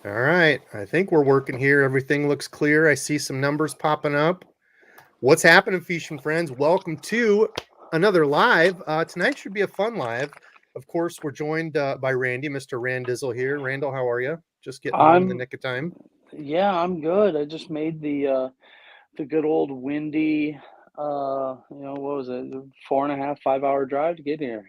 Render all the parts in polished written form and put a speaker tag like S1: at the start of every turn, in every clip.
S1: All right. I think we're working here. Everything looks clear. I see some numbers popping up. What's happening, Fish and Friends? Welcome to another live. Tonight should be a fun live. Of course, we're joined by Randy, Mr. Randizzle here. Randall, how are you? Just getting home in the
S2: I'm
S1: nick of time.
S2: yeah, I'm good. I just made the good old windy what was it, 4.5, 5 hour drive to get here.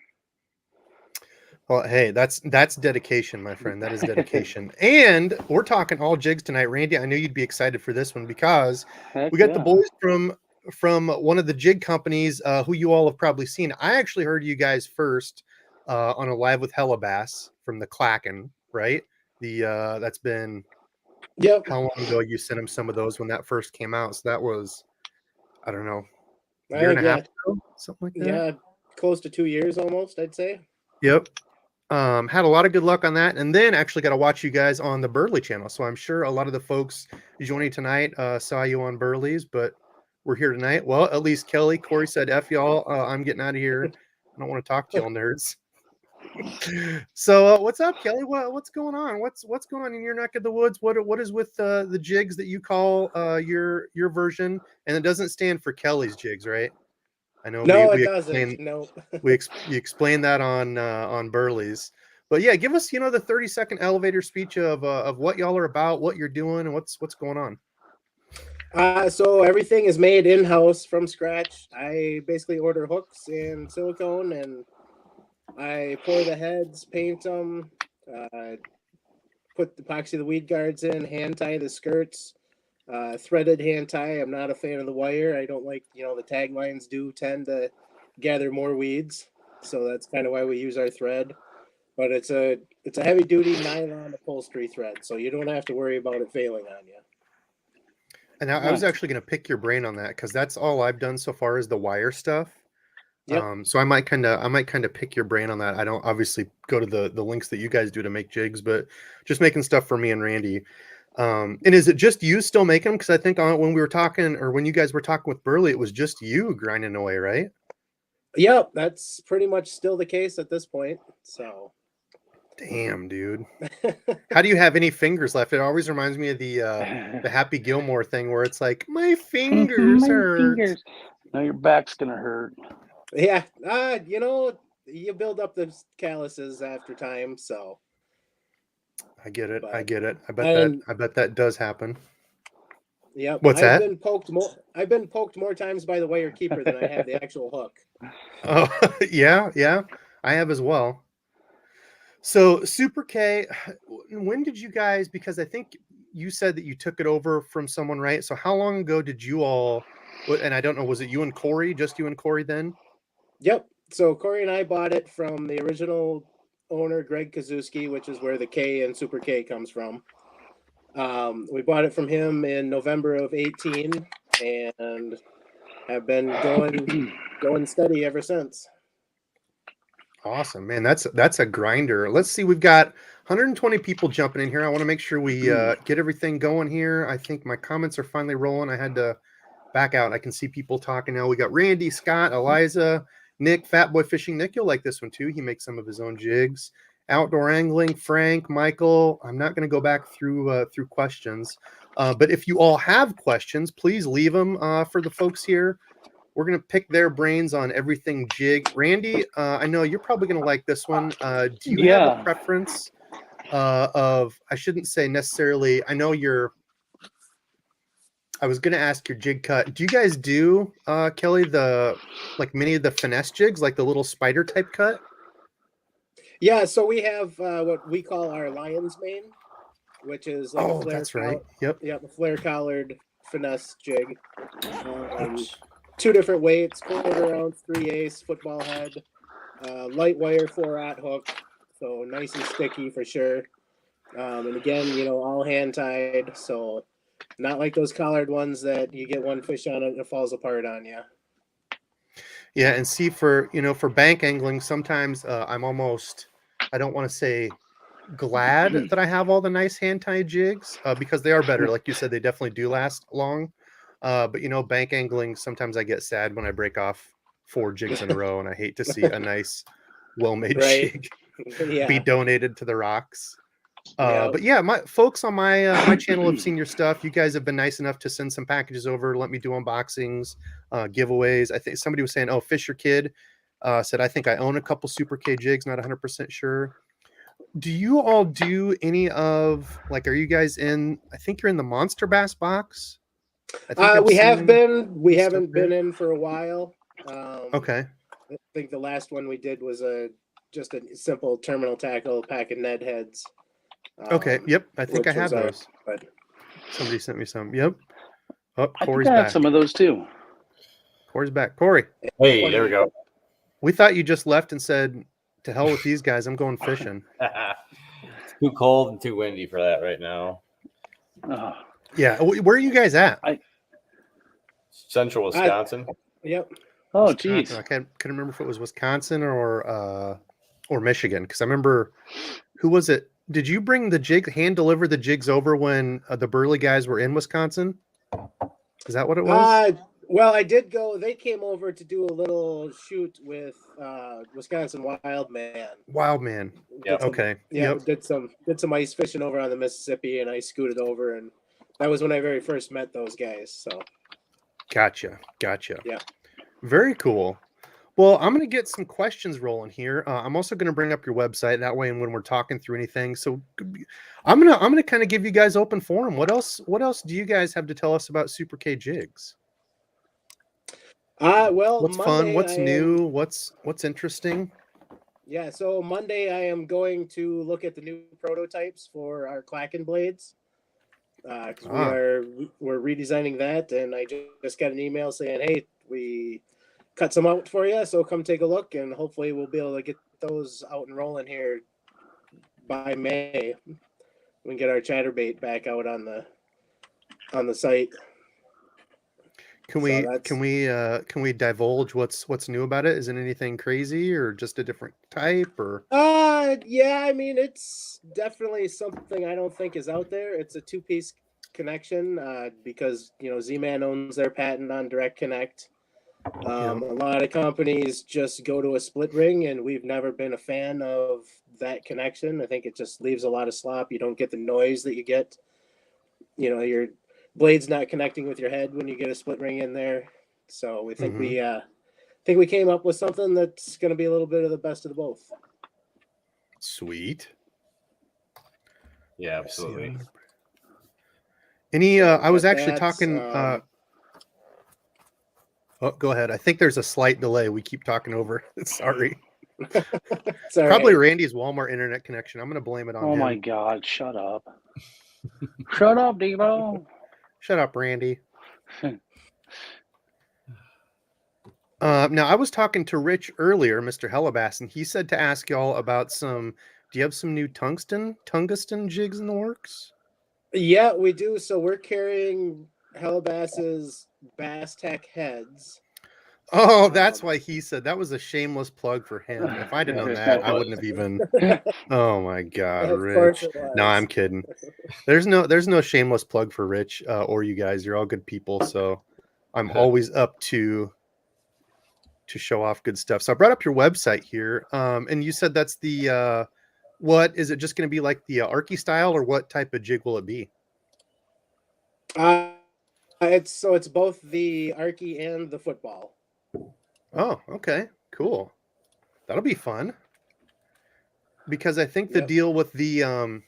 S1: Well, hey, that's dedication, my friend. That is dedication. And we're talking all jigs tonight, Randy. I knew you'd be excited for this one because we
S2: Heck
S1: got the
S2: yeah.
S1: boys from one of the jig companies who you all have probably seen. I actually heard you guys first on a live with Hellabass from the Clacken, right? The that's been
S3: Yep.
S1: how long ago you sent him some of those when that first came out? So that was, I don't know, a
S3: I
S1: year and
S3: think
S1: a half ago, something like that.
S3: yeah, close to 2 years almost, I'd say.
S1: Yep. Had a lot of good luck on that, and then actually got to watch you guys on the Burley channel. So I'm sure a lot of the folks joining tonight saw you on Burley's, but we're here tonight. Well, at least Kelly, Corey said, "F y'all, I'm getting out of here. I don't want to talk to y'all nerds." So what's up, Kelly? What's going on? What's going on in your neck of the woods? What is with the jigs that you call your version? And it doesn't stand for Kelly's jigs, right? I know
S3: No, it
S1: we
S3: doesn't.
S1: explained
S3: No.
S1: you explained that on Burley's. But yeah, give us the 30-second elevator speech of what y'all are about, what you're doing, and what's going on.
S3: So everything is made in-house from scratch. I basically order hooks and silicone, and I pour the heads, paint them, put epoxy the weed guards in, hand tie the skirts, threaded hand tie. I'm not a fan of the wire. I don't like, the taglines do tend to gather more weeds, so that's kind of why we use our thread. But it's a heavy duty nylon upholstery thread, so you don't have to worry about it failing on you.
S1: And I was
S2: Nice.
S1: actually going to pick your brain on that because that's all I've done so far is the wire stuff.
S3: Yep.
S1: So I might kind of pick your brain on that. I don't obviously go to the links that you guys do to make jigs, but just making stuff for me and Randy. And is it just you still making them? Because I think when we were talking, or when you guys were talking with Burley, it was just you grinding away, right?
S3: Yep, that's pretty much still the case at this point. So
S1: Damn, dude. How do you have any fingers left? It always reminds me of the Happy Gilmore thing where it's like my fingers
S2: My
S1: hurt.
S2: fingers. Now your back's gonna hurt.
S3: yeah, you build up the calluses after time. So,
S1: I get it. I
S3: but
S1: get it.
S3: and
S1: I bet that does happen.
S3: yep,
S1: What's that?
S3: I've been poked more times by the wire keeper than I have the actual hook.
S1: Oh, yeah. I have as well. So Super K, when did you guys? Because I think you said that you took it over from someone, right? So how long ago did you all? And I don't know, was it you and Corey? Just you and Corey then?
S3: Yep. So Corey and I bought it from the original owner, Greg Kazuski, which is where the K in Super K comes from. We bought it from him in November of 18 and have been going steady ever since.
S1: Awesome, man. That's a grinder. Let's see. We've got 120 people jumping in here. I want to make sure we get everything going here. I think my comments are finally rolling. I had to back out. I can see people talking now. We got Randy, Scott, Eliza, Nick, Fat Boy Fishing. Nick, you'll like this one too. He makes some of his own jigs. Outdoor angling, Frank, Michael. I'm not going to go back through questions, but if you all have questions, please leave them for the folks here. We're going to pick their brains on everything jig. Randy, I know you're probably going to like this one. Do you have a
S2: Yeah.
S1: preference I shouldn't say necessarily, I know I was going to ask your jig cut. Do you guys do, Kelly, like many of the finesse jigs, like the little spider type cut?
S3: Yeah, so we have what we call our lion's mane, which is like
S1: Oh, that's right. Yep.
S3: a flare collared finesse jig. Two different weights: 1/4 ounce, 3/8 football head, light wire 4/0 hook, so nice and sticky for sure. And again, all hand tied, so not like those collared ones that you get one fish on it and it falls apart on you.
S1: Yeah, and see for bank angling, sometimes I'm almost, I don't want to say glad that I have all the nice hand tied jigs because they are better. Like you said, they definitely do last long. But bank angling, sometimes I get sad when I break off 4 jigs in a row, and I hate to see a nice, well-made
S3: Right.
S1: jig be
S3: Yeah.
S1: donated to the rocks. But yeah, my folks on my my channel have seen your stuff. You guys have been nice enough to send some packages over, let me do unboxings, giveaways. I think somebody was saying, "Oh, Fisher Kid said I think I own a couple Super K Jigs, not 100% sure." Do you all do any of like? Are you guys in? I think you're in the Monster Bass box. I think I've
S3: We have
S1: seen
S3: been. We
S1: stuff
S3: haven't
S1: there.
S3: been in for a while.
S1: Okay.
S3: I think the last one we did was just a simple terminal tackle pack of Ned heads.
S1: Okay. Yep. I think I
S3: which was
S1: have those.
S3: but
S1: Somebody sent me some. Yep. Oh,
S2: I think
S1: Corey's
S2: I have
S1: back.
S2: some of those too.
S1: Corey's back. Corey,
S4: Hey, there we go.
S1: we thought you just left and said, "To hell with these guys. I'm going fishing."
S4: It's too cold and too windy for that right now.
S2: Oh,
S1: Yeah. Where are you guys at?
S4: Central Wisconsin.
S3: Yep.
S2: oh,
S1: Wisconsin.
S2: geez.
S1: I couldn't remember if it was Wisconsin or Michigan, because I remember who was it? Did you bring the hand deliver the jigs over when the Burley guys were in Wisconsin? Is that what it was?
S3: Well, I did go. They came over to do a little shoot with Wisconsin Wild Man.
S1: Wild Man.
S4: Yep.
S1: Okay.
S3: Yeah,
S1: Yep.
S3: did some ice fishing over on the Mississippi, and I scooted over, and that was when I very first met those guys. So
S1: Gotcha.
S3: Yeah.
S1: Very cool. Well, I'm going to get some questions rolling here. I'm also going to bring up your website that way, and when we're talking through anything, so I'm gonna kind of give you guys open forum. What else do you guys have to tell us about Super K Jigs?
S3: well,
S1: What's
S3: Monday
S1: fun? What's
S3: I am-
S1: new? What's interesting?
S3: Yeah, so Monday I am going to look at the new prototypes for our Klacken blades. Because we're redesigning that, and I just got an email saying, "Hey, we cut some out for you, so come take a look, and hopefully we'll be able to get those out and rolling here by May. We can get our chatterbait back out on the site."
S1: Can we divulge what's new about it? Is it anything crazy or just a different type or?
S3: Yeah, I mean it's definitely something I don't think is out there. It's a two-piece connection because Z-Man owns their patent on direct connect. A lot of companies just go to a split ring, and we've never been a fan of that connection. I think it just leaves a lot of slop. You don't get the noise that you get. Your blade's not connecting with your head when you get a split ring in there. So we think we came up with something that's going to be a little bit of the best of the both.
S1: Sweet.
S4: Yeah, absolutely.
S1: Any? I was actually
S3: that,
S1: talking. Oh, go ahead. I think there's a slight delay. We keep talking over. Sorry. Probably Randy's Walmart internet connection. I'm going to blame it on him.
S2: Oh my God! Shut up! Shut up, Debo.
S1: Shut up, Randy. Now I was talking to Rich earlier, Mr. Hellabass, and he said to ask y'all about some. Do you have some new tungsten jigs in the works?
S3: Yeah, we do. So we're carrying Hellabass's Bass Tech heads.
S1: Oh, that's why he said that was a shameless plug for him. If I'd have known that, I wouldn't have even. Oh my God, Rich! No, I'm kidding. There's no shameless plug for Rich or you guys. You're all good people, so I'm always up to show off good stuff. So I brought up your website here, and you said that's the what is it? Just going to be like the Arky style, or what type of jig will it be?
S3: It's both the Arky and the football.
S1: Oh, okay, cool. That'll be fun. Because I think the deal with the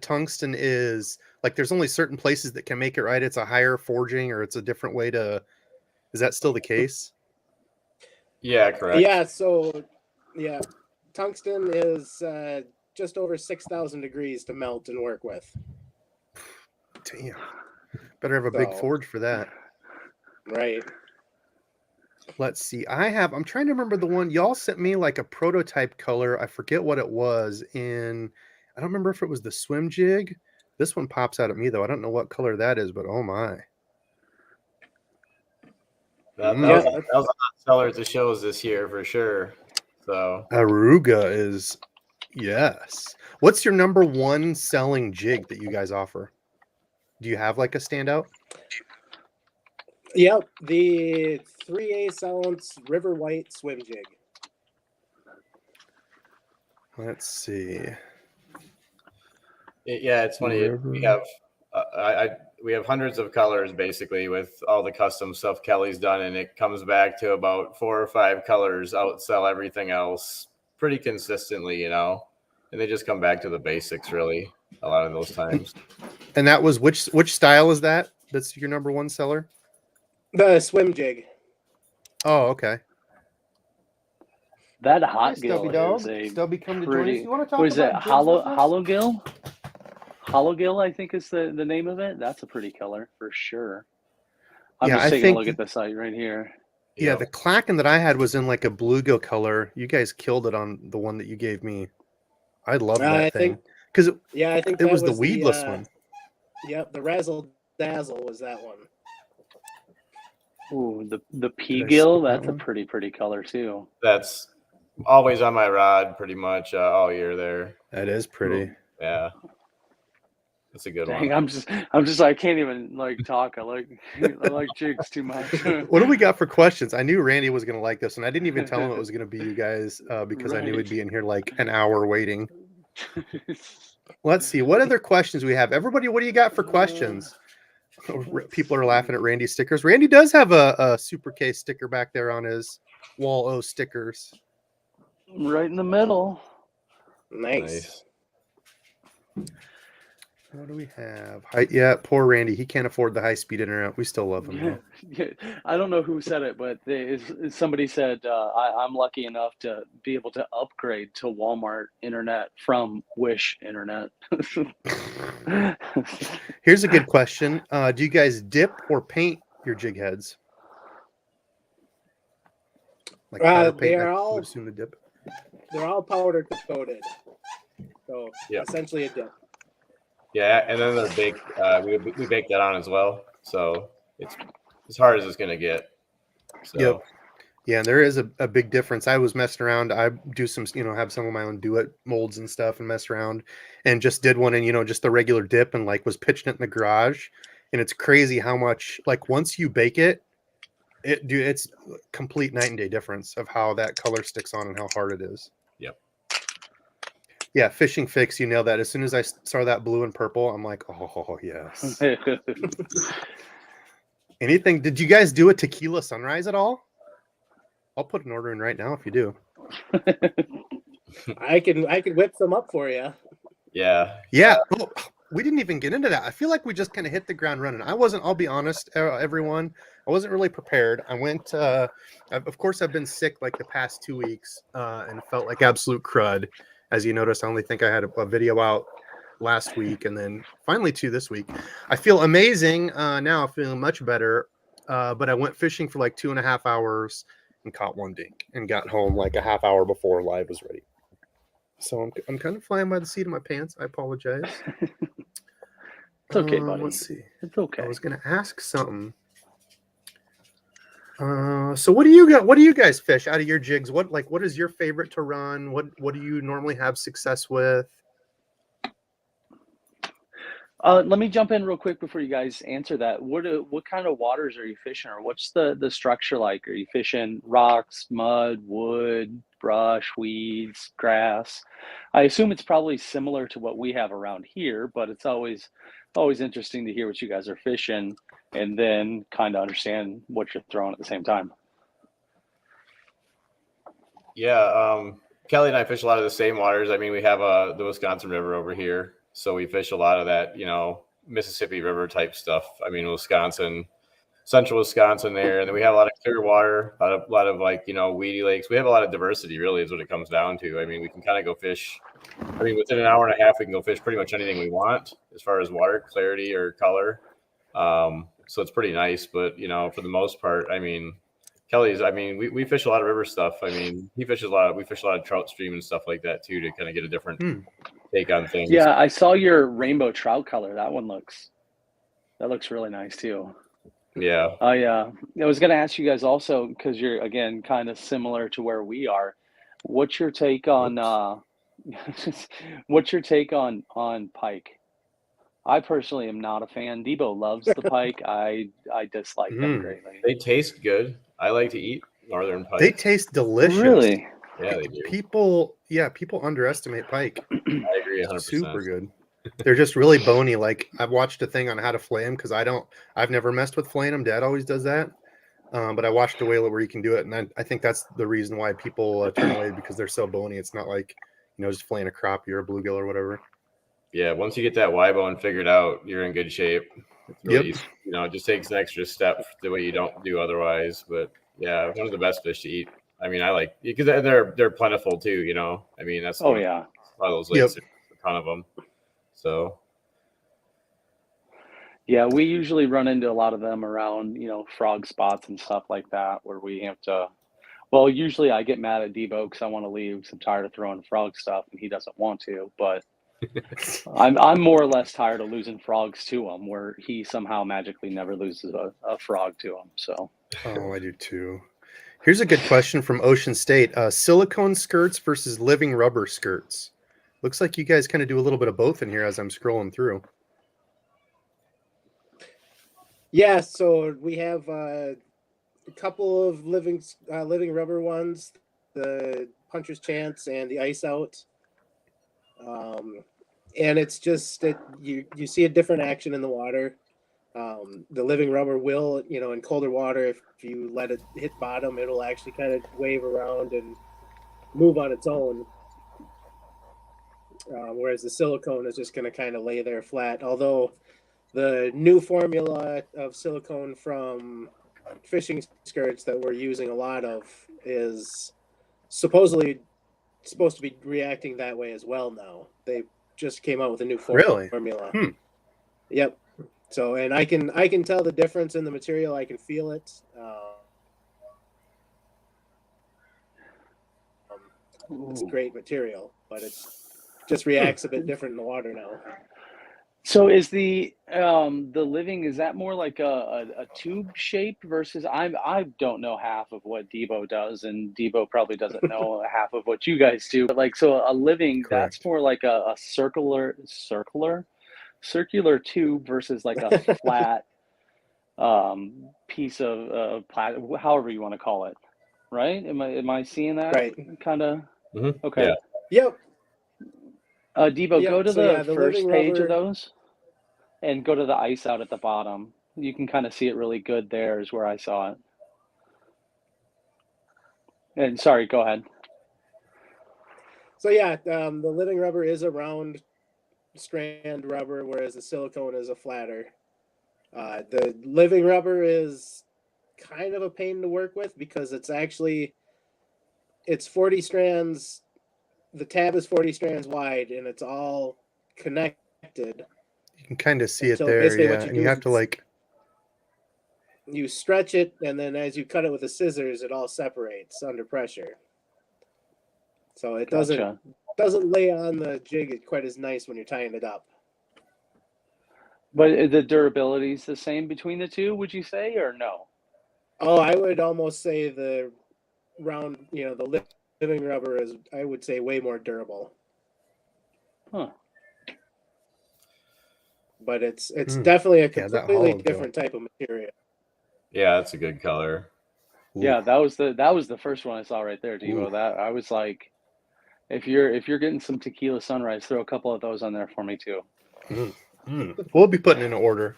S1: tungsten is like there's only certain places that can make it, right? It's a higher forging, or it's a different way to. Is that still the case?
S4: Yeah, correct.
S3: Yeah. So, tungsten is just over 6,000 degrees to melt and work with.
S1: Damn. Better have a big forge for that.
S3: Right.
S1: Let's see. I'm trying to remember the one y'all sent me, like a prototype color. I forget what it was I don't remember if it was the swim jig. This one pops out at me though. I don't know what color that is, but oh my.
S4: That was a hot seller at the shows this year for sure. So
S1: Aruga is, yes. What's your number one selling jig that you guys offer? Do you have like a standout?
S3: Yep, the 3/8 ounce River White swim jig.
S1: Let's see.
S4: Yeah, it's funny. We have we have hundreds of colors basically with all the custom stuff Kelly's done, and it comes back to about 4 or 5 colors outsell everything else pretty consistently, and they just come back to the basics really a lot of those times.
S1: And that was which style is that? That's your number one seller?
S3: The swim jig.
S1: Oh, okay.
S2: That hot
S1: Hi,
S2: gill
S1: Stubby
S2: is
S1: Dog.
S2: a
S1: Stubby, come to join us.
S2: pretty.
S1: You want to talk
S2: What is it?
S1: about jigs with us?
S2: Hollow gill. Hollow gill, I think is the name of it. That's a pretty color for sure. I'm
S1: Yeah,
S2: just
S1: I
S2: taking a
S1: think
S2: look at the site right here.
S1: Yeah, the Clacken that I had was in like a bluegill color. You guys killed it on the one that you gave me. I love that thing because
S3: I think
S1: it
S3: that
S1: was the weedless one.
S3: Yep, the Razzle Dazzle was that one.
S2: Ooh, the pea
S1: Did I
S2: gill.
S1: skip that
S2: That's a
S1: one?
S2: pretty color too.
S4: That's always on my rod pretty much all year there.
S1: That is pretty.
S4: Yeah. That's a good
S2: Dang,
S4: one.
S2: I'm just I can't even like talk. I like jigs too much.
S1: What do we got for questions? I knew Randy was going to like this, and I didn't even tell him it was going to be you guys because I knew we'd be in here like an hour waiting. Let's see. What other questions we have? Everybody, what do you got for questions? People are laughing at Randy's stickers. Randy does have a Super K sticker back there on his wall O stickers.
S2: Right in the middle.
S3: Nice.
S1: What do we have? Yeah, poor Randy. He can't afford the high-speed internet. We still love him, though.
S2: Yeah, I don't know who said it, but somebody said I'm lucky enough to be able to upgrade to Walmart internet from Wish internet.
S1: Here's a good question. Do you guys dip or paint your jig heads? Like powder paint,
S3: they are
S1: I would
S3: all
S1: assume the dip.
S3: they're all powder coated. So
S4: Yeah.
S3: essentially a dip.
S4: Yeah, and then they're baked. We bake that on as well, so it's as hard as it's gonna get. So.
S1: Yep. Yeah, and there is a big difference. I was messing around. I do some, have some of my own do-it molds and stuff and mess around, and just did one and just the regular dip and like was pitching it in the garage, and it's crazy how much like once you bake it, it's complete night and day difference of how that color sticks on and how hard it is.
S4: Yep.
S1: Yeah, fishing fix, you nailed that. As soon as I saw that blue and purple, I'm like, oh yes. Anything? Did you guys do a tequila sunrise at all? I'll put an order in right now if you do.
S3: I can whip some up for you.
S4: Yeah.
S1: Oh, we didn't even get into that. I feel like we just kind of hit the ground running. I'll be honest, everyone. I wasn't really prepared. I went, of course, I've been sick like the past 2 weeks and felt like absolute crud. As you noticed, I only think I had a video out last week and then finally 2 this week. I feel amazing now, feeling much better. But I went fishing for like 2.5 hours and caught one dink and got home like a half hour before live was ready. So I'm kind of flying by the seat of my pants. I apologize.
S2: It's okay, buddy.
S1: Let's see.
S2: It's okay.
S1: I was going to ask something. So what do you got? What do you guys fish out of your jigs? What is your favorite to run? What do you normally have success with?
S2: Let me jump in real quick before you guys answer that. What kind of waters are you fishing, or what's the structure like? Are you fishing rocks, mud, wood, brush, weeds, grass? I assume it's probably similar to what we have around here, but it's always interesting to hear what you guys are fishing and then kind of understand what you're throwing at the same time.
S4: Yeah, Kelly and I fish a lot of the same waters. I mean, we have the Wisconsin River over here. So we fish a lot of that, Mississippi River type stuff. I mean, Wisconsin, central Wisconsin there. And then we have a lot of clear water, a lot of like, weedy lakes. We have a lot of diversity really is what it comes down to. I mean, we can kind of go fish. I mean, within an hour and a half, we can go fish pretty much anything we want as far as water clarity or color. So it's pretty nice, but for the most part, I mean, Kelly's, we fish a lot of river stuff. I mean, we fish a lot of trout stream and stuff like that too, to kind of get a different take on things.
S2: Yeah, I saw your rainbow trout color. That looks really nice too.
S4: Yeah.
S2: I was going to ask you guys also, because you're again kind of similar to where we are. What's your take on pike? I personally am not a fan. Debo loves the pike. I dislike them greatly.
S4: They taste good. I like to eat northern pike.
S1: They taste delicious.
S2: Really?
S4: Yeah, they do.
S1: People underestimate pike.
S4: I agree 100%.
S1: Super good. They're just really bony. Like I've watched a thing on how to flay them because I've never messed with flaying them. Dad always does that. But I watched a way where you can do it, and I think that's the reason why people turn away, because they're so bony. It's not like, just flaying a crappie or a bluegill or whatever.
S4: Yeah, once you get that Y bone figured out, you're in good shape. It's really
S1: Yep.
S4: easy. It just takes an extra step the way you don't do otherwise. But yeah, one of the best fish to eat. I mean, I like, because they're plentiful too. I mean, that's
S2: Oh yeah.
S4: a lot of those
S1: Yep.
S4: lakes, there's a ton of them. So
S2: Yeah, we usually run into a lot of them around, frog spots and stuff like that, where we have to. Well, usually I get mad at Debo because I want to leave because I'm tired of throwing frog stuff, and he doesn't want to. But I'm more or less tired of losing frogs to him, where he somehow magically never loses a frog to him. So.
S1: Oh, I do too. Here's a good question from Ocean State. Silicone skirts versus living rubber skirts. Looks like you guys kind of do a little bit of both in here as I'm scrolling through.
S3: Yeah, so we have a couple of living rubber ones, the Puncher's Chance and the Ice Out. And it's just that you see a different action in the water. The living rubber will, in colder water, if you let it hit bottom, it'll actually kind of wave around and move on its own. Whereas the silicone is just going to kind of lay there flat. Although the new formula of silicone from fishing skirts that we're using a lot of is supposedly supposed to be reacting that way as well now. They just came out with a new formula. Yep. So, and I can tell the difference in the material. I can feel it. It's a great material, but it just reacts a bit different in the water now.
S2: So is the living, is that more like a tube shape versus I don't know half of what Debo does, and Debo probably doesn't know half of what you guys do. But so a living,
S1: Correct.
S2: that's more like a circular tube versus like a flat piece of plastic, however you want to call it, right? Am I seeing that
S3: Right?
S2: kind of?
S4: Mm-hmm.
S2: Okay.
S4: Yeah.
S3: Yep.
S2: Debo, go to the first page
S3: rubber
S2: of those and go to the Ice Out at the bottom. You can kind of see it really good. There is where I saw it. And sorry, go ahead.
S3: So yeah, the living rubber is a round strand rubber, whereas the silicone is a flatter. The living rubber is kind of a pain to work with because it's 40 strands. The tab is 40 strands wide, and it's all connected.
S1: You can kind of see
S3: And
S1: it there,
S3: what
S1: yeah.
S3: you
S1: And
S3: do
S1: you
S3: is
S1: have to
S3: you stretch it, and then as you cut it with the scissors, it all separates under pressure. So it
S2: Gotcha.
S3: doesn't lay on the jig quite as nice when you're tying it up.
S2: But the durability is the same between the two, would you say, or no?
S3: Oh, I would almost say the round, the living rubber is, I would say, way more durable.
S2: Huh.
S3: But it's definitely a completely
S1: hollow
S3: different type of material.
S4: Yeah, that's a good color.
S1: Ooh.
S2: Yeah, that was the first one I saw right there, Debo.
S1: Ooh.
S2: That I was like, if you're getting some tequila sunrise, throw a couple of those on there for me too.
S1: We'll be putting in an order.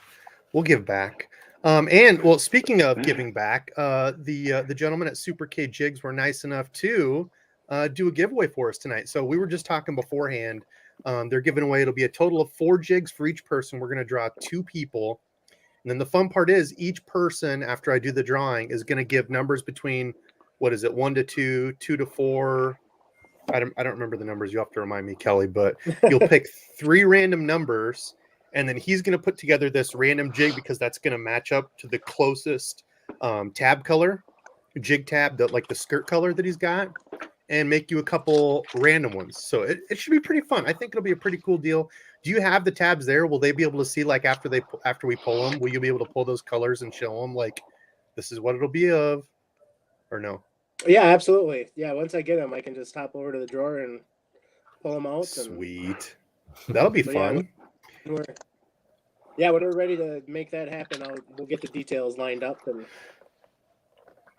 S1: We'll give back. And well, speaking of giving back, the gentlemen at Super K Jigs were nice enough to do a giveaway for us tonight. So we were just talking beforehand. They're giving away, it'll be a total of 4 jigs for each person. We're going to draw 2 people. And then the fun part is each person, after I do the drawing, is going to give numbers between, 1 to 2, 2 to 4. I don't remember the numbers. You have to remind me, Kelly, but you'll pick 3 random numbers, and then he's going to put together this random jig because that's going to match up to the closest tab color, jig tab, like the skirt color that he's got, and make you a couple random ones. So it should be pretty fun. I think it'll be a pretty cool deal. Do you have the tabs there? Will they be able to see, like, after we pull them, will you be able to pull those colors and show them, like, this is what it'll be of, or no?
S3: Yeah, absolutely. Yeah, once I get them, I can just hop over to the drawer and pull them out.
S1: Sweet. That'll be fun.
S3: When we're ready to make that happen, we'll get the details lined up. And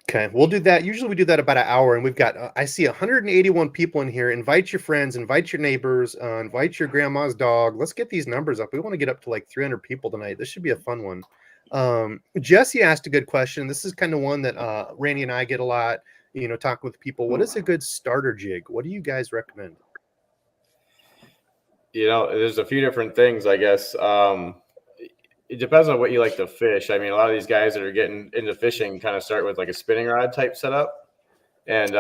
S1: Okay, we'll do that. Usually we do that about an hour, and we've got, I see 181 people in here. Invite your friends, invite your neighbors, invite your grandma's dog. Let's get these numbers up. We want to get up to like 300 people tonight. This should be a fun one. Jesse asked a good question. This is kind of one that Randy and I get a lot, talking with people. What is a good starter jig? What do you guys recommend?
S4: There's a few different things, I guess. It depends on what you like to fish. I mean, a lot of these guys that are getting into fishing kind of start with like a spinning rod type setup. And,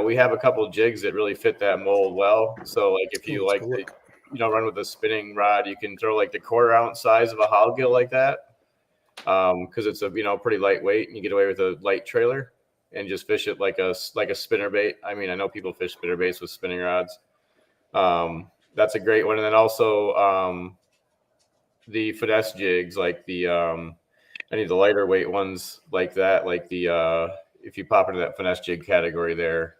S4: we have a couple jigs that really fit that mold well. So like if you like to, run with a spinning rod, you can throw like the 1/4 ounce size of a howgill like that. Because it's a, pretty lightweight and you get away with a light trailer and just fish it like a spinner bait. I mean, I know people fish spinner baits with spinning rods. That's a great one. And then also, the finesse jigs, like any of the lighter weight ones like that, like if you pop into that finesse jig category there,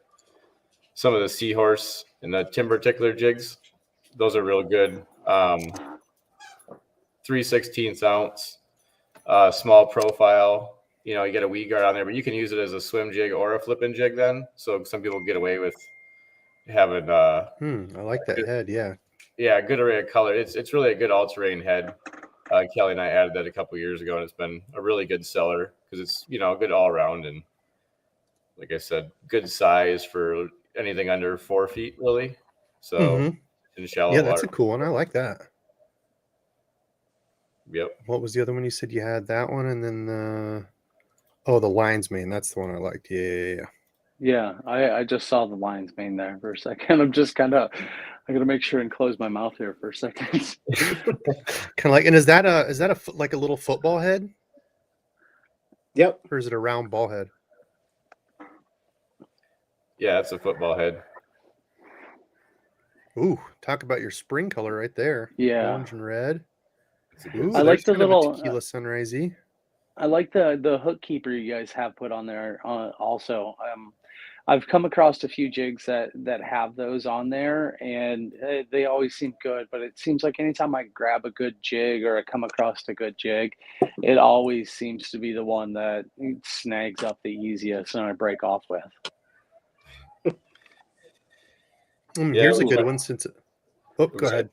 S4: some of the seahorse and the timber tickler jigs, those are real good. 3/16 ounce, small profile, you get a weed guard on there, but you can use it as a swim jig or a flipping jig then. So some people get away with having,
S1: I like that head. Yeah.
S4: Yeah, good array of color. It's really a good all-terrain head. Kelly and I added that a couple years ago, and it's been a really good seller because it's good all around and, like I said, good size for anything under 4 feet, really. So in shallow water.
S1: Yeah, that's a cool one. I like that.
S4: Yep.
S1: What was the other one you said you had? That one, and then the lion's mane. That's the one I liked.
S2: Yeah, I just saw the lion's mane there for a second. I'm just I gotta make sure and close my mouth here for a second.
S1: Kind of like, and is that like a little football head?
S3: Yep.
S1: Or is it a round ball head?
S4: Yeah, it's a football head.
S1: Ooh, talk about your spring color right there.
S2: Yeah.
S1: Orange and red. Ooh,
S2: I like the little
S1: tequila sunrisey.
S2: I like the hook keeper you guys have put on there. Also, I've come across a few jigs that have those on there, and they always seem good. But it seems like anytime I grab a good jig or I come across a good jig, it always seems to be the one that snags up the easiest and I break off with.
S1: Here's a good one. Go ahead.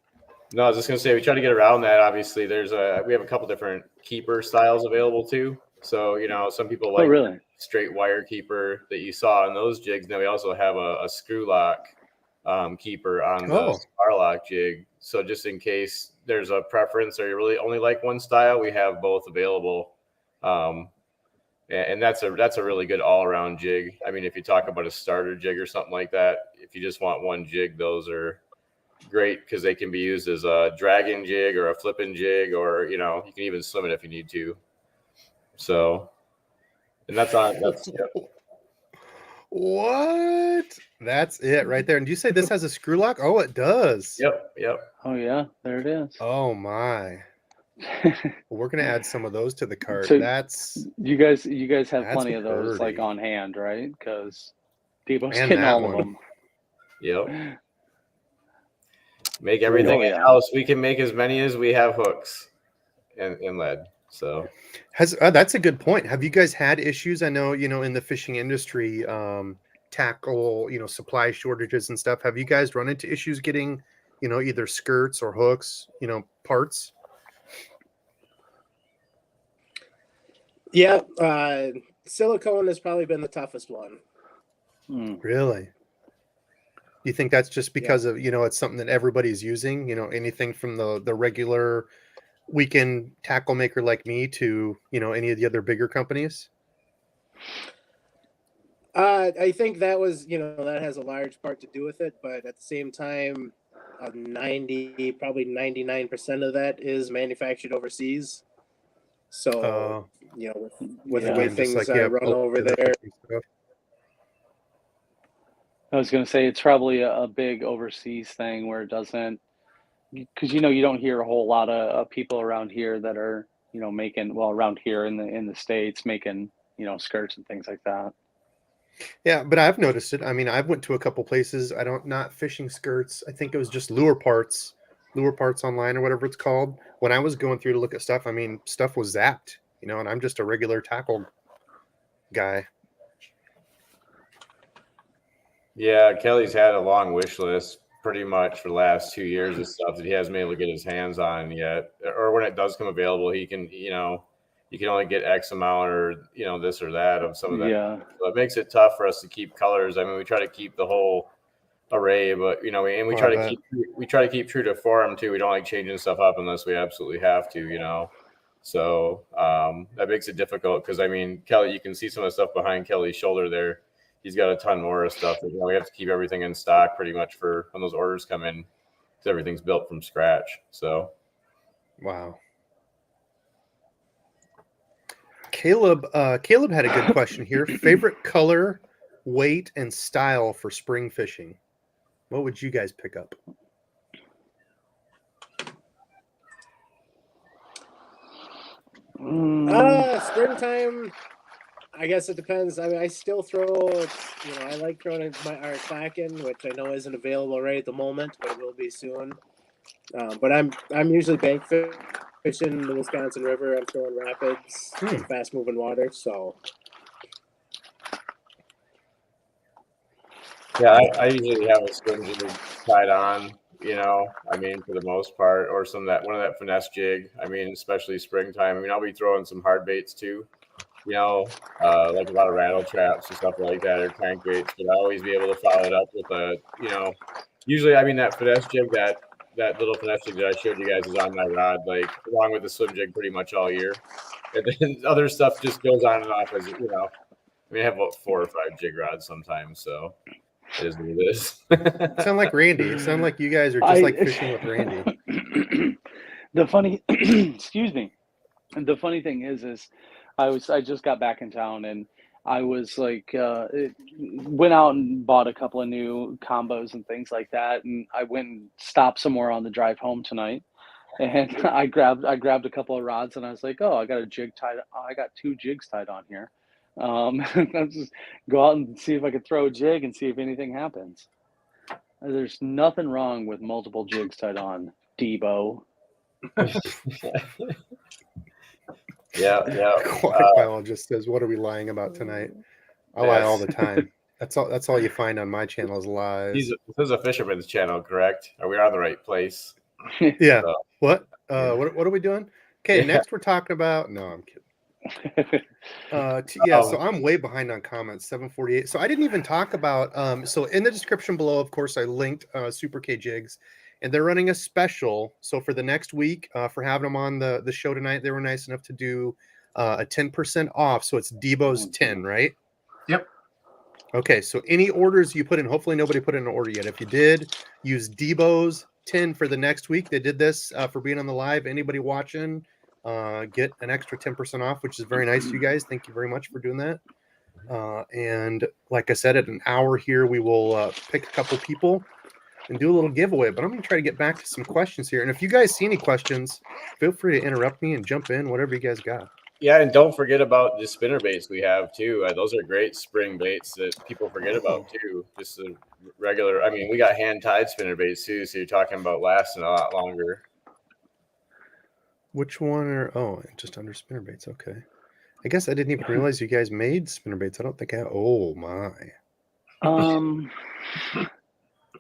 S4: No, I was just gonna say we try to get around that. Obviously, we have a couple different keeper styles available too. So some people like
S2: really?
S4: Straight wire keeper that you saw in those jigs. Now we also have a screw lock keeper on the spar lock jig. So just in case there's a preference or you really only like one style, we have both available. And that's a really good all around jig. I mean, if you talk about a starter jig or something like that, if you just want one jig, those are great because they can be used as a dragging jig or a flipping jig, or you can even swim it if you need to. So, and that's yep.
S1: What? That's it right there. And do you say this has a screw lock? Oh, it does.
S4: Yep.
S2: Oh yeah, there it is.
S1: Oh my. Well, we're gonna add some of those to the cart.
S2: So
S1: that's
S2: you guys have plenty of those like on hand, right? Because DEBO'S getting all of them.
S4: Yep. Make everything in house. We can make as many as we have hooks and lead. So
S1: that's a good point. Have you guys had issues? I know in the fishing industry, tackle, supply shortages and stuff. Have you guys run into issues getting, either skirts or hooks, parts?
S3: Yeah, silicone has probably been the toughest one.
S1: Really? You think that's just because of it's something that everybody's using? Anything from the regular weekend tackle maker like me to any of the other bigger companies?
S3: I think that was that has a large part to do with it, but at the same time, 99% of that is manufactured overseas. So with the way things run over there.
S2: I was going to say it's probably a big overseas thing where it doesn't, because you don't hear a whole lot of people around here that are making around here in the States making skirts and things like that.
S1: Yeah, but I've noticed it. I mean, I've went to a couple places. Not fishing skirts. I think it was just lure parts online or whatever it's called. When I was going through to look at stuff, I mean, stuff was zapped, and I'm just a regular tackle guy.
S4: Yeah, Kelly's had a long wish list pretty much for the last 2 years of stuff that he hasn't been able to get his hands on yet. Or when it does come available, he can, you can only get X amount or, this or that of some of that.
S2: Yeah.
S4: So it makes it tough for us to keep colors. I mean, we try to keep the whole array, but we
S1: Oh,
S4: try
S1: I
S4: to
S1: bet.
S4: keep true to form too. We don't like changing stuff up unless we absolutely have to. So that makes it difficult because I mean, Kelly, you can see some of the stuff behind Kelly's shoulder there. He's got a ton more of stuff. We have to keep everything in stock pretty much for when those orders come in because everything's built from scratch. So
S1: Wow. Caleb had a good question here. Favorite color, weight, and style for spring fishing. What would you guys pick up?
S3: Springtime. I guess it depends. I mean, I still throw. I like throwing our Clacken, which I know isn't available right at the moment, but it will be soon. But I'm usually bank fishing the Wisconsin River. I'm throwing rapids and fast moving water. So
S4: yeah, I usually have a swim jig tied on. I mean, for the most part, or one of that finesse jig. I mean, especially springtime. I mean, I'll be throwing some hard baits too. Like a lot of rattle traps and stuff like that, or crankbaits. But I always be able to follow it up with usually, I mean, that finesse jig, that little finesse jig that I showed you guys is on my rod, like along with the swim jig, pretty much all year. And then other stuff just goes on and off as I mean, I have about 4 or 5 jig rods sometimes, so it is what it is.
S1: Sound like Randy. It sound like you guys are just like fishing with Randy.
S2: The funny, excuse me. The funny thing is I just got back in town and I was like, went out and bought a couple of new combos and things like that. And I went and stopped somewhere on the drive home tonight. And I grabbed a couple of rods and I was like, oh, I got a jig tied. I got 2 jigs tied on here. I'll just go out and see if I could throw a jig and see if anything happens. There's nothing wrong with multiple jigs tied on, Debo.
S4: Yeah.
S1: Aquatic biologist says, "What are we lying about tonight?" I lie all the time. That's all you find on my channel is lies.
S4: This is a fisherman's channel, correct? Are we on the right place?
S1: Yeah.
S4: So,
S1: What? What are we doing? Okay, next we're talking about. No, I'm kidding. So I'm way behind on comments. 748. So I didn't even talk about. So in the description below, of course, I linked Super K Jigs, and they're running a special. So for the next week, for having them on the show tonight, they were nice enough to do a 10% off. So it's DEBO'S 10, right?
S5: Yep.
S1: Okay, so any orders you put in, hopefully nobody put in an order yet. If you did, use DEBO'S 10 for the next week. They did this for being on the live. Anybody watching, get an extra 10% off, which is very nice of you guys. Thank you very much for doing that. And like I said, at an hour here, we will pick a couple people and do a little giveaway. But I'm going to try to get back to some questions here. And if you guys see any questions, feel free to interrupt me and jump in, whatever you guys got.
S4: Yeah, and don't forget about the spinner baits we have too. Those are great spring baits that people forget about too. Just the regular. I mean, we got hand-tied spinner baits too, so you're talking about lasting a lot longer.
S1: Which one are? Oh, just under spinner baits. Okay. I guess I didn't even realize you guys made spinner baits. I don't think I. Oh my.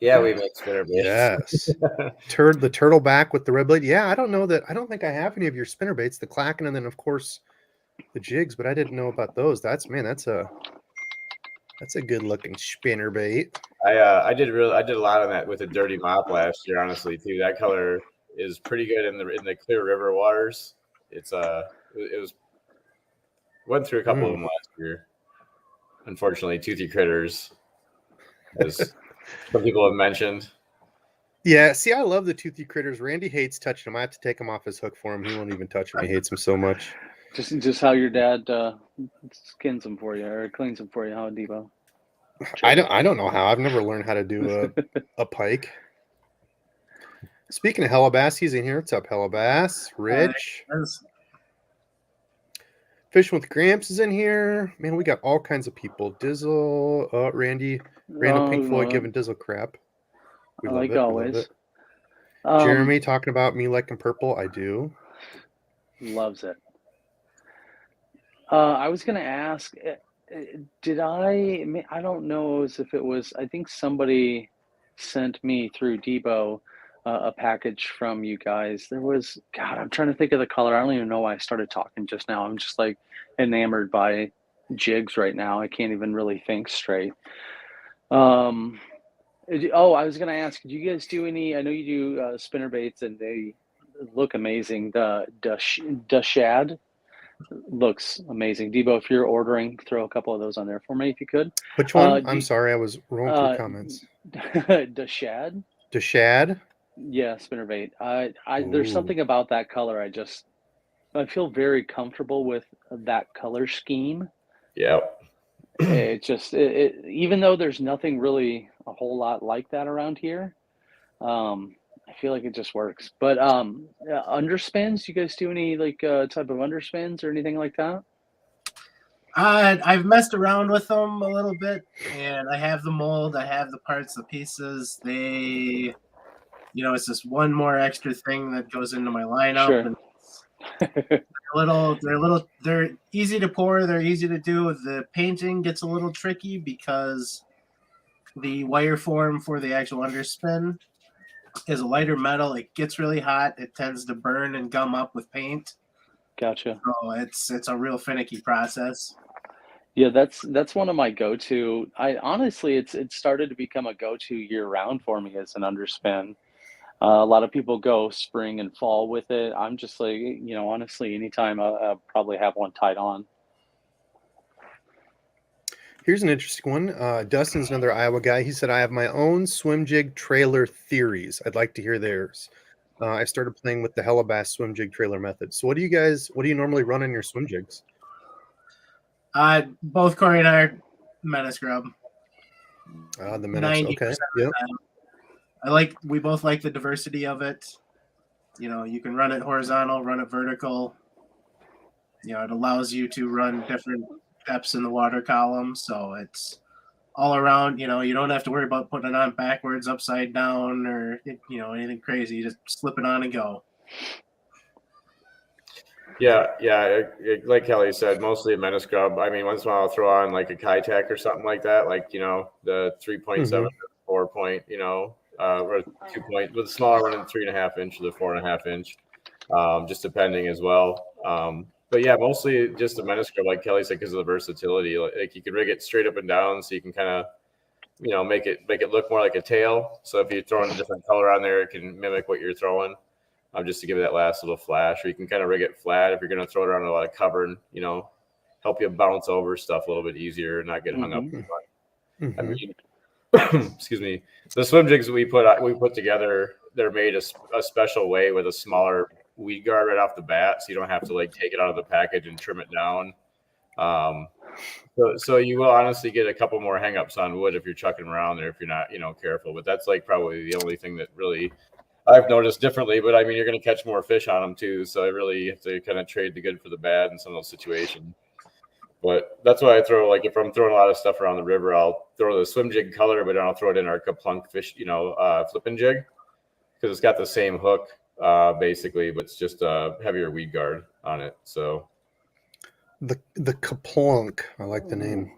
S4: Yeah, we make spinner baits.
S1: Yes. The turtle back with the red blade. Yeah, I don't know that. I don't think I have any of your spinner baits. The Clacken, and then of course the jigs, but I didn't know about those. That's a good looking spinner bait.
S4: I did a lot on that with a dirty mop last year, honestly too. That color is pretty good in the clear river waters. It was went through a couple of them last year. Unfortunately, toothy critters, as some people have mentioned.
S1: Yeah, see, I love the toothy critters. Randy hates touching them. I have to take him off his hook for him. He won't even touch them. He hates them so much.
S2: Just how your dad skins them for you or cleans them for you, huh, Debo?
S1: I don't know how. I've never learned how to do a pike. Speaking of Hellabass, he's in here. What's up, Hellabass? Rich. Fishing with Gramps is in here. Man, we got all kinds of people. Dizzle, Randy, Randall Pink Floyd giving Dizzle crap. We love
S2: like
S1: it.
S2: always.
S1: We love it. Jeremy talking about me liking purple. I do.
S2: Loves it. I was going to ask, Did I don't know as if it was, I think somebody sent me through Debo a package from you guys. There was, God, I'm trying to think of the color. I don't even know why I started talking just now. I'm just like enamored by jigs right now. I can't even really think straight. Um, oh, I was gonna ask, do you guys do any? I know you do spinner baits, and they look amazing. The shad looks amazing. Debo, if you're ordering, throw a couple of those on there for me if you could.
S1: Which one?
S2: Do
S1: I'm
S2: you-
S1: sorry, I was rolling through comments.
S2: the shad,
S1: Deshad?
S2: yeah, spinnerbait. There's
S1: Ooh.
S2: something about that color. I feel very comfortable with that color scheme.
S4: Yeah.
S2: Even though there's nothing really a whole lot like that around here, I feel like it just works. But underspins, you guys do any like type of underspins or anything like that?
S3: I've messed around with them a little bit, and I have the mold, I have the parts, the pieces. They, it's just one more extra thing that goes into my lineup,
S2: Sure.
S3: and they're easy to pour, they're easy to do. The painting gets a little tricky because the wire form for the actual underspin is a lighter metal. It gets really hot. It tends to burn and gum up with paint.
S2: Gotcha.
S3: So it's a real finicky process.
S2: Yeah, that's one of my go-to. I honestly, it's started to become a go-to year-round for me as an underspin. A lot of people go spring and fall with it. I'm just like, honestly, anytime I'll probably have one tied on.
S1: Here's an interesting one. Dustin's another Iowa guy. He said, I have my own swim jig trailer theories. I'd like to hear theirs. I started playing with the Hellabass swim jig trailer method. So what do you normally run in your swim jigs?
S3: Both Corey and I are Menace Grub.
S1: The Menace. Okay. Yep.
S3: We both like the diversity of it. You can run it horizontal, run it vertical. It allows you to run different depths in the water column. So it's all around, you don't have to worry about putting it on backwards, upside down, or, anything crazy. You just slip it on and go.
S4: Yeah. Like Kelly said, mostly a Menace Grub. I mean, once in a while I'll throw on like a Kitech or something like that, like, the 3.7 4 point, or 2 point, with the smaller one in 3.5 inch or the 4.5 inch, just depending as well. But yeah, mostly just a Menace Grub, like Kelly said, because of the versatility. Like you can rig it straight up and down, so you can kind of, make it look more like a tail. So if you're throwing a different color on there, it can mimic what you're throwing. Just to give it that last little flash. Or you can kind of rig it flat if you're going to throw it around a lot of cover and, help you bounce over stuff a little bit easier and not get hung up. I mean, excuse me. The swim jigs we put together, they're made a special way with a smaller weed guard right off the bat, so you don't have to like take it out of the package and trim it down. So you will honestly get a couple more hangups on wood if you're chucking around there if you're not, careful. But that's like probably the only thing that really I've noticed differently. But I mean, you're going to catch more fish on them too, so I really have to kind of trade the good for the bad in some of those situations. But that's why I throw, like, if I'm throwing a lot of stuff around the river, I'll throw the swim jig color, but then I'll throw it in our Kaplunk fish, flipping jig, because it's got the same hook basically, but it's just a heavier weed guard on it. So
S1: the Kaplunk, I like the name.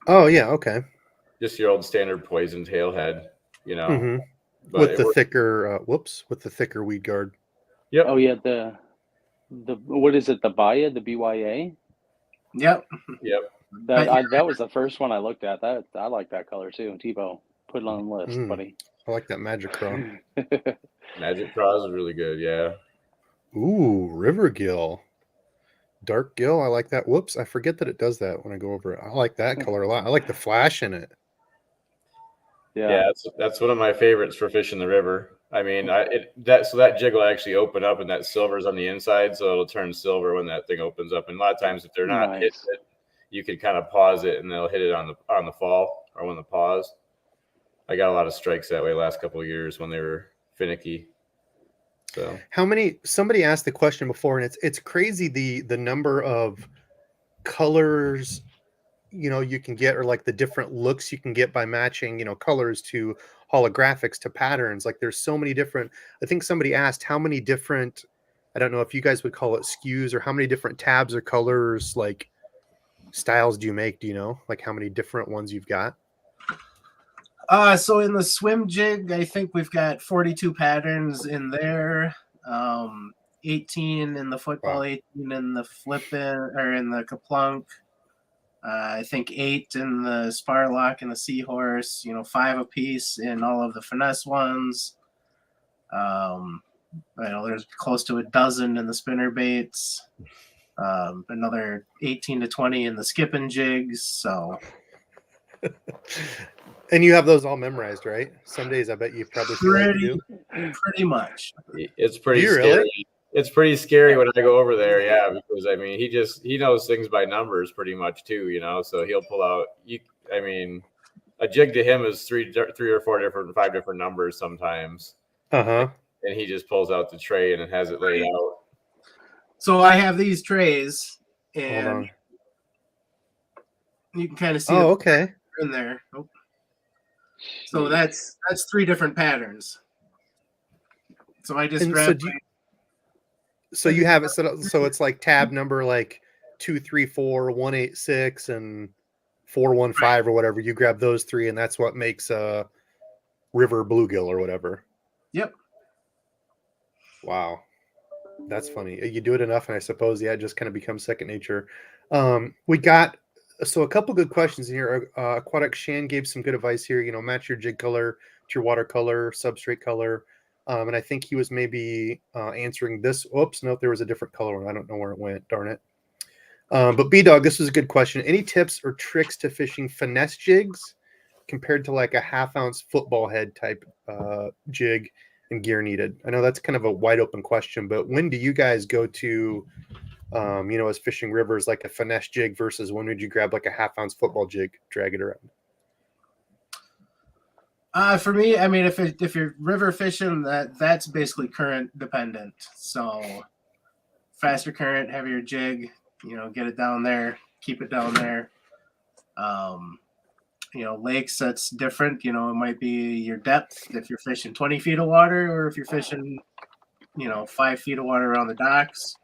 S1: Oh yeah, okay.
S4: Just your old standard poison tailhead, But
S1: with the thicker weed guard.
S2: Yep. Oh yeah, the what is it? The BYA?
S3: Yep.
S2: That was the first one I looked at. I like that color too. Tebow, put it on the list, buddy.
S1: I like that Magic Craw.
S4: Magic Craw is really good, yeah.
S1: Ooh, River Gill. Dark Gill, I like that. Whoops, I forget that it does that when I go over it. I like that color a lot. I like the flash in it.
S4: Yeah, that's one of my favorites for fishing the river. I mean, that jig will actually open up, and that silver's on the inside, so it'll turn silver when that thing opens up. And a lot of times, if they're not hitting it, you can kind of pause it, and they'll hit it on the fall or when the pause. I got a lot of strikes that way last couple of years when they were finicky. So
S1: somebody asked the question before, and it's crazy the number of colors you can get, or like the different looks you can get by matching colors to holographics to patterns. Like there's so many different, I think somebody asked how many different, I don't know if you guys would call it SKUs, or how many different tabs or colors like styles do you make? Do you know like how many different ones you've got?
S3: So in the swim jig, I think we've got 42 patterns in there. 18 in the football,
S1: Wow.
S3: 18 in the flippin' or in the kaplunk. I think 8 in the Sparlock and the Seahorse. 5 apiece in all of the finesse ones. There's close to a dozen in the spinner baits. Another 18 to 20 in the skipping jigs. So.
S1: And you have those all memorized, right? Some days I bet you probably feel like you do.
S3: Pretty much.
S4: It's pretty
S1: Do you
S4: scary.
S1: really?
S4: It's pretty scary when I go over there, yeah, because I mean he knows things by numbers pretty much too, So he'll pull out. I mean, a jig to him is three or four different, 5 different numbers sometimes,
S1: Uh-huh.
S4: and he just pulls out the tray and has it laid out.
S3: So I have these trays,
S1: Hold
S3: and
S1: on.
S3: you can kind of see
S1: Oh, okay.
S3: in there. Oh. So that's 3 different patterns. So I just
S1: And
S3: grabbed.
S1: so you have it set up so it's like tab number like 234, 186, and 415 or whatever. You grab those 3, and that's what makes a river bluegill or whatever.
S3: Yep.
S1: Wow. That's funny. You do it enough, and I suppose, yeah, it just kind of becomes second nature. We got a couple good questions here. Aquatic Shan gave some good advice here. Match your jig color to your watercolor, substrate color. And I think he was maybe answering this. Oops, no, there was a different color one. I don't know where it went. Darn it. But B-Dog, this was a good question. Any tips or tricks to fishing finesse jigs compared to like a half-ounce football head type jig and gear needed? I know that's kind of a wide open question, but when do you guys go to, as fishing rivers, like a finesse jig versus when would you grab like a half-ounce football jig, drag it around?
S3: For me, I mean, if you're river fishing, that's basically current dependent. So faster current, heavier jig, get it down there, keep it down there. Lakes, that's different. It might be your depth if you're fishing 20 feet of water, or if you're fishing, 5 feet of water around the docks.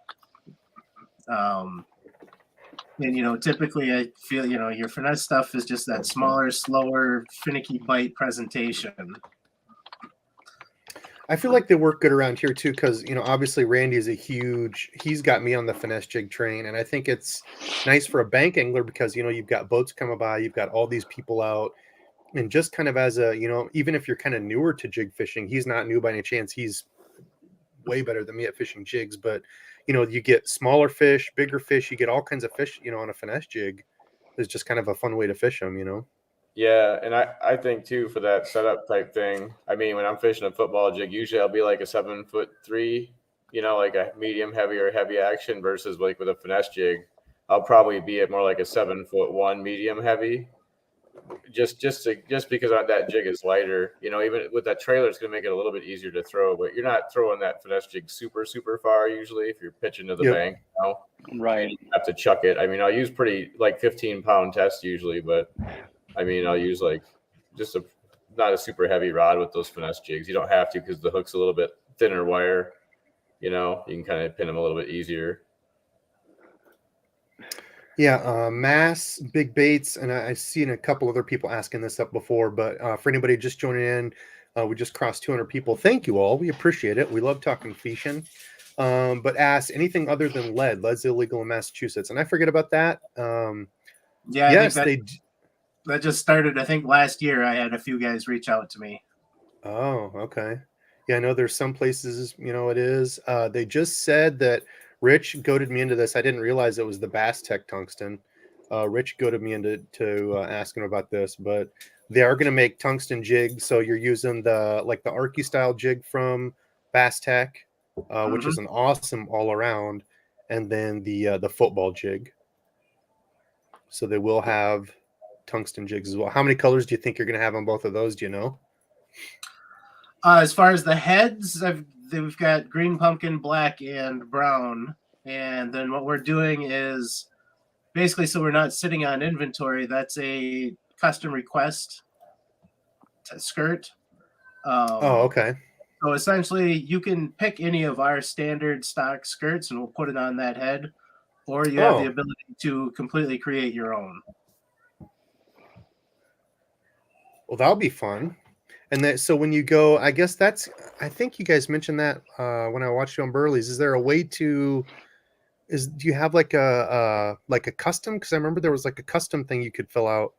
S3: And typically I feel your finesse stuff is just that smaller, slower, finicky bite presentation.
S1: I feel like they work good around here too, because obviously Randy is he's got me on the finesse jig train, and I think it's nice for a bank angler because you've got boats coming by, you've got all these people out, and just kind of as a even if you're kind of newer to jig fishing, he's not new by any chance. He's way better than me at fishing jigs, but you get smaller fish, bigger fish, you get all kinds of fish on a finesse jig. It's just kind of a fun way to fish them.
S4: Yeah, and I think too for that setup type thing. I mean, when I'm fishing a football jig, usually I'll be like a 7'3", like a medium heavy or heavy action, versus like with a finesse jig, I'll probably be at more like a 7'1" medium heavy. Just because that jig is lighter, even with that trailer, it's going to make it a little bit easier to throw, but you're not throwing that finesse jig super far usually if you're pitching to the bank.
S2: Right.
S4: You have to chuck it. I mean, I'll use pretty like 15-pound test usually, but I mean, I'll use like just not a super heavy rod with those finesse jigs. You don't have to because the hook's a little bit thinner wire. You can kind of pin them a little bit easier.
S1: Yeah, mass, big baits, and I've seen a couple other people asking this up before, but for anybody just joining in, we just crossed 200 people. Thank you all. We appreciate it. We love talking fishing. But ask anything other than lead. Lead's illegal in Massachusetts, and I forget about that. Yes,
S3: that just started. I think last year I had a few guys reach out to me.
S1: Oh, okay. Yeah, I know there's some places, it is. They just said that Rich goaded me into this. I didn't realize it was the Bass Tech tungsten. Rich goaded me into asking about this, but they are going to make tungsten jigs. So you're using the Arky style jig from Bass Tech, which is an awesome all around, and then the football jig. So they will have tungsten jigs as well. How many colors do you think you're going to have on both of those? Do you know?
S3: As far as the heads, we've got green pumpkin, black, and brown. And then what we're doing is basically, so we're not sitting on inventory. That's a custom request skirt.
S1: Okay.
S3: So essentially, you can pick any of our standard stock skirts, and we'll put it on that head. or you have the
S1: Oh.
S3: ability to completely create your own.
S1: Well, that'll be fun. And that, so when you go, I guess I think you guys mentioned that when I watched you on Burley's. Is there a way to, do you have like a custom? Because I remember there was like a custom thing you could fill out.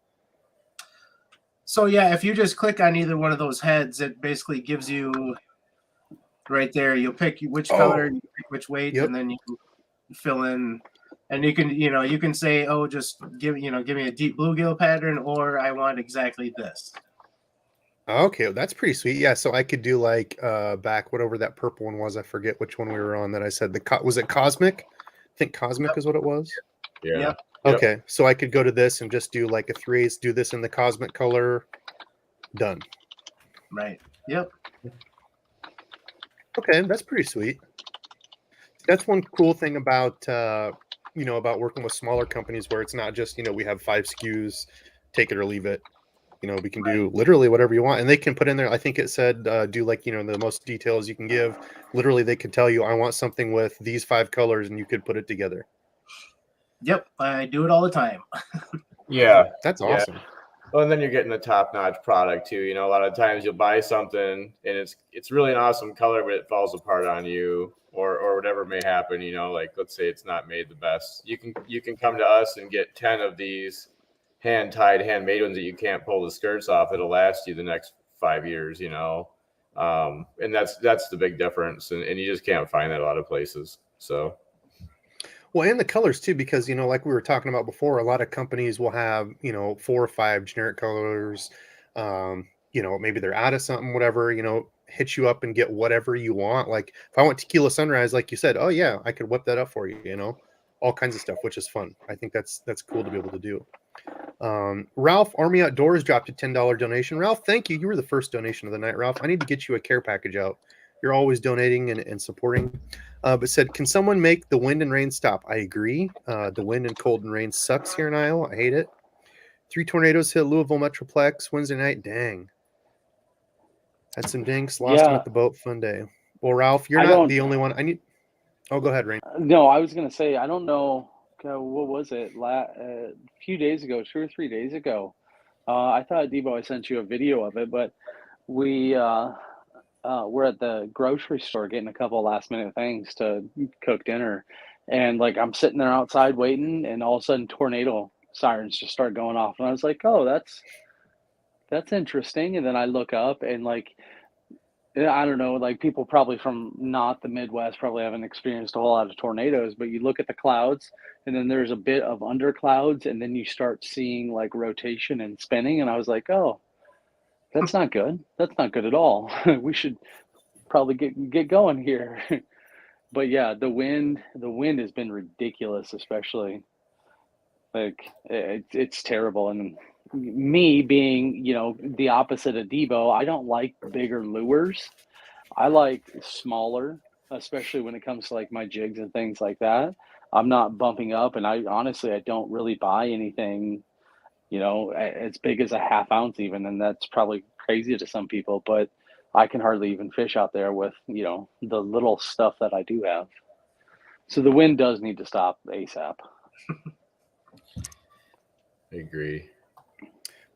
S3: So yeah, if you just click on either one of those heads, it basically gives you right there. You'll pick which color, you pick which weight,
S1: Yep.
S3: and then you fill in. And you can say, oh, just give me a deep bluegill pattern, or I want exactly this.
S1: Okay, that's pretty sweet. Yeah, so I could do like back whatever that purple one was. I forget which one we were on that I said was it Cosmic? I think Cosmic is what it was.
S4: Yeah.
S3: Yep.
S1: Okay, so I could go to this and just do like a 3/8, do this in the Cosmic color. Done.
S3: Right. Yep.
S1: Okay, that's pretty sweet. That's one cool thing about about working with smaller companies where it's not just, we have 5 SKUs, take it or leave it. We can do literally whatever you want, and they can put in there. I think it said do like the most details you can give. Literally, they could tell you, I want something with these 5 colors, and you could put it together.
S3: Yep, I do it all the time.
S4: Yeah,
S1: that's
S4: yeah.
S1: awesome.
S4: Well, and then you're getting a top-notch product too. A lot of times you'll buy something and it's really an awesome color, but it falls apart on you, or whatever may happen. Like let's say it's not made the best. You can come to us and get 10 of these hand-tied, handmade ones that you can't pull the skirts off. It'll last you the next 5 years. And that's the big difference, and you just can't find that a lot of places. So.
S1: Well, and the colors too, because like we were talking about before, a lot of companies will have 4 or 5 generic colors. Maybe they're out of something, whatever. Hit you up and get whatever you want. Like if I want Tequila Sunrise, like you said, oh yeah, I could whip that up for you. All kinds of stuff, which is fun. I think that's cool to be able to do. Ralph Army Outdoors dropped a $10 donation. Ralph, thank you. You were the first donation of the night, Ralph. I need to get you a care package out. You're always donating and supporting. But said, can someone make the wind and rain stop? I agree. The wind and cold and rain sucks here in Iowa. I hate it. 3 tornadoes hit Louisville Metroplex Wednesday night. Dang. Had some dinks. Lost them at the boat. Fun day. Well, Ralph, you're not the only one. Oh, go ahead, Rain.
S2: No, I was going to say, I don't know. What was it? A few days ago, 2 or 3 days ago. I thought, Debo, I sent you a video of it, but we're at the grocery store getting a couple last minute things to cook dinner. And like, I'm sitting there outside waiting, and all of a sudden tornado sirens just start going off. And I was like, oh, that's interesting. And then I look up and like, I don't know, like people probably from not the Midwest probably haven't experienced a whole lot of tornadoes, but you look at the clouds and then there's a bit of under clouds and then you start seeing like rotation and spinning. And I was like, oh, that's not good. That's not good at all. We should probably get going here. But yeah, the wind has been ridiculous, especially like it's terrible. And me being, the opposite of Debo, I don't like bigger lures. I like smaller, especially when it comes to like my jigs and things like that. I'm not bumping up, and I don't really buy anything, as big as a half ounce even, and that's probably crazy to some people, but I can hardly even fish out there with, the little stuff that I do have. So the wind does need to stop ASAP.
S4: I agree.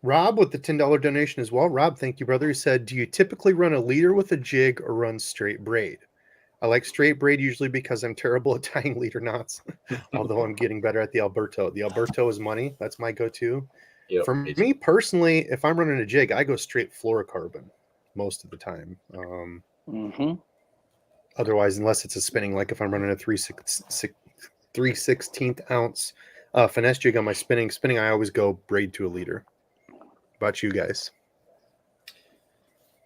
S1: Rob with the $10 donation as well. Rob, thank you, brother. He said, do you typically run a leader with a jig or run straight braid? I like straight braid usually because I'm terrible at tying leader knots, although I'm getting better at the Alberto. The Alberto is money. That's my go-to. Yep. For me personally, if I'm running a jig, I go straight fluorocarbon most of the time. Otherwise, unless it's a spinning, like if I'm running a 3/16 ounce finesse jig on my spinning, I always go braid to a leader. About you guys?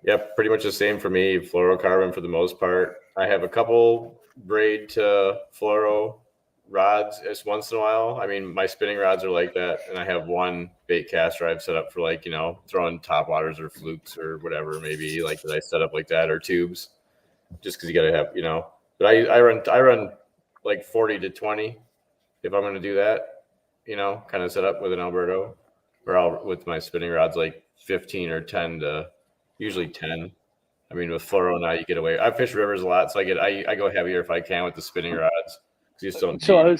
S4: Yep, pretty much the same for me. Fluorocarbon for the most part. I have a couple braid to fluoro rods just once in a while. I mean, my spinning rods are like that, and I have one bait caster I've set up for like, throwing top waters or flukes or whatever, maybe like that I set up like that, or tubes, just because you got to have, But I run like 40 to 20 if I'm going to do that, kind of set up with an Alberto. Or with my spinning rods, like 15 or 10 to usually 10. I mean, with fluoro now you get away. I fish rivers a lot, so I go heavier if I can with the spinning rods. You just don't.
S2: So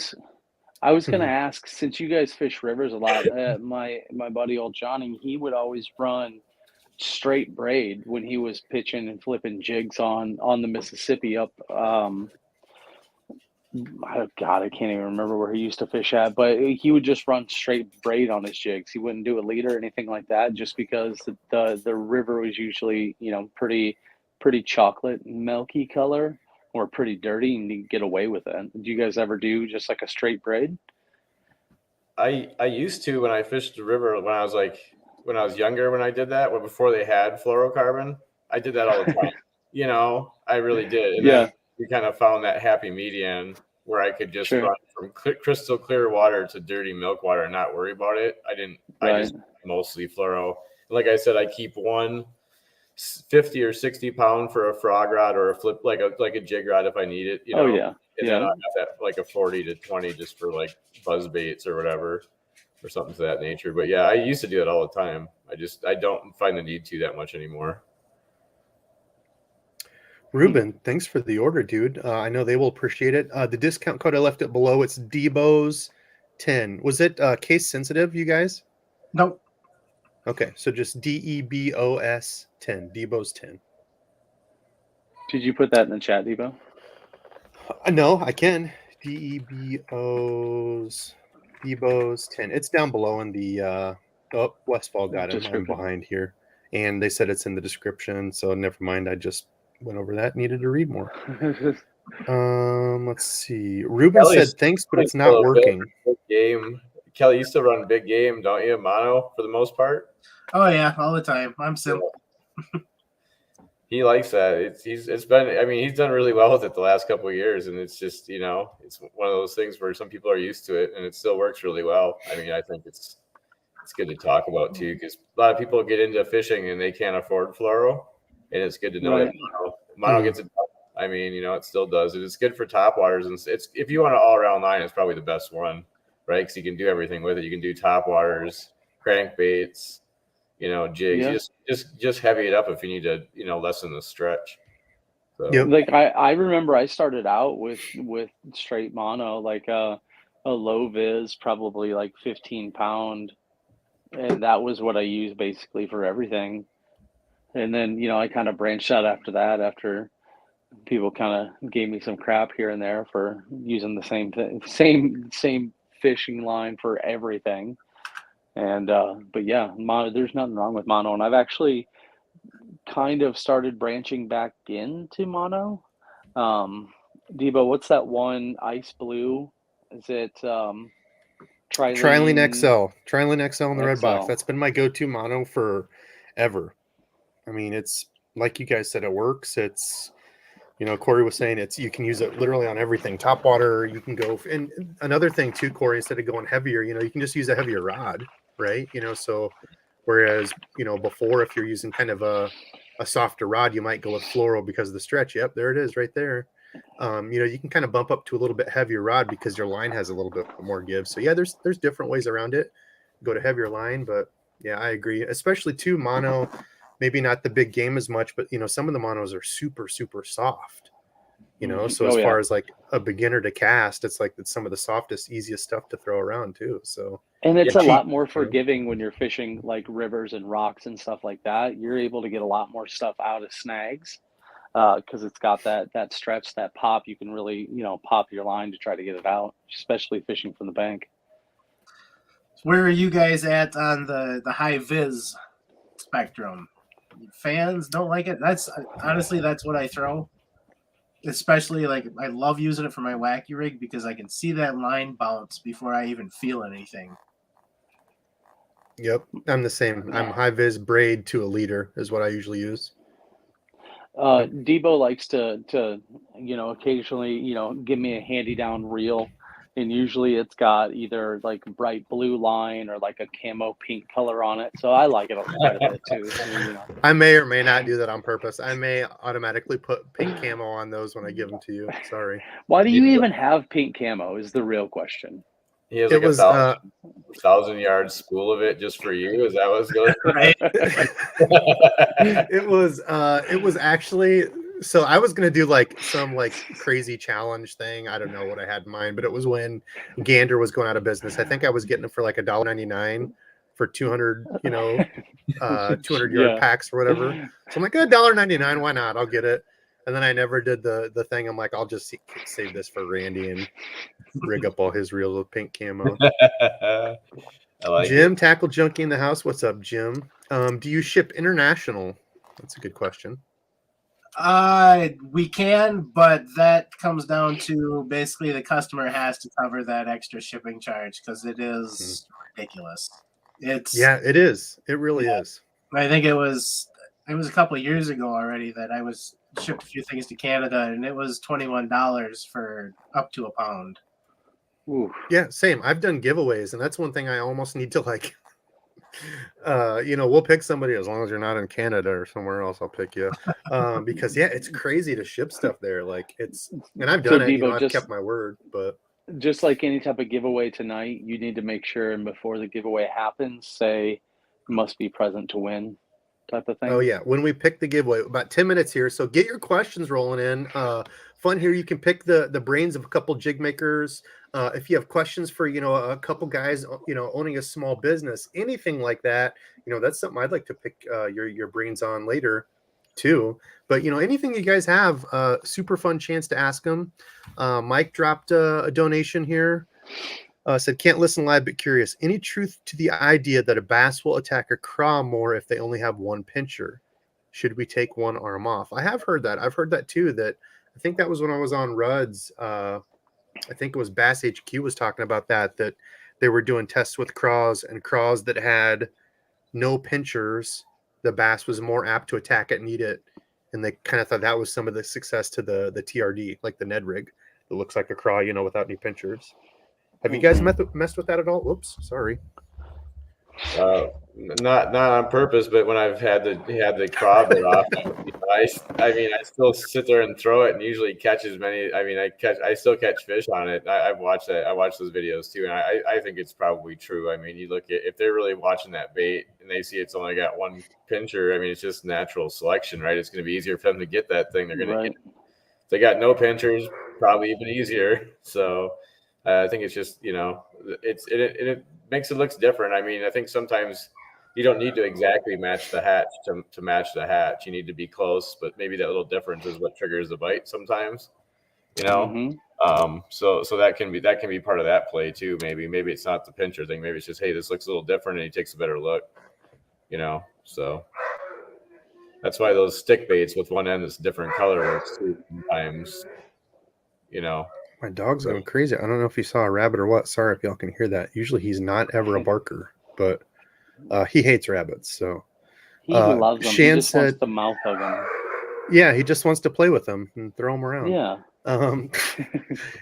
S2: I was gonna
S1: Mhm.
S2: ask, since you guys fish rivers a lot, my buddy old Johnny, he would always run straight braid when he was pitching and flipping jigs on the Mississippi up. Oh God, I can't even remember where he used to fish at, but he would just run straight braid on his jigs. He wouldn't do a leader or anything like that, just because the river was usually pretty chocolate milky color or pretty dirty, and you get away with it. Do you guys ever do just like a straight braid?
S4: I used to when I fished the river when I was younger when I did that, when before they had fluorocarbon, I did that all the time. You know, I really did. And
S2: Yeah,
S4: then we kind of found that happy median where I could just
S2: sure,
S4: run from crystal clear water to dirty milk water and not worry about it. I
S2: right.
S4: just mostly fluoro. Like I said, I keep one 50 or 60 pound for a frog rod or a flip, like a jig rod if I need it,
S2: Oh yeah,
S4: and then I
S2: yeah.
S4: have that like a 40 to 20 just for like buzz baits or whatever or something to that nature. But yeah, I used to do it all the time. I don't find the need to that much anymore.
S1: Ruben, thanks for the order, dude. I know they will appreciate it. The discount code I left it below. It's DEBO'S 10. Was it case sensitive, you guys?
S3: Nope.
S1: Okay, so just DEBOS 10. DEBO'S 10.
S2: Did you put that in the chat, Debo?
S1: No, I can. DEBO'S 10. It's down below in the Westfall got him. I'm
S2: Description.
S1: behind here. And they said it's in the description, so never mind. I just went over that. Needed to read more. Let's see. Ruben
S4: Kelly's-
S1: said thanks, but
S4: Kelly's
S1: it's not
S4: still a
S1: working.
S4: big game. Kelly, you still run big game, don't you? Mono for the most part.
S3: Oh yeah, all the time. I'm simple.
S4: He likes that. It's been. I mean, he's done really well with it the last couple of years, and it's just it's one of those things where some people are used to it, and it still works really well. I mean, I think it's good to talk about too, because a lot of people get into fishing and they can't afford fluoro, and it's good to know that mono gets it done. I mean, it still does it. It's good for top waters, and it's if you want an all around line, it's probably the best one, right? Because you can do everything with it. You can do top waters, crankbaits, jigs.
S2: Yeah.
S4: You just heavy it up if you need to, lessen the stretch. So.
S1: Yep.
S2: Like I remember I started out with straight mono, like a low vis, probably like 15 pound, and that was what I used basically for everything. And then I kind of branched out after that, after people kind of gave me some crap here and there for using the same thing, same fishing line for everything. And but yeah, mono, there's nothing wrong with mono, and I've actually kind of started branching back into mono. Debo, what's that one ice blue? Is it
S1: Trilene
S2: Trilene?
S1: XL. Trilene XL in the red box.
S2: XL.
S1: That's been my go-to mono forever. I mean, it's like you guys said, it works. It's Corey was saying you can use it literally on everything. Top water, you can go. And another thing too, Corey, instead of going heavier, you can just use a heavier rod, right? So whereas, before, if you're using kind of a softer rod, you might go with fluoro because of the stretch. Yep, there it is right there. You can kind of bump up to a little bit heavier rod because your line has a little bit more give. So yeah, there's different ways around it. Go to heavier line, but yeah, I agree. Especially too, mono, maybe not the big game as much, but some of the monos are super, super soft. So as far as like a beginner to cast, it's some of the softest, easiest stuff to throw around too. So
S2: and it's a
S1: cheap,
S2: lot more forgiving when you're fishing like rivers and rocks and stuff like that. You're able to get a lot more stuff out of snags because it's got that stretch, that pop. You can really pop your line to try to get it out, especially fishing from the bank.
S3: Where are you guys at on the high vis spectrum? Fans don't like it. That's honestly that's what I throw. Especially like I love using it for my wacky rig because I can see that line bounce before I even feel anything.
S1: Yep, I'm the same. I'm high vis braid to a leader is what I usually use.
S2: Debo likes to occasionally give me a handy down reel, and usually it's got either like bright blue line or like a camo pink color on it. So I like it quite a bit too.
S1: I may or may not do that on purpose. I may automatically put pink camo on those when I give them to you. Sorry.
S2: Why do you even have pink camo is the real question.
S4: He has like a 1,000-yard spool of it just for you. Is that what's going on?
S3: Right.
S1: It was actually So I was gonna do like some like crazy challenge thing. I don't know what I had in mind, but it was when Gander was going out of business. I think I was getting it for like $1.99 for 200, 200 yard
S2: Yeah.
S1: packs or whatever. So I'm like, $1.99, why not? I'll get it. And then I never did the thing. I'm like, I'll just save this for Randy and rig up all his reels with pink camo.
S4: I like
S1: Jim,
S4: it.
S1: Tackle Junkie in the house. What's up, Jim? Do you ship international? That's a good question.
S3: We can, but that comes down to basically the customer has to cover that extra shipping charge because it is ridiculous.
S1: Yeah, it is. It really is.
S3: I think it was a couple of years ago already that I was shipped a few things to Canada, and it was $21 for up to a pound.
S2: Oof.
S1: Yeah, same. I've done giveaways, and that's one thing I almost need to like. We'll pick somebody as long as you're not in Canada or somewhere else. I'll pick you, because yeah, it's crazy to ship stuff there. Like it's, and I've done
S2: So
S1: it.
S2: Debo,
S1: I've kept my word, but
S2: just like any type of giveaway tonight, you need to make sure, and before the giveaway happens, say must be present to win type of thing.
S1: oh yeah, when we pick the giveaway, about 10 minutes here. So get your questions rolling in. Fun here. You can pick the brains of a couple jig makers. If you have questions for a couple guys owning a small business, anything like that, that's something I'd like to pick your brains on later too. But anything you guys have, super fun chance to ask them. Mike dropped a donation here. Said, can't listen live, but curious. Any truth to the idea that a bass will attack a craw more if they only have one pincher? Should we take one arm off? I have heard that. I've heard that too. That I think that was when I was on Rudd's. I think it was Bass HQ was talking about that they were doing tests with craws, and craws that had no pinchers, the bass was more apt to attack it and eat it. And they kind of thought that was some of the success to the TRD, like the Ned rig. It looks like a craw, without any pinchers. Have you guys messed with that at all? Whoops, sorry.
S4: Not on purpose, but when I've had the craw bit off, I still sit there and throw it, and usually catch as many. I still catch fish on it. I've watched that. I watched those videos too, and I think it's probably true. I mean, you look at if they're really watching that bait and they see it's only got one pincher. I mean, it's just natural selection, right? It's going to be easier for them to get that thing. They're going to get. If they got no pinchers, probably even easier. So I think it's just it makes it looks different. I mean, I think sometimes you don't need to exactly match the hatch to match the hatch. You need to be close, but maybe that little difference is what triggers the bite sometimes. So that can be part of that play too. Maybe it's not the pincher thing. Maybe it's just, hey, this looks a little different, and he takes a better look. So that's why those stick baits with one end that's a different color works too sometimes.
S1: My dog's going crazy. I don't know if you saw a rabbit or what. Sorry if y'all can hear that. Usually he's not ever a barker, but he hates rabbits. So
S2: he loves them.
S1: Shan
S2: he just wants to mouth hug them.
S1: Yeah, he just wants to play with them and throw them around.
S2: Yeah.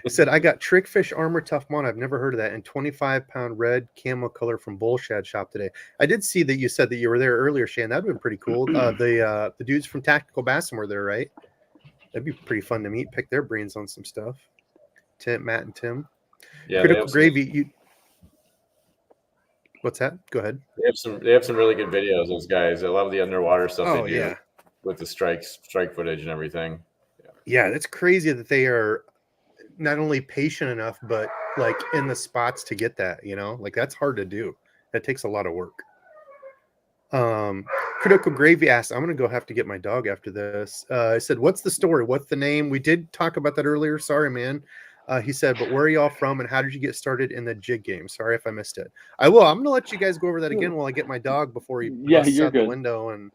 S1: He said, I got Trickfish Armor Tough Mon. I've never heard of that. And 25-pound red camo color from Bullshad Shop today. I did see that you said that you were there earlier, Shan. That'd been pretty cool. The dudes from Tactical Bassin were there, right? That'd be pretty fun to meet, pick their brains on some stuff. Matt and Tim.
S4: Yeah,
S1: Critical Gravy. What's that? Go ahead.
S4: They have some really good videos. Those guys. I love the underwater stuff they do.
S1: Yeah.
S4: With the strike footage and everything.
S1: Yeah, that's crazy that they are not only patient enough, but like in the spots to get that. Like that's hard to do. That takes a lot of work. Critical Gravy asked, I'm gonna go have to get my dog after this. I said, what's the story? What's the name? We did talk about that earlier. Sorry, man. He said, but where are y'all from and how did you get started in the jig game? Sorry if I missed it. I will. I'm going to let you guys go over that again while I get my dog before he busts out the window. And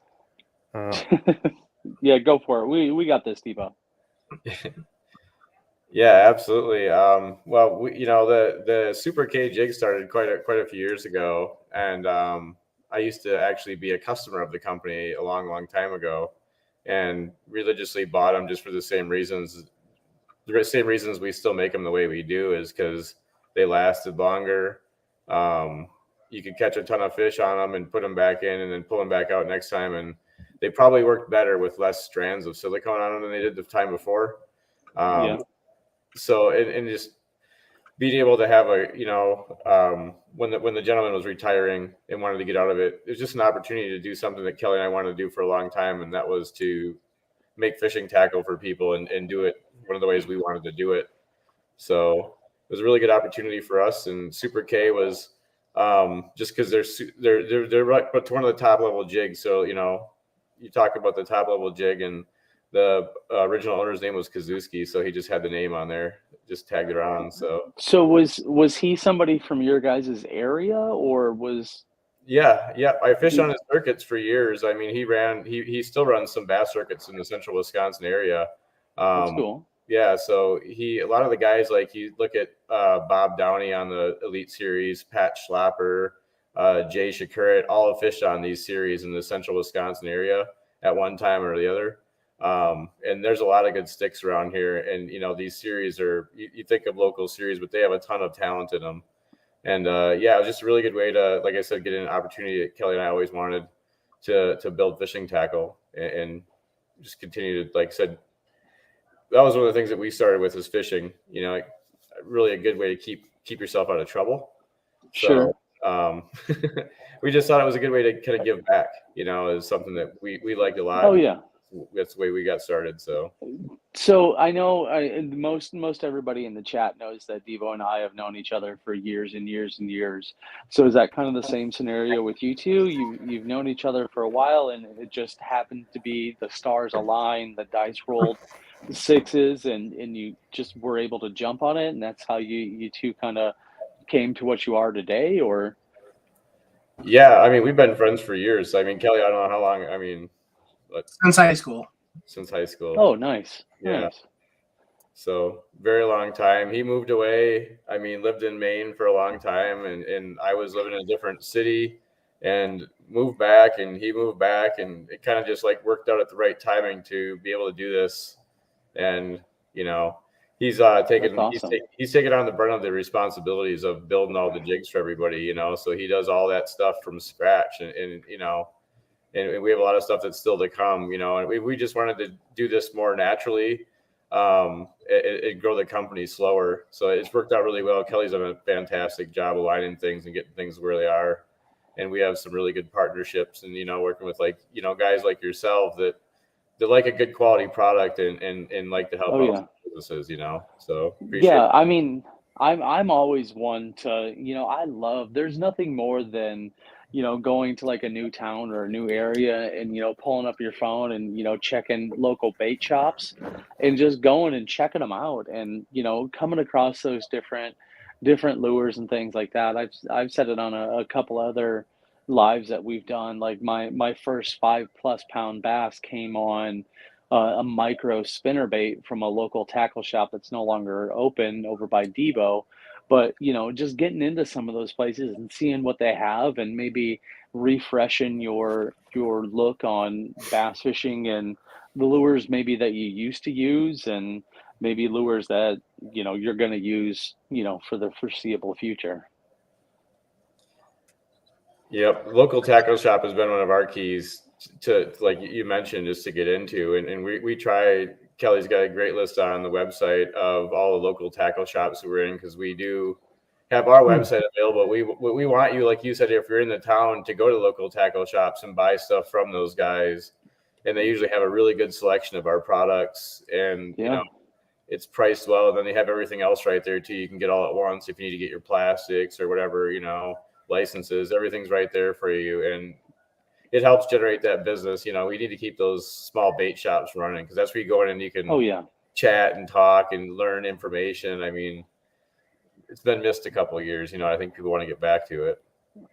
S2: yeah, go for it. We got this, Debo.
S4: Yeah, absolutely. Well, the Super K Jigs started quite a few years ago, and I used to actually be a customer of the company a long time ago, and religiously bought them just for the same reasons. The same reasons we still make them the way we do is because they lasted longer. You could catch a ton of fish on them and put them back in and then pull them back out next time. And they probably worked better with less strands of silicone on them than they did the time before. So, and just being able to have when the gentleman was retiring and wanted to get out of it, it was just an opportunity to do something that Kelly and I wanted to do for a long time. And that was to make fishing tackle for people and do it one of the ways we wanted to do it. So it was a really good opportunity for us. And Super K was just because they're right, but one of the top level jigs. So you talk about the top level jig, and the original owner's name was Kazuski, so he just had the name on there, just tagged it on.
S2: So was he somebody from your guys' area, or was?
S4: Yeah. I fished on his circuits for years. I mean, he still runs some bass circuits in the central Wisconsin area.
S2: That's cool.
S4: Yeah, so a lot of the guys, like you look at Bob Downey on the Elite Series, Pat Schlapper, Jay Shakurit, all have fished on these series in the central Wisconsin area at one time or the other. And there's a lot of good sticks around here. And, these series are, you think of local series, but they have a ton of talent in them. And it was just a really good way to, like I said, get an opportunity that Kelly and I always wanted to build fishing tackle and just continue to, like I said, that was one of the things that we started with is fishing, really a good way to keep yourself out of trouble.
S2: Sure.
S4: So, we just thought it was a good way to kind of give back, is something that we liked a lot.
S2: Oh yeah.
S4: That's the way we got started.
S2: So I know most everybody in the chat knows that Debo and I have known each other for years and years and years. So is that kind of the same scenario with you two? You've known each other for a while, and it just happened to be the stars aligned, the dice rolled sixes, and you just were able to jump on it, and that's how you two kind of came to what you are today, or?
S4: Yeah, I mean, we've been friends for years. I mean, Kelly, I don't know how long. I mean,
S5: since high school.
S4: Since high school.
S2: Oh, nice.
S4: Yeah.
S2: Nice.
S4: So very long time. He moved away. I mean, lived in Maine for a long time, and I was living in a different city, and moved back, and he moved back, and it kind of just like worked out at the right timing to be able to do this. And he's taken
S2: awesome.
S4: he's taken on the brunt of the responsibilities of building all the jigs for everybody. So he does all that stuff from scratch, and we have a lot of stuff that's still to come. And we just wanted to do this more naturally. And grow the company slower. So it's worked out really well. Kelly's done a fantastic job aligning things and getting things where they are. And we have some really good partnerships and, working with guys like yourself that like a good quality product and like to help out businesses, so
S2: yeah, I mean, I'm always one to, there's nothing more than, going to like a new town or a new area and, pulling up your phone and, checking local bait shops and just going and checking them out and, coming across those different lures and things like that. I've said it on a couple other lives that we've done. Like my first 5+ pound bass came on a micro spinnerbait from a local tackle shop that's no longer open over by DEBO. But, just getting into some of those places and seeing what they have and maybe refreshing your look on bass fishing and the lures maybe that you used to use and maybe lures that, you're going to use, for the foreseeable future.
S4: Yep. Local tackle shop has been one of our keys to, like you mentioned, just to get into. And we try. Kelly's got a great list on the website of all the local tackle shops that we're in, because we do have our website available. We want you, like you said, if you're in the town, to go to local tackle shops and buy stuff from those guys. And they usually have a really good selection of our products, and it's priced well. And then they have everything else right there too. You can get all at once if you need to get your plastics or whatever, licenses. Everything's right there for you, and it helps generate that business. We need to keep those small bait shops running, because that's where you go in and you can chat and talk and learn information. I mean, it's been missed a couple of years. I think people want to get back to it.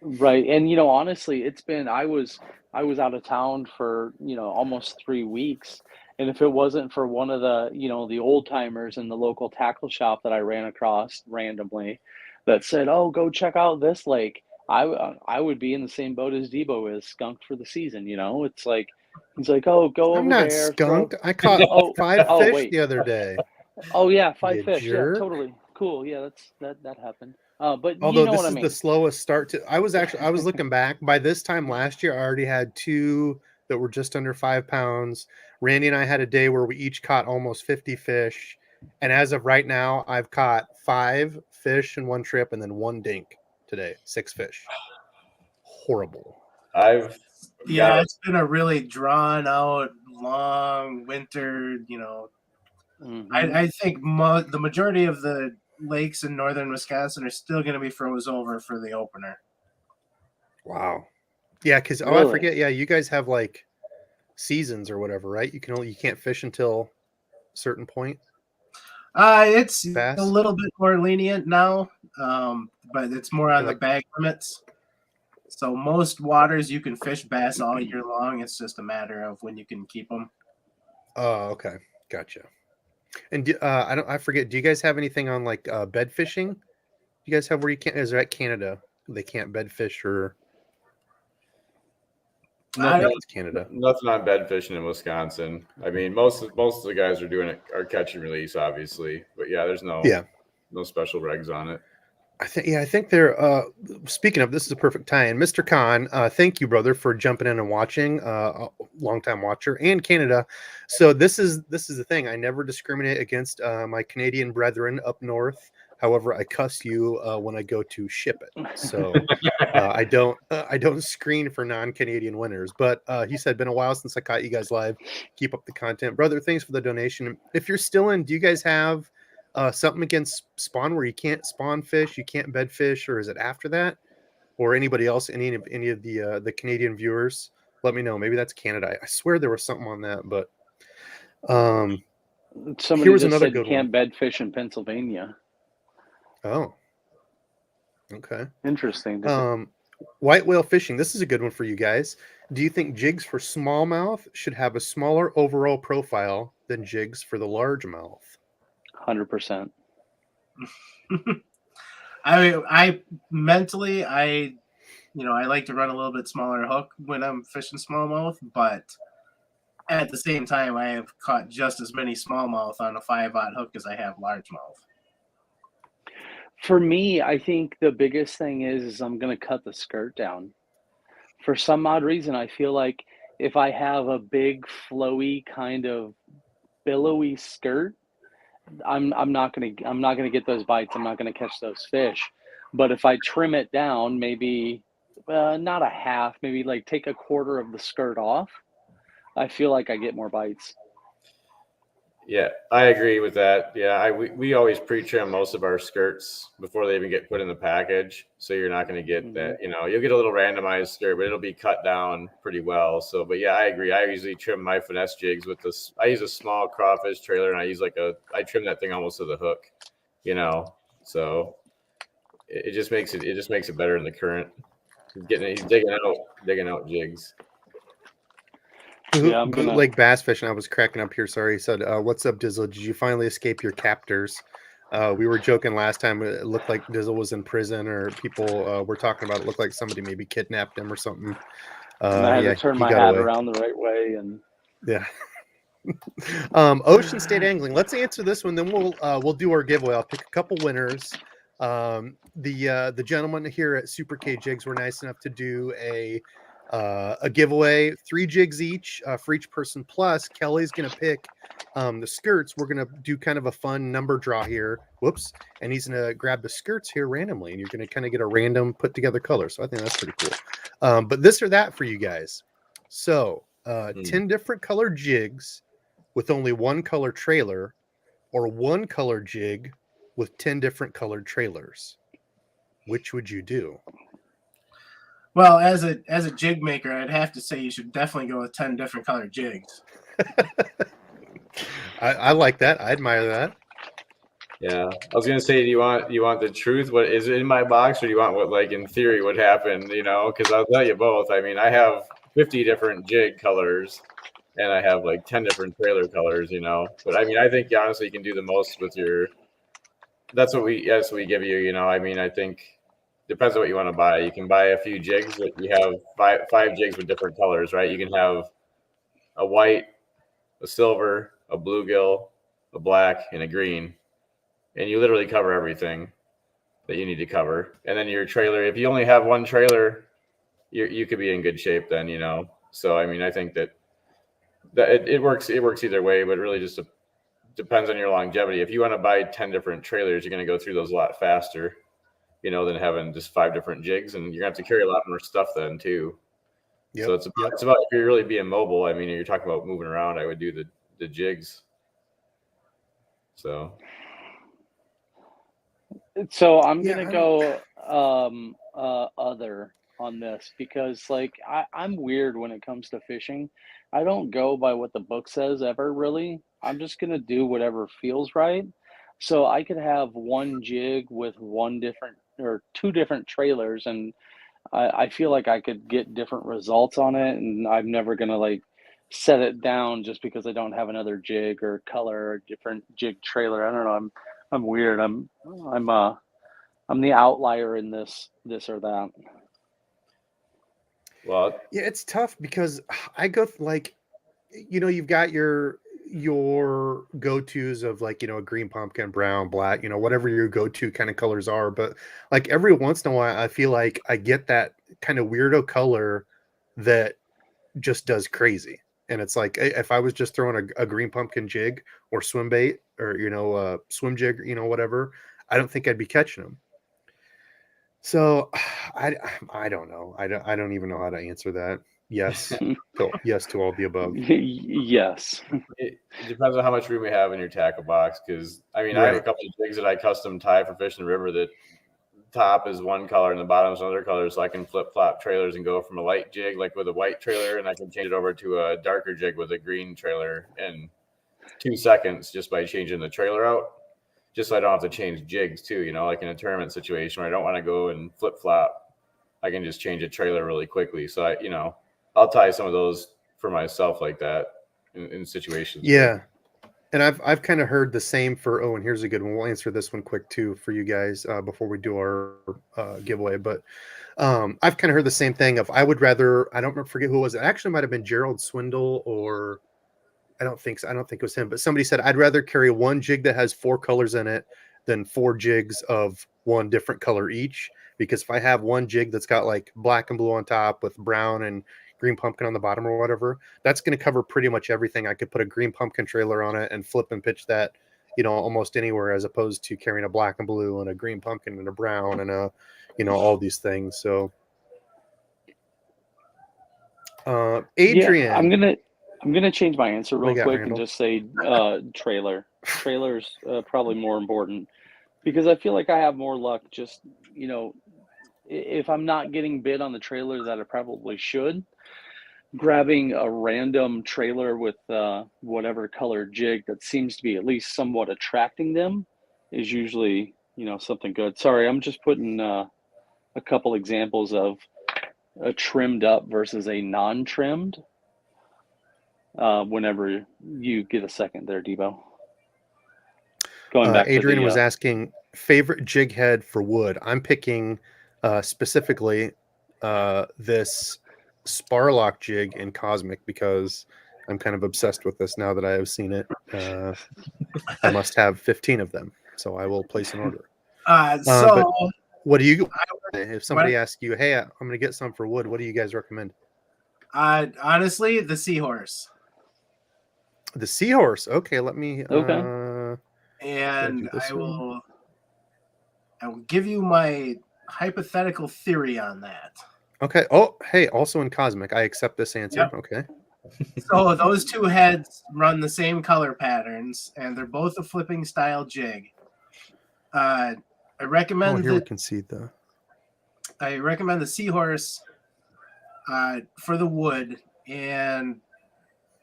S2: Right. And, honestly, it's been, I was out of town for, almost 3 weeks. And if it wasn't for one of the, the old timers in the local tackle shop that I ran across randomly that said, "Oh, go check out this lake," I would be in the same boat as Debo is, skunked for the season. It's like, he's like, "Oh, go over there."
S1: I'm not skunked. I caught 5 fish the other day.
S2: Oh yeah, 5
S1: You
S2: fish.
S1: jerk.
S2: Yeah, totally cool. Yeah, that happened. But
S1: although
S2: you know
S1: this
S2: what I
S1: is
S2: mean.
S1: the slowest start to, I was looking back. By this time last year, I already had 2 that were just under 5 pounds. Randy and I had a day where we each caught almost 50 fish. And as of right now, I've caught 5 fish in one trip and then 1 dink today. 6 fish. Horrible.
S5: It's been a really drawn out, long winter, you know,
S2: Mhm.
S5: I think the majority of the lakes in northern Wisconsin are still going to be froze over for the opener.
S1: Wow. Yeah, because I
S2: Really?
S1: forget. Yeah, you guys have like seasons or whatever, right? You can't fish until a certain point.
S5: It's a
S1: Bass.
S5: little bit more lenient now, but it's more on the
S1: Like,
S5: bag limits. So most waters you can fish bass all year long. It's just a matter of when you can keep them.
S1: oh, okay, gotcha. And I forget. Do you guys have anything on like bed fishing? You guys have where you can't? Is that Canada? They can't bed fish or I
S5: I
S4: Nothing,
S1: think
S5: don't.
S1: it's Canada.
S4: nothing on bed fishing in Wisconsin. I mean, most of the guys are doing it are catch and release, obviously, but yeah, there's
S1: Yeah,
S4: no special regs on it.
S1: I think they're speaking of, this is a perfect tie-in. Mr. Khan, thank you, brother, for jumping in and watching, a long-time watcher, and Canada. So this is the thing. I never discriminate against my Canadian brethren up north. However, I cuss you when I go to ship it. So I don't screen for non-Canadian winners. But he said, been a while since I caught you guys live. Keep up the content, brother. Thanks for the donation. If you're still in, do you guys have something against spawn where you can't spawn fish, you can't bed fish, or is it after that? Or anybody else, any of the Canadian viewers, let me know. Maybe that's Canada. I swear there was something on that, but here
S2: Somebody
S1: was
S2: just
S1: another
S2: said you
S1: good one.
S2: can't bed fish in Pennsylvania.
S1: Oh, okay.
S2: Interesting.
S1: White whale fishing. This is a good one for you guys. Do you think jigs for smallmouth should have a smaller overall profile than jigs for the largemouth?
S2: 100%.
S5: I mentally, I like to run a little bit smaller hook when I'm fishing smallmouth, but at the same time, I have caught just as many smallmouth on a 5/0 hook as I have largemouth.
S2: For me, I think the biggest thing is I'm going to cut the skirt down. For some odd reason, I feel like if I have a big, flowy, kind of billowy skirt, I'm not gonna get those bites. I'm not gonna catch those fish. But if I trim it down, maybe not a half, maybe like take a quarter of the skirt off, I feel like I get more bites.
S4: Yeah, I agree with that. Yeah, we always pre-trim most of our skirts before they even get put in the package, so you're not going to get that.
S2: Mhm.
S4: You know, you'll get a little randomized skirt, but it'll be cut down pretty well. So, but yeah, I agree. I usually trim my finesse jigs with this. I use a small crawfish trailer, and I trim that thing almost to the hook. You know, so it just makes it better in the current. He's digging out jigs.
S2: Yeah, I'm gonna.
S1: Bootleg bass fishing. I was cracking up here. Sorry. He said, "What's up, Dizzle? Did you finally escape your captors?" We were joking last time. It looked like Dizzle was in prison, or people were talking about it. Looked like somebody maybe kidnapped him or something.
S2: And I had
S1: Yeah,
S2: to turn
S1: he
S2: my
S1: got
S2: hat
S1: away.
S2: around the right way, and
S1: Yeah. Ocean State Angling. Let's answer this one, then we'll do our giveaway. I'll pick a couple winners. The gentlemen here at Super K Jigs were nice enough to do a giveaway, 3 jigs each for each person. Plus, Kelly's gonna pick the skirts. We're gonna do kind of a fun number draw here. Whoops! And he's gonna grab the skirts here randomly, and you're gonna kind of get a random put together color. So I think that's pretty cool. But this or that for you guys. So 10 different colored jigs with only one color trailer, or one color jig with 10 different colored trailers. Which would you do?
S5: Well, as a jig maker, I'd have to say you should definitely go with 10 different colored jigs.
S1: I like that. I admire that.
S4: Yeah, I was gonna say, do you want the truth? What is it in my box, or do you want what, like, in theory, would happen? You know, because I'll tell you both. I mean, I have 50 different jig colors, and I have like 10 different trailer colors. You know, but I mean, I think honestly, you can do the most with your. That's what we give you. You know, I mean, I think depends on what you want to buy. You can buy a few jigs that you have five jigs with different colors, right? You can have a white, a silver, a bluegill, a black, and a green. And you literally cover everything that you need to cover. And then your trailer, if you only have one trailer, you could be in good shape then, you know. So I mean, I think that it works either way, but it really just depends on your longevity. If you want to buy 10 different trailers, you're going to go through those a lot faster, you know, than having just 5 different jigs, and you're going to have to carry a lot more stuff then too.
S1: Yep.
S4: So it's about if you're really being mobile. I mean, you're talking about moving around. I would do the jigs. So
S2: I'm
S1: Yeah,
S2: gonna
S1: I
S2: go other on this because like I'm weird when it comes to fishing. I don't go by what the book says ever really. I'm just gonna do whatever feels right. So I could have one jig with one different or two different trailers and I feel like I could get different results on it and I'm never gonna like set it down just because I don't have another jig or color or different jig trailer. I don't know. I'm weird. I'm uh I'm the outlier in this or that.
S4: well,
S1: Yeah, it's tough because I go like, you've got your go-tos of like, a green pumpkin, brown, black, whatever your go-to kind of colors are. But like every once in a while, I feel like I get that kind of weirdo color that just does crazy. And it's like if I was just throwing a green pumpkin jig or swim bait or swim jig, whatever, I don't think I'd be catching them. So I I don't know. I don't even know how to answer that. Yes. Yes to all the above.
S2: Yes.
S4: it depends on how much room you have in your tackle box. Because I mean, I have a
S1: Right.
S4: couple of jigs that I custom tie for fishing the river. That top is one color and the bottom is another color, so I can flip flop trailers and go from a light jig like with a white trailer, and I can change it over to a darker jig with a green trailer in 2 seconds just by changing the trailer out. Just so I don't have to change jigs too, like in a tournament situation where I don't want to go and flip flop. I can just change a trailer really quickly. So I'll tie some of those for myself like that in situations where.
S1: Yeah. And I've kind of heard the same for, and here's a good one. We'll answer this one quick too for you guys before we do our giveaway. But I've kind of heard the same thing of I would rather, I don't forget who it was. It actually might have been Gerald Swindle, or I don't think so. I don't think it was him, but somebody said I'd rather carry one jig that has 4 colors in it than 4 jigs of one different color each. Because if I have one jig that's got like black and blue on top with brown and green pumpkin on the bottom or whatever, that's going to cover pretty much everything. I could put a green pumpkin trailer on it and flip and pitch that, almost anywhere, as opposed to carrying a black and blue and a green pumpkin and a brown and all these things. So,
S2: Yeah,
S1: Adrian,
S2: I'm gonna change my answer
S1: what do
S2: real
S1: you got,
S2: quick and
S1: Randall?
S2: just say trailer. Trailer's probably more important because I feel like I have more luck just, you know, if I'm not getting bid on the trailer that I probably should, grabbing a random trailer with whatever color jig that seems to be at least somewhat attracting them is usually, something good. Sorry, I'm just putting a couple examples of a trimmed up versus a non-trimmed whenever you get a second there, Debo. Going back to
S1: Adrian
S2: the
S1: was asking favorite jig head for wood. I'm picking specifically this Sparlock jig in Cosmic because I'm kind of obsessed with this now that I have seen it. I must have 15 of them, so I will place an order. But
S5: So
S1: what do you? If somebody
S5: what?
S1: asks you, "Hey, I'm going to get some for wood," what do you guys recommend?
S5: Honestly, the seahorse.
S1: The Seahorse. Okay, let me.
S2: Okay.
S5: And
S1: do this
S5: I
S1: one.
S5: will give you my hypothetical theory on that.
S1: Okay. Oh, hey, also in Cosmic, I accept this answer.
S5: Yep.
S1: Okay.
S5: So those two heads run the same color patterns, and they're both a flipping style jig. I recommend
S1: Oh, here we can see the.
S5: I recommend the Seahorse for the wood, and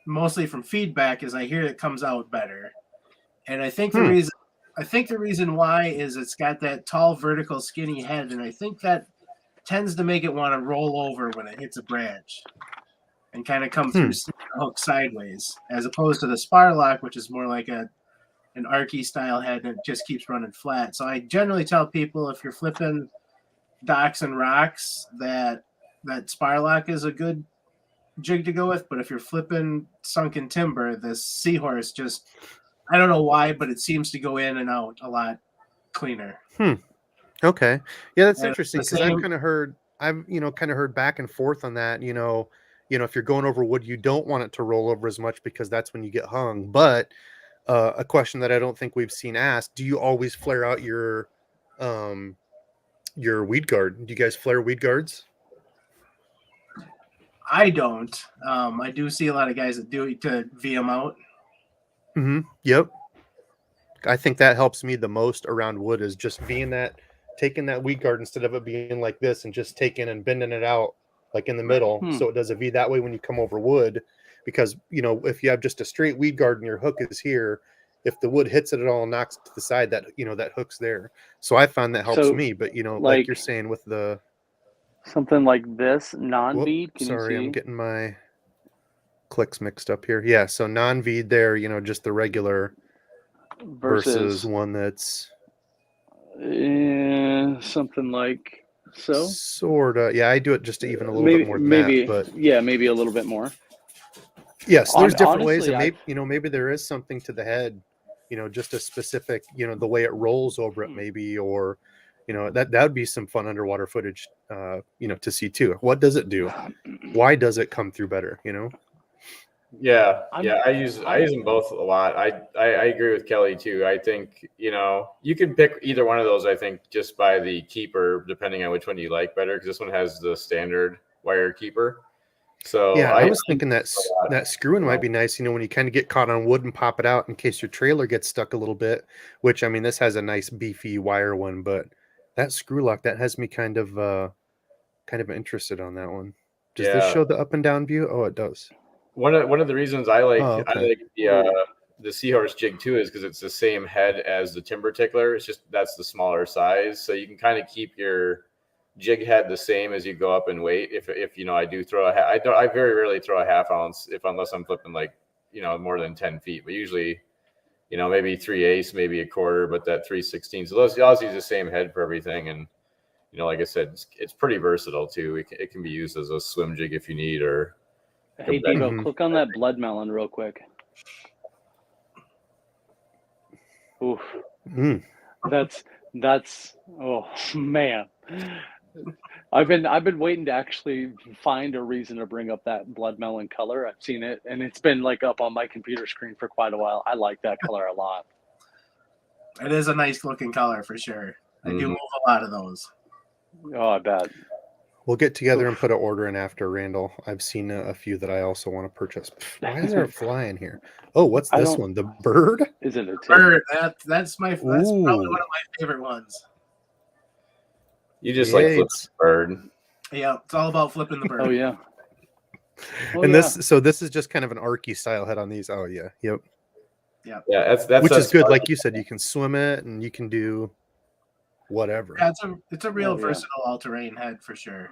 S5: mostly from feedback is I hear it comes out better. And I think the reason why is it's got that tall vertical skinny head, and I think that tends to make it want to roll over when it hits a branch and kind of come through the hook sideways, as opposed to the Sparlock, which is more like an archy style head and it just keeps running flat. So I generally tell people if you're flipping docks and rocks that Sparlock is a good jig to go with, but if you're flipping sunken timber, this Seahorse just, I don't know why, but it seems to go in and out a lot cleaner.
S1: Okay. Yeah, that's
S5: And
S1: interesting
S5: the
S1: because I've
S5: same,
S1: kind of heard back and forth on that. If you're going over wood, you don't want it to roll over as much because that's when you get hung. But a question that I don't think we've seen asked: do you always flare out your weed guard? Do you guys flare weed guards?
S5: I don't. I do see a lot of guys that do it to V them out.
S1: Yep. I think that helps me the most around wood is just being that, taking that weed guard instead of it being like this and just taking and bending it out like in the middle. So it does a V that way when you come over wood, because, you know, if you have just a straight weed guard and your hook is here, if the wood hits it at all and knocks it to the side, that, you know, that hook's there. So I found that helps
S2: So,
S1: me, but, you know,
S2: like
S1: like you're saying with the,
S2: something like this non-bead. Can
S1: sorry,
S2: you see?
S1: I'm getting my clicks mixed up here. Yeah. So non-bead there, you know, just the regular versus one that's
S2: something like so.
S1: Sorta. Yeah, I do it just to even a little
S2: Maybe,
S1: bit more than
S2: maybe,
S1: that, but
S2: yeah, maybe a little bit more.
S1: yes, there's different ways,
S2: Honestly,
S1: and maybe, you know, maybe there is something to the head, you know, just a specific, you know, the way it rolls over it, maybe, or, you know, that would be some fun underwater footage, you know, to see too. What does it do? Why does it come through better? You know?
S4: Yeah, I use them both a lot. I agree with Kelly too. I think, you know, you can pick either one of those. I think just by the keeper, depending on which one you like better, because this one has the standard wire keeper. So
S1: yeah, I was thinking that screwing might be nice, you know, when you kind of get caught on wood and pop it out in case your trailer gets stuck a little bit. Which, I mean, this has a nice beefy wire one, but that screw lock, that has me kind of interested on that one. Does this show the up and down view? Oh, it does.
S4: One of the reasons I like
S1: okay.
S4: I like the Seahorse jig too is because it's the same head as the Timber Tickler. It's just that's the smaller size, so you can kind of keep your jig head the same as you go up in weight. If you know, I do throw I very rarely throw a half ounce unless I'm flipping like, you know, more than 10 feet, but usually, you know, maybe 3/8, maybe a quarter, but that 3/16. So those use the same head for everything, and, you know, like I said, it's pretty versatile too. It can be used as a swim jig if you need, or
S2: hey Debo, click on that blood melon real quick. Oof. That's oh man. I've been waiting to actually find a reason to bring up that blood melon color. I've seen it, and it's been like up on my computer screen for quite a while. I like that color a lot.
S5: It is a nice looking color for sure. I do move a lot of those.
S2: Oh, I bet.
S1: We'll get together and put an order in after, Randall. I've seen a few that I also want to purchase. Why is there a fly in here? Oh, what's this one? The bird?
S2: Is it a tip?
S5: Bird? That's probably one of my favorite ones.
S4: You just like flipping the bird.
S5: Yeah, it's all about flipping the bird.
S2: Oh yeah.
S1: And this is just kind of an archy style head on these. Oh yeah, yep.
S5: Yeah,
S4: that's
S1: which is good. Like you said, you can swim it and you can do whatever.
S5: Yeah, it's a real versatile all-terrain head for sure.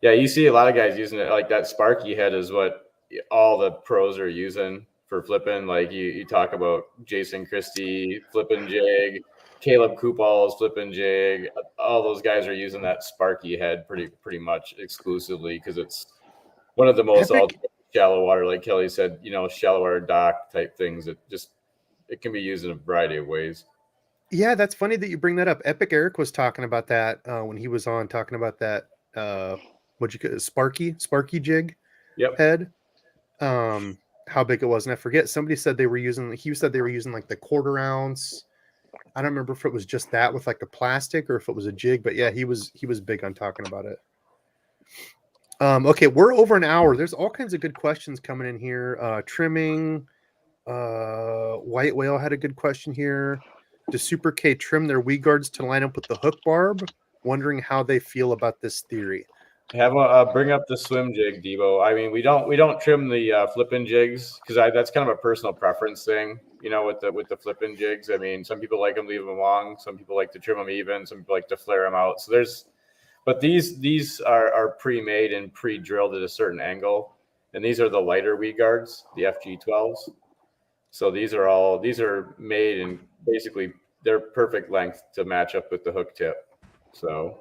S4: Yeah, you see a lot of guys using it. Like that Sparky head is what all the pros are using for flipping. Like you talk about Jason Christie flipping jig, Caleb Kupal's flipping jig. All those guys are using that Sparky head pretty much exclusively because it's one of the most shallow water, like Kelly said, you know, shallow water dock type things. It can be used in a variety of ways.
S1: Yeah, that's funny that you bring that up. Epic Eric was talking about that when he was on talking about that. What'd you call it? Sparky jig head. How big it was, and I forget. Somebody said they were using. He said they were using like the 1/4 ounce. I don't remember if it was just that with like a plastic or if it was a jig, but yeah, he was big on talking about it. Okay, we're over an hour. There's all kinds of good questions coming in here. Trimming. White Whale had a good question here. Does Super K trim their weed guards to line up with the hook barb? Wondering how they feel about this theory.
S4: Bring up the swim jig, Debo. I mean, we don't trim the flipping jigs because that's kind of a personal preference thing, you know, with the flipping jigs. I mean, some people like them, leave them long. Some people like to trim them even. Some people like to flare them out. So but these are pre-made and pre-drilled at a certain angle, and these are the lighter weed guards, the FG12s. So these are made and basically they're perfect length to match up with the hook tip. So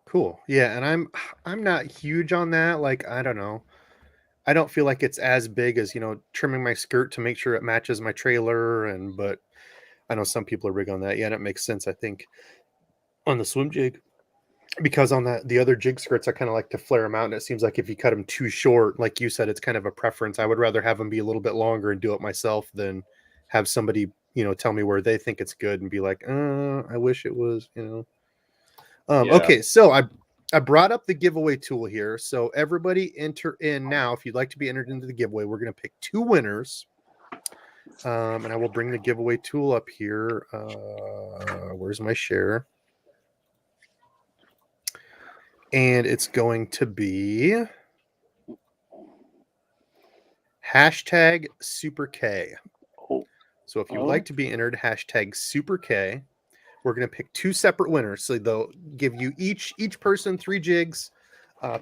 S1: cool. Yeah, and I'm not huge on that. Like, I don't know. I don't feel like it's as big as, you know, trimming my skirt to make sure it matches my trailer, but I know some people are big on that. Yeah, and it makes sense, I think, on the swim jig. Because on the other jig skirts, I kind of like to flare them out, and it seems like if you cut them too short, like you said, it's kind of a preference. I would rather have them be a little bit longer and do it myself than have somebody, you know, tell me where they think it's good and be like, I wish it was, you know. Okay, so I brought up the giveaway tool here. So everybody enter in now. If you'd like to be entered into the giveaway, we're going to pick 2 winners. And I will bring the giveaway tool up here. Where's my share? And it's going to be hashtag Super K.
S2: Oh,
S1: So if you would like to be entered, hashtag Super K. We're going to pick 2 separate winners. So they'll give you each person 3 jigs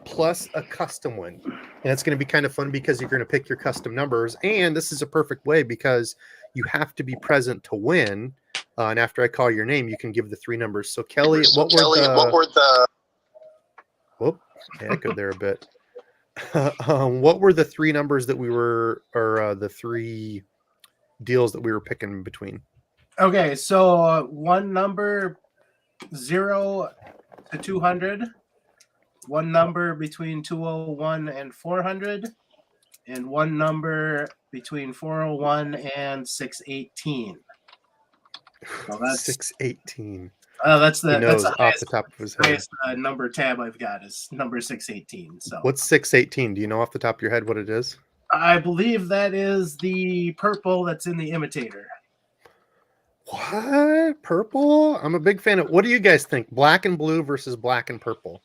S1: plus a custom one. And it's going to be kind of fun because you're going to pick your custom numbers. And this is a perfect way because you have to be present to win. And after I call your name, you can give the 3 numbers. So Kelly, what were the... Whoop, yeah, echoed there a bit. What were the 3 numbers that we were, or the 3 deals that we were picking between?
S5: Okay, so one number 0 to 200, one number between 201 and 400, and one number between 401 and 618. So that's
S1: 618.
S5: That's the
S1: He knows
S5: that's the
S1: off the top of his head.
S5: highest number tab I've got is number 618. So
S1: What's 618? Do you know off the top of your head what it is?
S5: I believe that is the purple that's in the imitator.
S1: What? Purple? I'm a big fan of. What do you guys think? Black and blue versus black and purple.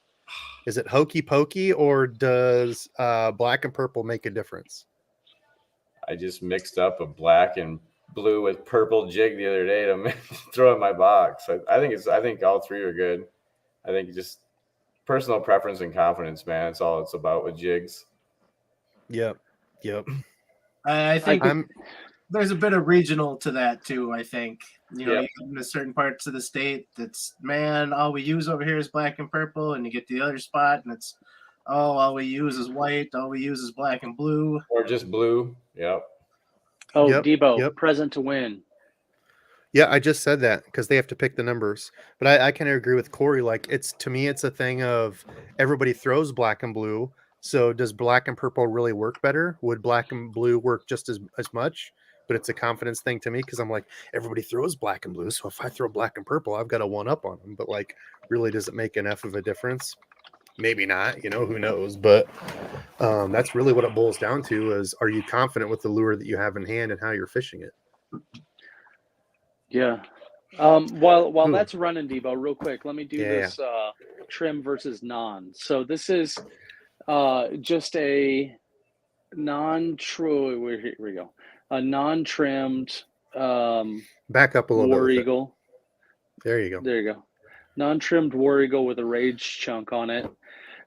S1: Is it hokey pokey, or does black and purple make a difference?
S4: I just mixed up a black and blue with purple jig the other day to throw in my box. I think all 3 are good. I think just personal preference and confidence, man. It's all it's about with jigs.
S1: Yep.
S5: I think there's a bit of regional to that too. I think you get into certain parts of the state that's all we use over here is black and purple, and you get the other spot and it's all we use is white, all we use is black and blue,
S4: or just blue. Yep.
S2: Oh,
S1: Yep,
S2: Debo, present to win.
S1: Yeah, I just said that because they have to pick the numbers. But I kind of agree with Corey. Like, to me, it's a thing of everybody throws black and blue. So does black and purple really work better? Would black and blue work just as much? But it's a confidence thing to me because I'm like, everybody throws black and blue. So if I throw black and purple, I've got a 1-up on them. But like, really, does it make enough of a difference? Maybe not, who knows? But that's really what it boils down to is, are you confident with the lure that you have in hand and how you're fishing it?
S2: Yeah. While that's running, Debo, real quick, let me do this trim versus non. So this is just a non-true. Here we go. A non-trimmed
S1: back up a little
S2: War
S1: bit.
S2: Eagle.
S1: There you go.
S2: There you go. Non-trimmed War Eagle with a rage chunk on it.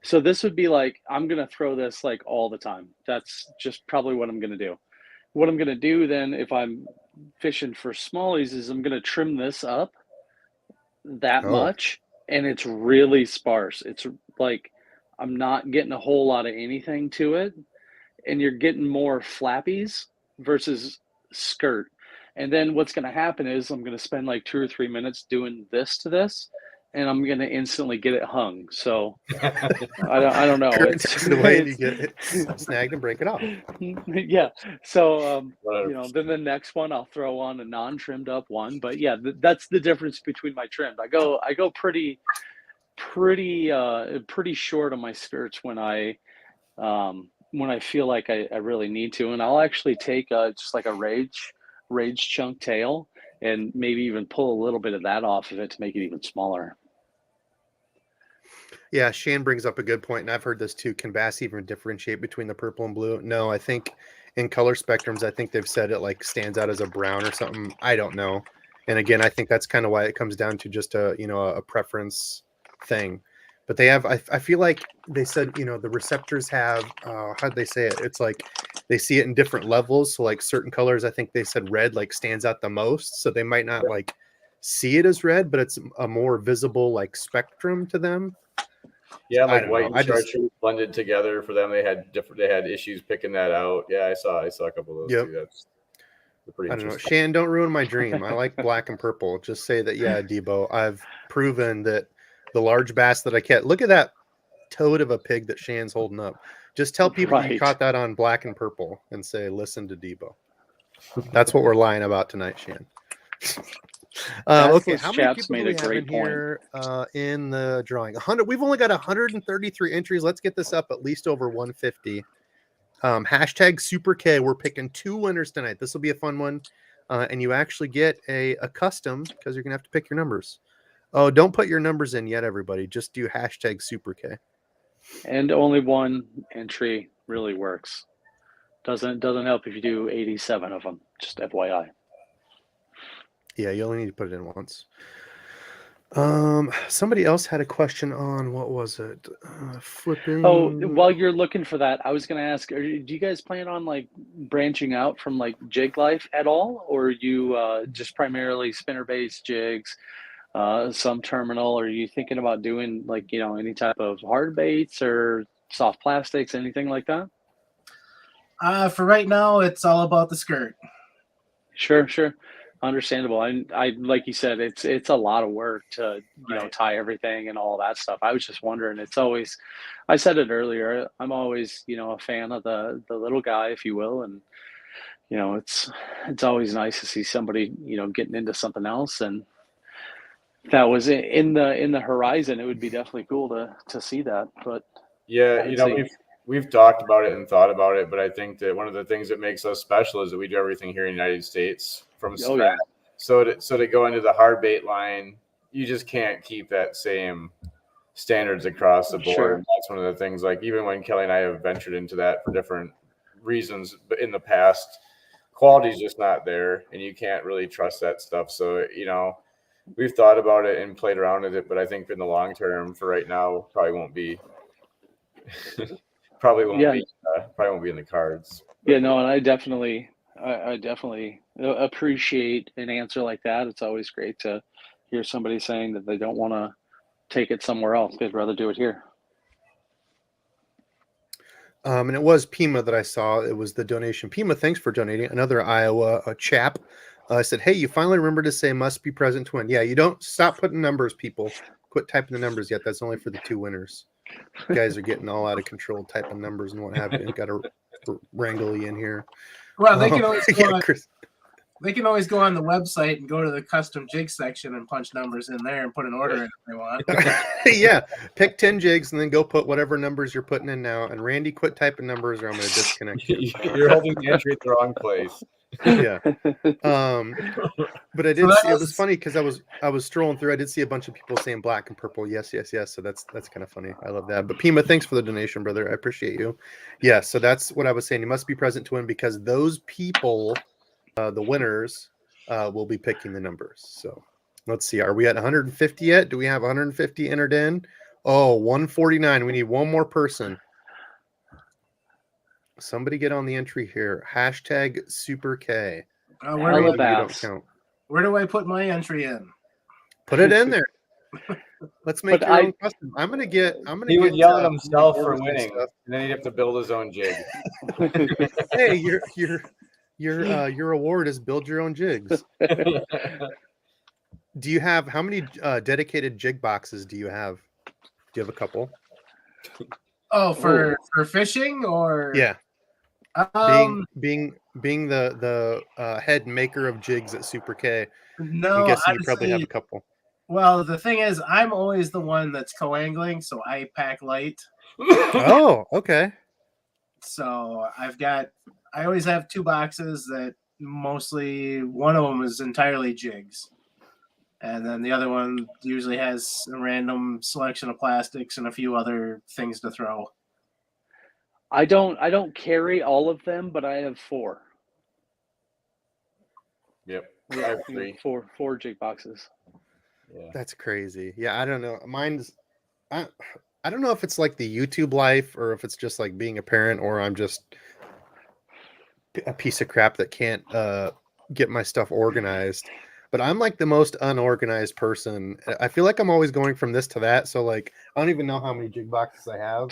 S2: So this would be like, I'm going to throw this like all the time. That's just probably what I'm going to do. What I'm going to do then, if I'm fishing for smallies, is I'm going to trim this up that much, and it's really sparse. It's like I'm not getting a whole lot of anything to it, and you're getting more flappies versus skirt. And then what's going to happen is I'm going to spend like 2 or 3 minutes doing this to this, and I'm going to instantly get it hung. So I don't know.
S1: It's the way you get it snagged and break it off.
S2: Yeah. So, then the next one I'll throw on a non-trimmed up one. But yeah, that's the difference between my trimmed. I go pretty short on my skirts when I feel like I really need to. And I'll actually take just like a rage chunk tail and maybe even pull a little bit of that off of it to make it even smaller.
S1: Yeah, Shane brings up a good point, and I've heard this too. Can bass even differentiate between the purple and blue? No, I think in color spectrums, I think they've said it like stands out as a brown or something. I don't know. And again, I think that's kind of why it comes down to just a preference thing. But they have, I feel like they said, the receptors have, how'd they say it? It's like they see it in different levels. So like certain colors, I think they said red like stands out the most. So they might not like see it as red, but it's a more visible like spectrum to them.
S4: Yeah, like white and chartreuse blended together for them. They had issues picking that out. Yeah, I saw a couple of those too. That's pretty interesting.
S1: I don't know. Shan, don't ruin my dream. I like black and purple. Just say that, yeah, Debo, I've proven that the large bass that I catch. Look at that toad of a pig that Shan's holding up. Just tell people you caught that on black and purple and say, listen to Debo. That's what we're lying about tonight, Shan. Okay,
S2: Those
S1: how many
S2: chaps
S1: people do
S2: made
S1: we
S2: a
S1: have in
S2: great point.
S1: here in the drawing? 100. We've only got 133 entries. Let's get this up at least over 150. Hashtag Super K. We're picking 2 winners tonight. This will be a fun one. And you actually get a custom because you're going to have to pick your numbers. Oh, don't put your numbers in yet, everybody. Just do hashtag Super K.
S2: And only one entry really works. Doesn't help if you do 87 of them. Just FYI.
S1: Yeah, you only need to put it in once. Somebody else had a question on what was it? Flipping.
S2: Oh, while you're looking for that, I was going to ask: do you guys plan on like branching out from like jig life at all, or are you just primarily spinner-based jigs, some terminal? Or are you thinking about doing like any type of hard baits or soft plastics, anything like that?
S5: For right now, it's all about the skirt.
S2: Sure. Understandable. I like you said, it's a lot of work to
S5: Right.
S2: tie everything and all that stuff. I was just wondering. It's always, I said it earlier. I'm always a fan of the little guy, if you will, and it's always nice to see somebody getting into something else. And if that was in the horizon, it would be definitely cool to see that. But
S4: Yeah,
S2: I'd say,
S4: we've talked about it and thought about it, but I think that one of the things that makes us special is that we do everything here in the United States from
S2: oh
S4: scratch.
S2: yeah,
S4: So to go into the hard bait line, you just can't keep that same standards across the board.
S2: Sure.
S4: And that's one of the things. Like even when Kelly and I have ventured into that for different reasons, but in the past, quality is just not there, and you can't really trust that stuff. So we've thought about it and played around with it, but I think in the long term, for right now, probably won't be. Probably won't
S2: Yeah.
S4: be in the cards.
S2: Yeah, no, and I definitely appreciate an answer like that. It's always great to hear somebody saying that they don't want to take it somewhere else. They'd rather do it here.
S1: And it was Pima that I saw. It was the donation. Pima, thanks for donating. Another Iowa chap. I said, hey, you finally remember to say must be present to win. Yeah, you don't stop putting numbers, people. Quit typing the numbers yet. That's only for the 2 winners. You guys are getting all out of control typing numbers and what have you. Got to wrangle you in here.
S5: Well, they can always go
S1: yeah,
S5: on,
S1: Chris.
S5: they can always go on the website and go to the custom jig section and punch numbers in there and put an order in if they want.
S1: Yeah, pick 10 jigs and then go put whatever numbers you're putting in now. And Randy, quit typing numbers or I'm going to disconnect you.
S4: You're holding the entry at the wrong place.
S1: Yeah. But I did see, it was funny because I was strolling through. I did see a bunch of people saying black and purple. Yes. So that's kind of funny. I love that. But Pima, thanks for the donation, brother. I appreciate you. Yeah, so that's what I was saying. You must be present to win because those people, the winners, will be picking the numbers. So let's see. Are we at 150 yet? Do we have 150 entered in? Oh, 149. We need one more person. Somebody get on the entry here. Hashtag Super K.
S5: Where do I put my entry in?
S1: Put it in there. Let's make your own custom.
S4: He would yell at himself for winning, and then he'd have to build his own jig.
S1: Hey, your award is build your own jigs. Do you have how many dedicated jig boxes do you have? Do you have a couple?
S5: Oh, for fishing or
S1: yeah. Being the head maker of jigs at Super K.
S5: No,
S1: I'm guessing you probably have a couple.
S5: Well, the thing is, I'm always the one that's co-angling, so I pack light.
S1: Oh, okay.
S5: So I always have 2 boxes that mostly one of them is entirely jigs. And then the other one usually has a random selection of plastics and a few other things to throw.
S2: I don't carry all of them, but I have 4.
S4: Yep. I have 3.
S2: Four jig boxes.
S4: Yeah.
S1: That's crazy. Yeah, I don't know. I don't know if it's like the YouTube life or if it's just like being a parent or I'm just a piece of crap that can't get my stuff organized. But I'm like the most unorganized person. I feel like I'm always going from this to that. So like, I don't even know how many jig boxes I have.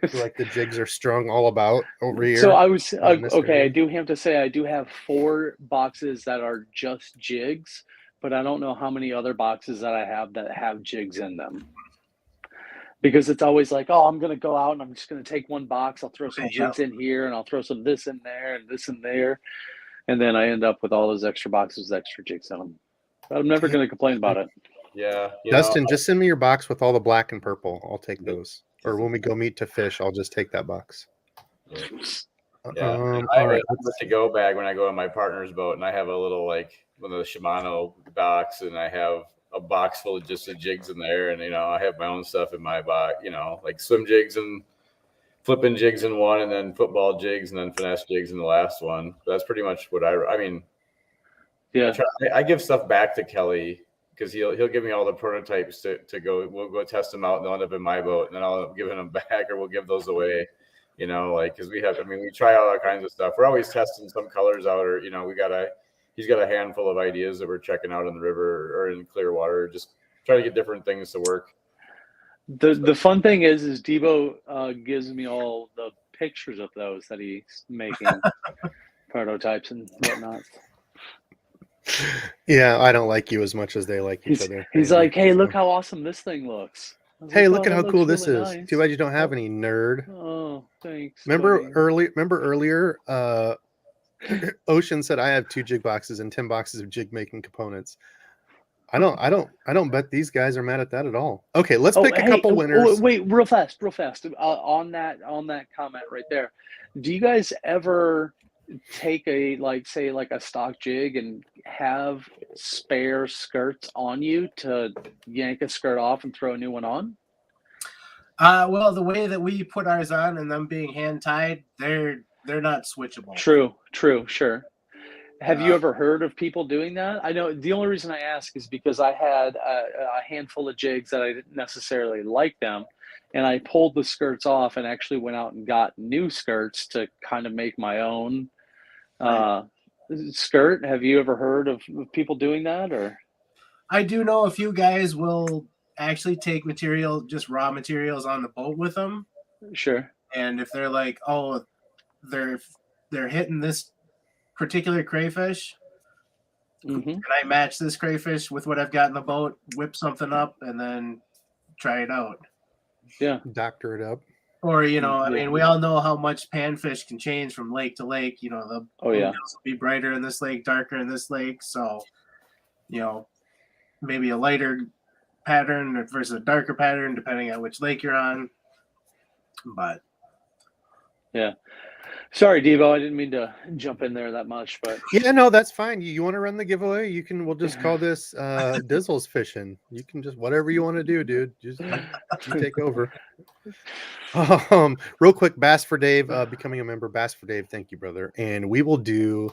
S1: So like the jigs are strung all about over here.
S2: So I was okay.
S1: area.
S2: I do have to say I do have 4 boxes that are just jigs, but I don't know how many other boxes that I have that have jigs in them. Because it's always like, oh, I'm gonna go out and I'm just gonna take one box. I'll throw some jigs in here, and I'll throw some this in there and this in there, and then I end up with all those extra boxes, with extra jigs on them. I'm never going to complain about it.
S4: Yeah,
S1: Dustin, just send me your box with all the black and purple. I'll take those. Or when we go meet to fish, I'll just take that box.
S4: Yeah.
S1: All
S4: I have
S1: right.
S4: a to-go bag when I go on my partner's boat, and I have a little like one of the Shimano box, and I have a box full of just the jigs in there, and I have my own stuff in my box, like swim jigs and flipping jigs in one, and then football jigs, and then finesse jigs in the last one. That's pretty much what I mean.
S2: Yeah.
S4: I give stuff back to Kelly because he'll give me all the prototypes to go. We'll go test them out, and they'll end up in my boat, and then I'll give them back, or we'll give those away. Because we try out all kinds of stuff. We're always testing some colors out, or he's got a handful of ideas that we're checking out in the river or in clear water, just try to get different things to work.
S2: The fun thing is Debo gives me all the pictures of those that he's making, prototypes and whatnot.
S1: Yeah, I don't like you as much as they like each other.
S2: He's like, hey, look how awesome this thing looks.
S1: Hey,
S2: like,
S1: look at how cool this is.
S2: Nice.
S1: Too bad you don't have any, nerd.
S2: Oh, thanks.
S1: Remember earlier, Ocean said I have 2 jig boxes and 10 boxes of jig making components. I don't bet these guys are mad at that at all. Okay, let's pick a couple winners.
S2: Wait, real fast. On that comment right there. Do you guys ever take a a stock jig and have spare skirts on you to yank a skirt off and throw a new one on?
S5: Well, the way that we put ours on and them being hand tied, they're not switchable.
S2: True, sure. Have you ever heard of people doing that? I know the only reason I ask is because I had a handful of jigs that I didn't necessarily like them, and I pulled the skirts off and actually went out and got new skirts to kind of make my own skirt. Have you ever heard of people doing that? Or
S5: I do know a few guys will actually take just raw materials on the boat with them.
S2: Sure.
S5: And if they're like, oh, they're hitting this particular crayfish, and I match this crayfish with what I've got in the boat, whip something up, and then try it out.
S2: Yeah.
S1: Doctor it up.
S5: Or, I mean, we all know how much panfish can change from lake to lake. The bluegills will be brighter in this lake, darker in this lake. So, maybe a lighter pattern versus a darker pattern, depending on which lake you're on. But
S2: yeah. Sorry, Debo, I didn't mean to jump in there that much, but
S1: yeah, no, that's fine. You want to run the giveaway? We'll just call this Dizzle's fishing. You can just whatever you want to do, dude. Just you take over. Real quick, Bass for Dave, becoming a member. Bass for Dave, thank you, brother. And we will do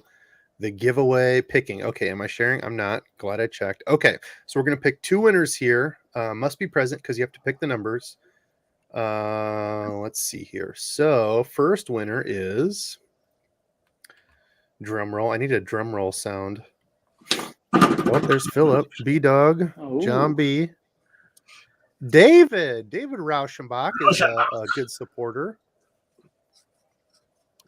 S1: the giveaway picking. Okay, am I sharing? I'm not. Glad I checked. Okay, so we're gonna pick 2 winners here. Must be present because you have to pick the numbers. Let's see here. So first winner is drum roll. I need a drum roll sound. Oh, there's Philip, B Dog, John B. David Rauschenbach is a good supporter.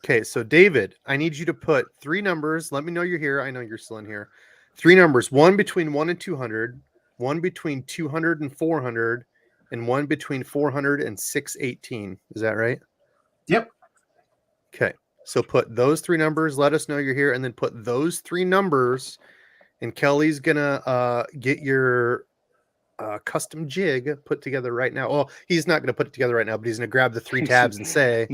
S1: Okay, so David, I need you to put 3 numbers. Let me know you're here. I know you're still in here. 3 numbers, one between 1 and 200, one between 200 and 400, and one between 400 and 618. Is that right?
S5: Yep.
S1: Okay. So put those 3 numbers, let us know you're here, and then put those 3 numbers, and Kelly's gonna get your custom jig put together right now. Well, he's not gonna put it together right now, but he's gonna grab the 3 tabs and say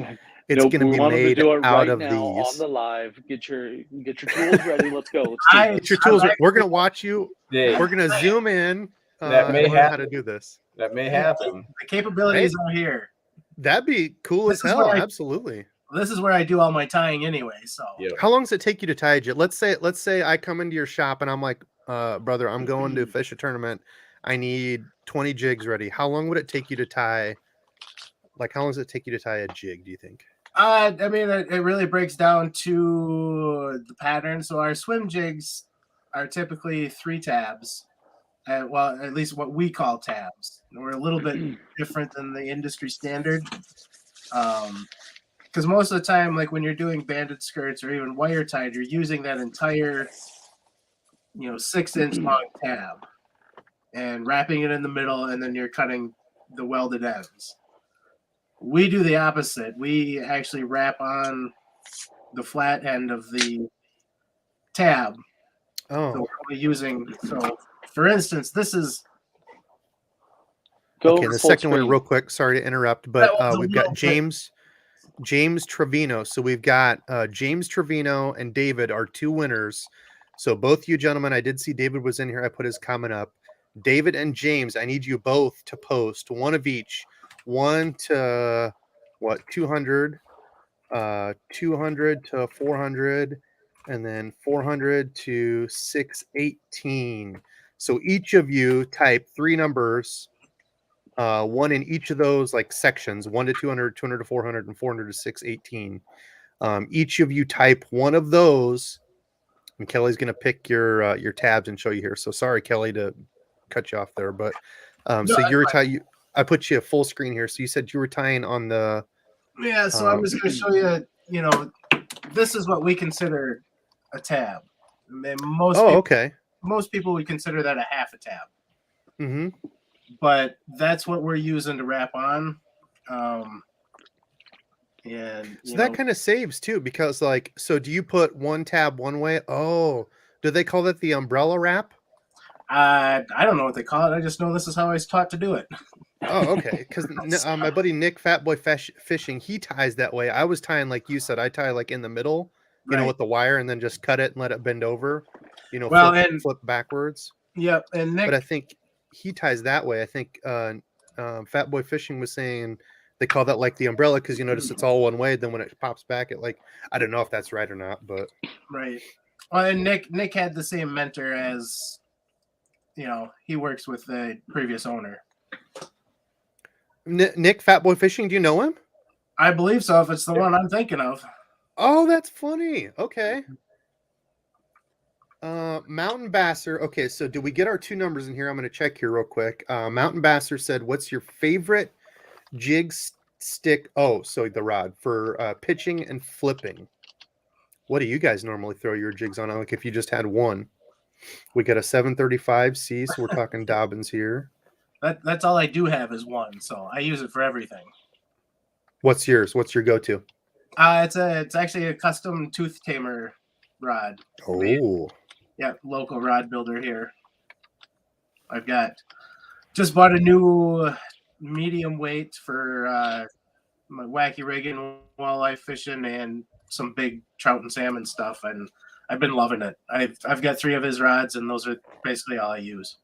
S1: it's gonna be made out of these.
S2: On the live. Get your tools ready. Let's go.
S1: Get your tools. We're gonna watch you. We're gonna zoom in.
S4: That may
S1: learn how to do this.
S4: That may happen.
S5: The capabilities are here.
S1: That'd be cool as hell. Absolutely.
S5: This is where I do all my tying anyway. So
S1: how long does it take you to tie a jig? Let's say I come into your shop and I'm like, brother, I'm going to fish a tournament. I need 20 jigs ready. How long would it take you to tie? Like, how long does it take you to tie a jig, do you think?
S5: I mean, it really breaks down to the pattern. So our swim jigs are typically 3 tabs. Well, at least what we call tabs. We're a little bit different than the industry standard. Because most of the time, like when you're doing banded skirts or even wire tied, you're using that entire, 6-inch long tab and wrapping it in the middle, and then you're cutting the welded ends. We do the opposite. We actually wrap on the flat end of the tab. So
S1: Oh,
S5: we're only using, so for instance, this is,
S2: Go
S1: okay. And the
S2: full
S1: second one,
S2: screen.
S1: real quick. Sorry to interrupt,
S5: that
S1: but
S5: one's a
S1: we've got
S5: little bit,
S1: James Trevino. So we've got James Trevino and David are two winners. So both you gentlemen, I did see David was in here. I put his comment up. David and James, I need you both to post one of each. One to what, 200, 200 to 400, and then 400 to 618. So each of you type three numbers, one in each of those like sections, 1 to 200, 200 to 400, and 400 to 618. Each of you type one of those, and Kelly's going to pick your tabs and show you here. So sorry, Kelly, to cut you off there, but
S5: no,
S1: so you were tying. I put you a full screen here. So you said you were tying on the.
S5: yeah, so I'm just going to show you, you know, this is what we consider a tab. I mean,
S1: Oh, okay.
S5: most people would consider that a half a tab,
S1: Mm-hmm.
S5: but that's what we're using to wrap on. And
S1: So that kind of saves too, because like, so do you put one tab one way? Oh, do they call that the umbrella wrap?
S5: I don't know what they call it. I just know this is how I was taught to do it.
S1: Oh, okay. Because my buddy Nick, Fatboy Fishing, he ties that way. I was tying like you said. I tie like in the middle, you know,
S5: Right.
S1: with the wire, and then just cut it and let it bend over. You know,
S5: Well,
S1: flip backwards.
S5: Yep, and Nick.
S1: But I think he ties that way. I think Fatboy Fishing was saying they call that like the umbrella because you notice it's all one way. Then when it pops back, it like, I don't know if that's right or not, but
S5: Right. Well, and Nick had the same mentor as, you know, he works with the previous owner.
S1: Nick Fatboy Fishing, do you know him?
S5: I believe so, if it's the one I'm thinking of.
S1: Oh, that's funny. Okay. Mountain Basser. Okay, so do we get our two numbers in here? I'm going to check here real quick. Mountain Basser said, "What's your favorite jig stick?" Oh, so the rod for pitching and flipping. What do you guys normally throw your jigs on? Like if you just had one, we got a 735C. So we're talking Dobbins here.
S5: That's all I do have is one, so I use it for everything.
S1: What's yours? What's your go-to?
S5: It's actually a custom tooth tamer rod.
S1: Oh,
S5: Yeah, local rod builder here. I've just bought a new medium weight for my wacky rigging, walleye fishing, and some big trout and salmon stuff, and I've been loving it. I've got 3 of his rods, and those are basically all I use.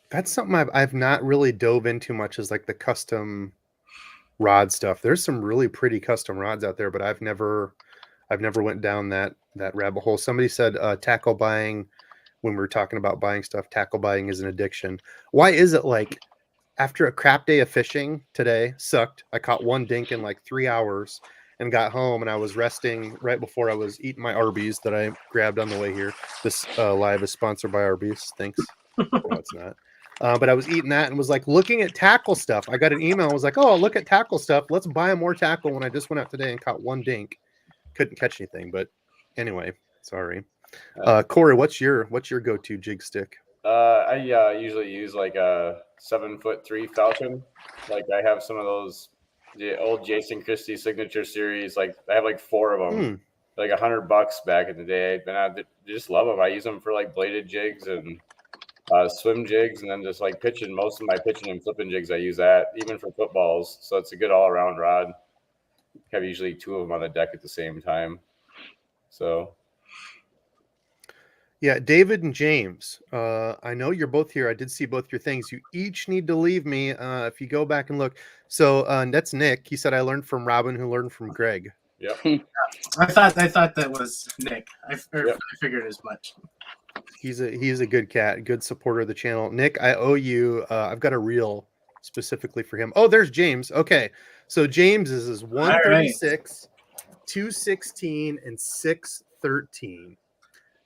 S1: that's something I've not really dove into much, is like the custom rod stuff. There's some really pretty custom rods out there, but I've never went down that rabbit hole. Somebody said tackle buying, when we were talking about buying stuff, tackle buying is an addiction. Why is it like after a crap day of fishing today, sucked. I caught one dink in like 3 hours and got home, and I was resting right before I was eating my Arby's that I grabbed on the way here. This live is sponsored by Arby's. Thanks. No, it's not. But I was eating that and was like looking at tackle stuff. I got an email. I was like, oh, look at tackle stuff. Let's buy more tackle. When I just went out today and caught one dink. Couldn't catch anything, but anyway, sorry. Corey, what's your go-to jig stick?
S4: I usually use like a 7'3" Falcon. Like I have some of those old Jason Christie signature series. Like I have like 4 of them, like $100 back in the day. And I just love them. I use them for like bladed jigs and swim jigs, and then just like pitching. Most of my pitching and flipping jigs, I use that even for footballs. So it's a good all-around rod. Have usually 2 of them on the deck at the same time. So
S1: yeah, David and James, I know you're both here. I did see both your things. You each need to leave me if you go back and look. So that's Nick. He said, I learned from Robin, who learned from Greg.
S4: yep.
S5: I thought that was Nick. I figured as much.
S1: He's a good cat, good supporter of the channel. Nick, I owe you. I've got a reel specifically for him. Oh, there's James. Okay, so James is 136, 216, and 613.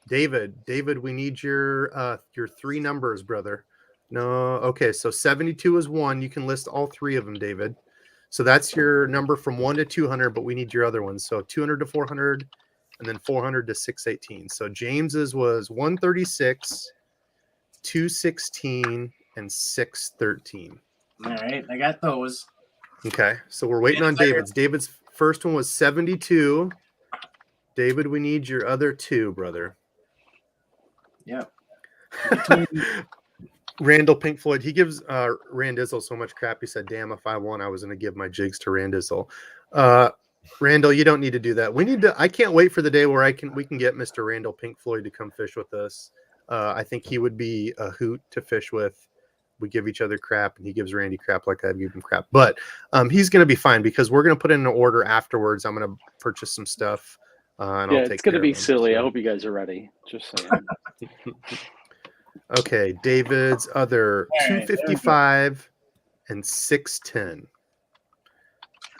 S1: David, we need your 3 numbers, brother. No, okay, so 72 is 1. You can list all 3 of them, David. So that's your number from 1 to 200, but we need your other ones. So 200 to 400, and then 400 to 618. So James's was 136, 216, and 613.
S5: All right, I got those.
S1: Okay, so we're waiting on David's. David's first one was 72. David, we need your other 2, brother.
S5: Yeah. Between,
S1: Randall Pink Floyd, he gives Randizzle so much crap. He said, damn, if I won, I was going to give my jigs to Randizzle. Randall, you don't need to do that. I can't wait for the day where we can get Mr. Randall Pink Floyd to come fish with us. I think he would be a hoot to fish with. We give each other crap and he gives Randy crap like I give him crap. But he's going to be fine because we're going to put in an order afterwards. I'm going to purchase some stuff. And
S2: Yeah,
S1: I'll take
S2: it's going to
S1: care
S2: be
S1: of him,
S2: silly. I
S1: so.
S2: hope you guys are ready. Just saying.
S1: Okay, David's other
S5: All right, there we go.
S1: 255 and 610.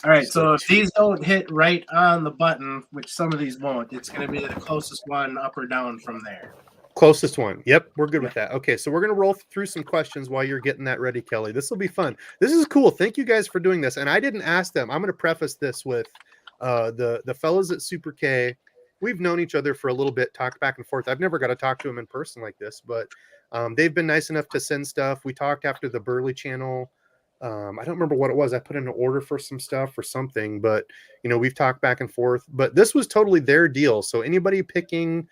S5: all right,
S1: So
S5: so if these don't hit right on the button, which some of these won't, it's going to be the closest one up or down from there.
S1: Closest one. Yep, we're good with that. Okay, so we're going to roll through some questions while you're getting that ready, Kelly. This will be fun. This is cool. Thank you guys for doing this. And I didn't ask them. I'm going to preface this with the fellas at Super K. We've known each other for a little bit, talked back and forth. I've never got to talk to them in person like this, but they've been nice enough to send stuff. We talked after the Burley channel. I don't remember what it was. I put in an order for some stuff or something, but we've talked back and forth. But this was totally their deal. So anybody picking,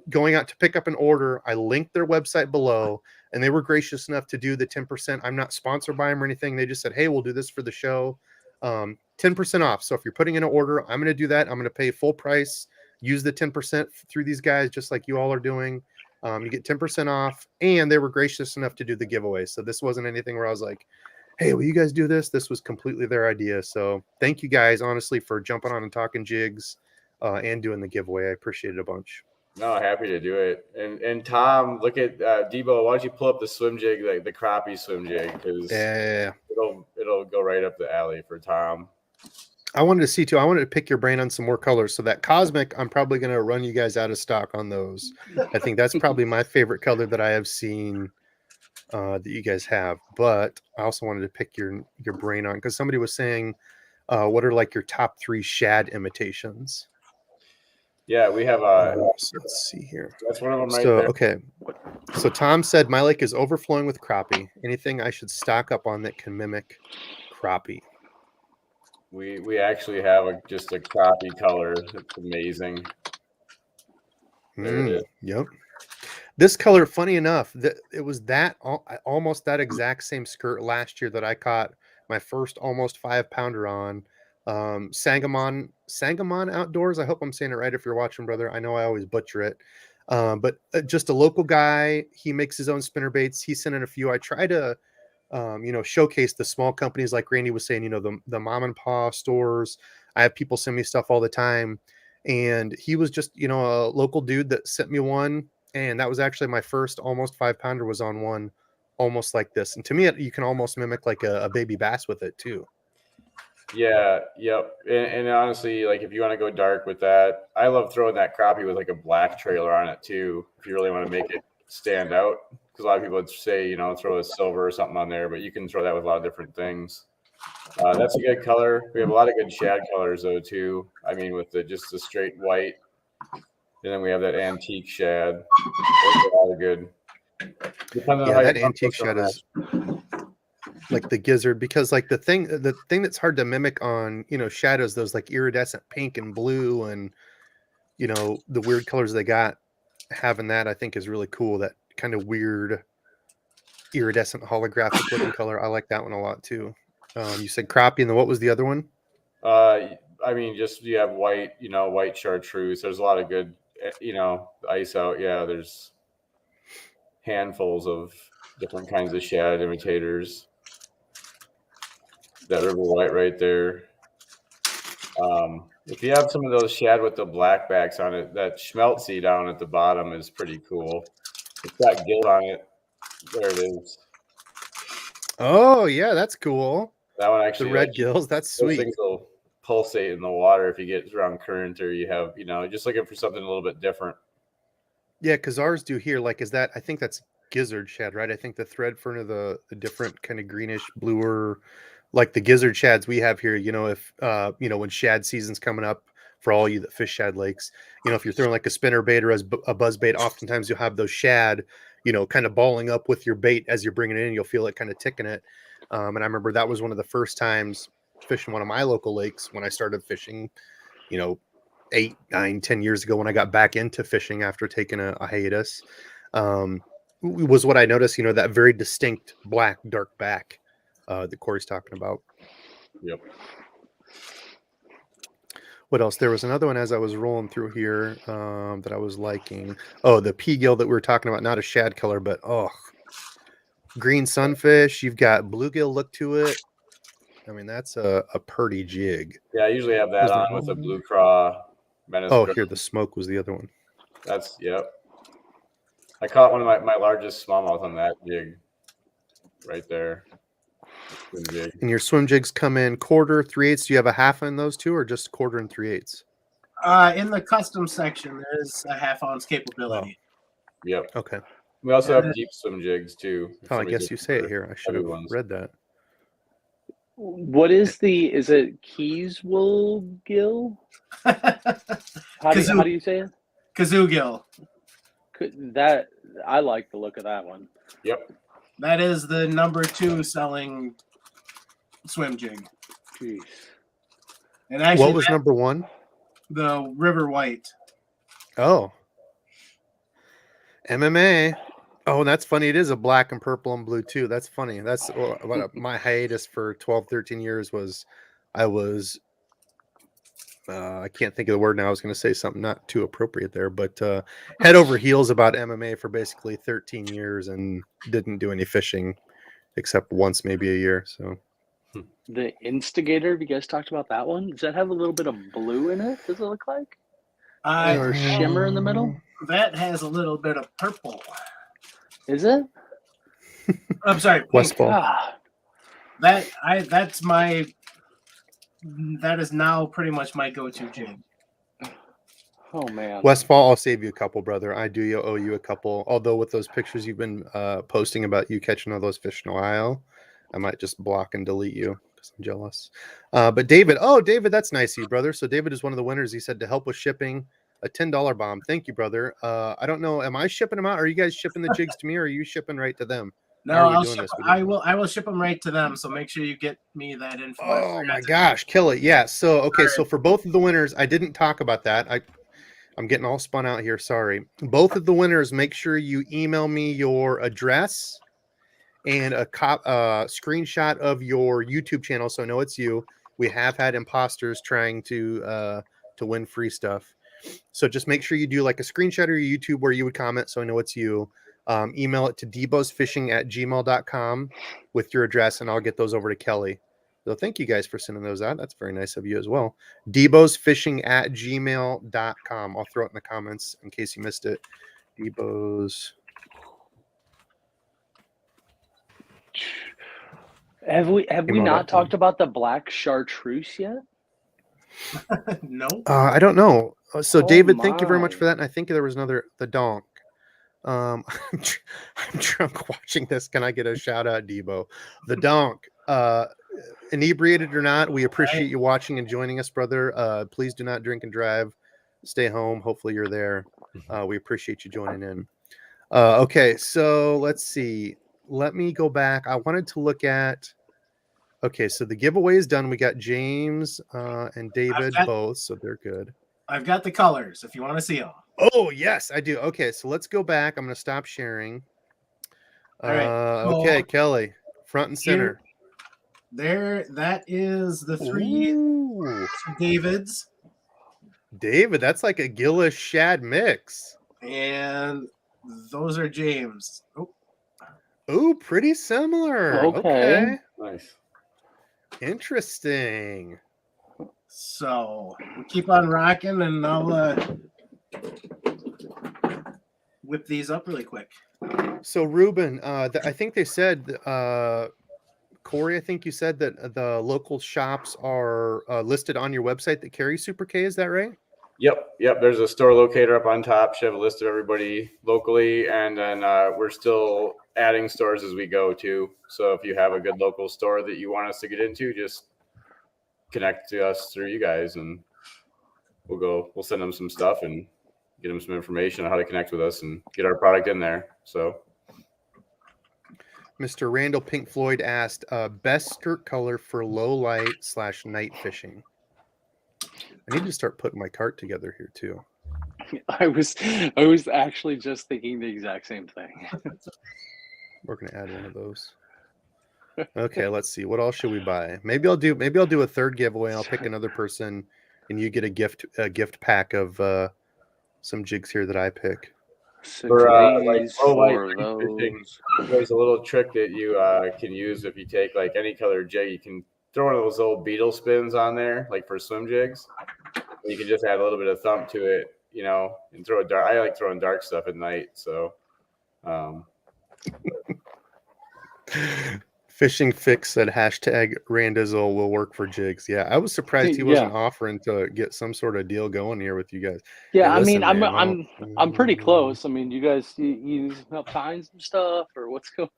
S1: going out to pick up an order, I linked their website below, and they were gracious enough to do the 10%. I'm not sponsored by them or anything. They just said, "Hey, we'll do this for the show." 10% off. So if you're putting in an order, I'm going to do that. I'm going to pay full price. Use the 10% through these guys, just like you all are doing. You get 10% off, and they were gracious enough to do the giveaway. So this wasn't anything where I was like, "Hey, will you guys do this?" This was completely their idea. So thank you guys, honestly, for jumping on and talking jigs and doing the giveaway. I appreciate it a bunch.
S4: No, happy to do it. And Tom, look at Debo. Why don't you pull up the swim jig, like the crappie swim jig, because
S1: Yeah.
S4: it'll go right up the alley for Tom.
S1: I wanted to see too. I wanted to pick your brain on some more colors. So that cosmic, I'm probably going to run you guys out of stock on those. I think that's probably my favorite color that I have seen that you guys have. But I also wanted to pick your brain on, because somebody was saying, what are like your top 3 shad imitations?
S4: Yeah, we have
S1: So let's see here.
S4: that's one of them right
S1: So
S4: there.
S1: okay. So Tom said my lake is overflowing with crappie. Anything I should stock up on that can mimic crappie?
S4: We actually have just a crappie color. It's amazing. There it is.
S1: Yep. This color, funny enough, that it was almost that exact same skirt last year that I caught my first almost 5-pounder on. Sangamon Outdoors. I hope I'm saying it right if you're watching, brother. I know I always butcher it. But just a local guy. He makes his own spinner baits. He sent in a few. I try to showcase the small companies like Randy was saying, the mom and pop stores. I have people send me stuff all the time. And he was just, a local dude that sent me one. And that was actually my first almost 5-pounder was on one almost like this. And to me, you can almost mimic like a baby bass with it too.
S4: Yeah, yep. And honestly, like if you want to go dark with that, I love throwing that crappie with like a black trailer on it too, if you really want to make it stand out. Because a lot of people would say, throw a silver or something on there, but you can throw that with a lot of different things. That's a good color. We have a lot of good shad colors though too. I mean, with just the straight white, and then we have that antique shad. Those are all good. Depends on how
S1: that
S4: you
S1: antique shad is like the gizzard, because like the thing that's hard to mimic on shadows, those like iridescent pink and blue and the weird colors they got, having that I think is really cool. That kind of weird iridescent holographic looking color. I like that one a lot too. You said crappie, and then what was the other one?
S4: I mean, just you have white, white chartreuse. There's a lot of good, ice out. Yeah, there's handfuls of different kinds of shad imitators. That river white right there. If you have some of those shad with the black backs on it, that schmeltzy down at the bottom is pretty cool. It's got gilt on it. There it is.
S1: Oh yeah, that's cool.
S4: That one actually,
S1: the red gills. That's
S4: those
S1: sweet.
S4: things will pulsate in the water if you get around current, or you have, just looking for something a little bit different.
S1: Yeah, because ours do here. Like, I think that's gizzard shad, right? I think the thread fern are the different kind of greenish, bluer, like the gizzard shads we have here. If when shad season's coming up for all you that fish shad lakes, if you're throwing like a spinner bait or a buzz bait, oftentimes you'll have those shad, kind of balling up with your bait as you're bringing it in. You'll feel it kind of ticking it. And I remember that was one of the first times fishing one of my local lakes when I started fishing, 8, 9, 10 years ago when I got back into fishing after taking a hiatus, was what I noticed. You know, that very distinct black dark back that Corey's talking about.
S4: Yep.
S1: What else? There was another one as I was rolling through here that I was liking. Oh, the pea gill that we were talking about, not a shad color, but green sunfish. You've got bluegill look to it. I mean, that's a purdy jig.
S4: Yeah, I usually have that
S1: Was there
S4: on with a
S1: one?
S4: blue craw. Menace
S1: Oh,
S4: drum.
S1: here, the smoke was the other one.
S4: That's, yep. I caught one of my largest smallmouth on that jig right there. Swim jig.
S1: And your swim jigs come in quarter, 3/8. Do you have a half in those two, or just quarter and 3/8?
S5: In the custom section, there is a 1/2 ounce capability.
S4: Yep.
S1: Okay.
S4: We also have deep swim jigs too. if
S1: Oh, I
S4: somebody's
S1: guess you
S4: looking
S1: say it
S4: for
S1: here. I should
S4: heavy
S1: have
S4: ones.
S1: read that.
S2: What is it Keys wool gill? How do you say it?
S5: Kazoo gill.
S2: That I like the look of that one.
S4: Yep.
S5: That is the number 2 selling swim jig.
S2: Jeez.
S5: And actually,
S1: What was number 1?
S5: the River White.
S1: Oh, MMA. Oh, that's funny. It is a black and purple and blue too. That's funny. That's what my hiatus for 12, 13 years was. I can't think of the word now. I was going to say something not too appropriate there, but head over heels about MMA for basically 13 years and didn't do any fishing except once, maybe a year. So
S2: The Instigator, have you guys talked about that one? Does that have a little bit of blue in it? Does it look like? Or shimmer in the middle?
S5: That has a little bit of purple.
S2: Is it?
S5: I'm sorry, pink.
S1: Westfall.
S2: Ah,
S5: That is now pretty much my go-to jig.
S2: oh man.
S1: Westfall, I'll save you a couple, brother. I do owe you a couple. Although with those pictures you've been posting about you catching all those fish in Ohio, I might just block and delete you because I'm jealous. But David, that's nice of you, brother. So David is one of the winners. He said to help with shipping a $10 bomb. Thank you, brother. I don't know. Am I shipping them out? Are you guys shipping the jigs to me, or are you shipping right to them?
S5: No,
S1: How are we
S5: I'll
S1: doing
S5: ship.
S1: this with you?
S5: I will ship them right to them. So make sure you get me that info.
S1: Oh my gosh, kill it. Yeah. So okay,
S5: All
S1: so for both of the winners, I didn't talk about that. I'm getting all spun out here. Sorry. Both of the winners, make sure you email me your address and a screenshot of your YouTube channel so I know it's you. We have had imposters trying to win free stuff. So just make sure you do like a screenshot of your YouTube where you would comment so I know it's you. Email it to DEBO'SFishing@gmail.com with your address, and I'll get those over to Kelly. So thank you guys for sending those out. That's very nice of you as well. DEBO'SFishing@gmail.com. I'll throw it in the comments in case you missed it. DEBO'S.
S2: Have we
S1: Gmail.com.
S2: not talked about the black chartreuse yet?
S5: No.
S1: I don't know. So
S2: Oh
S1: David, thank you very much
S2: my.
S1: for that. And I think there was another, the donk. I'm drunk watching this. Can I get a shout out, Debo? The donk. Inebriated or not, we appreciate you watching and joining us, brother. Please do not drink and drive. Stay home. Hopefully you're there. We appreciate you joining in. Okay, so let's see. Let me go back. I wanted to look at. Okay, so the giveaway is done. We got James and David both, so they're good.
S5: I've got the colors if you want to see them.
S1: Oh, yes, I do. Okay, so let's go back. I'm going to stop sharing.
S5: All right.
S1: Okay, Kelly, front and center.
S5: There, that is the 3
S1: Ooh,
S5: Davids.
S1: David, that's like a Gillish shad mix.
S5: And those are James. Oh,
S1: Ooh, pretty similar.
S2: Okay.
S4: Nice.
S1: Interesting.
S5: so we keep on rocking, and I'll whip these up really quick.
S1: So, Ruben, I think they said, Corey, I think you said that the local shops are listed on your website that carry Super K. Is that right?
S4: Yep. There's a store locator up on top. Should have a list of everybody locally, and then we're still adding stores as we go too. So if you have a good local store that you want us to get into, just connect to us through you guys, and we'll send them some stuff and get them some information on how to connect with us and get our product in there. So.
S1: Mr. Randall Pink Floyd asked, best skirt color for low light / night fishing. I need to start putting my cart together here too.
S2: I was actually just thinking the exact same thing.
S1: We're gonna add one of those. Okay, let's see. What else should we buy? Maybe I'll do a third giveaway. I'll pick another person, and you get a gift pack of some jigs here that I pick.
S4: For like
S2: Today's
S4: low light
S2: for
S4: fishing,
S2: those.
S4: there's a little trick that you can use if you take like any color jig. You can throw one of those little beetle spins on there, like for swim jigs. You can just add a little bit of thump to it, you know, and throw a dark. I like throwing dark stuff at night, so.
S1: Fishing Fix said hashtag Randizzle will work for jigs. Yeah, I was surprised he wasn't offering to get some sort of deal going here with you guys.
S2: Yeah,
S1: Hey, listen,
S2: I mean,
S1: man,
S2: I'm pretty close. I mean, you guys use find some stuff or what's going?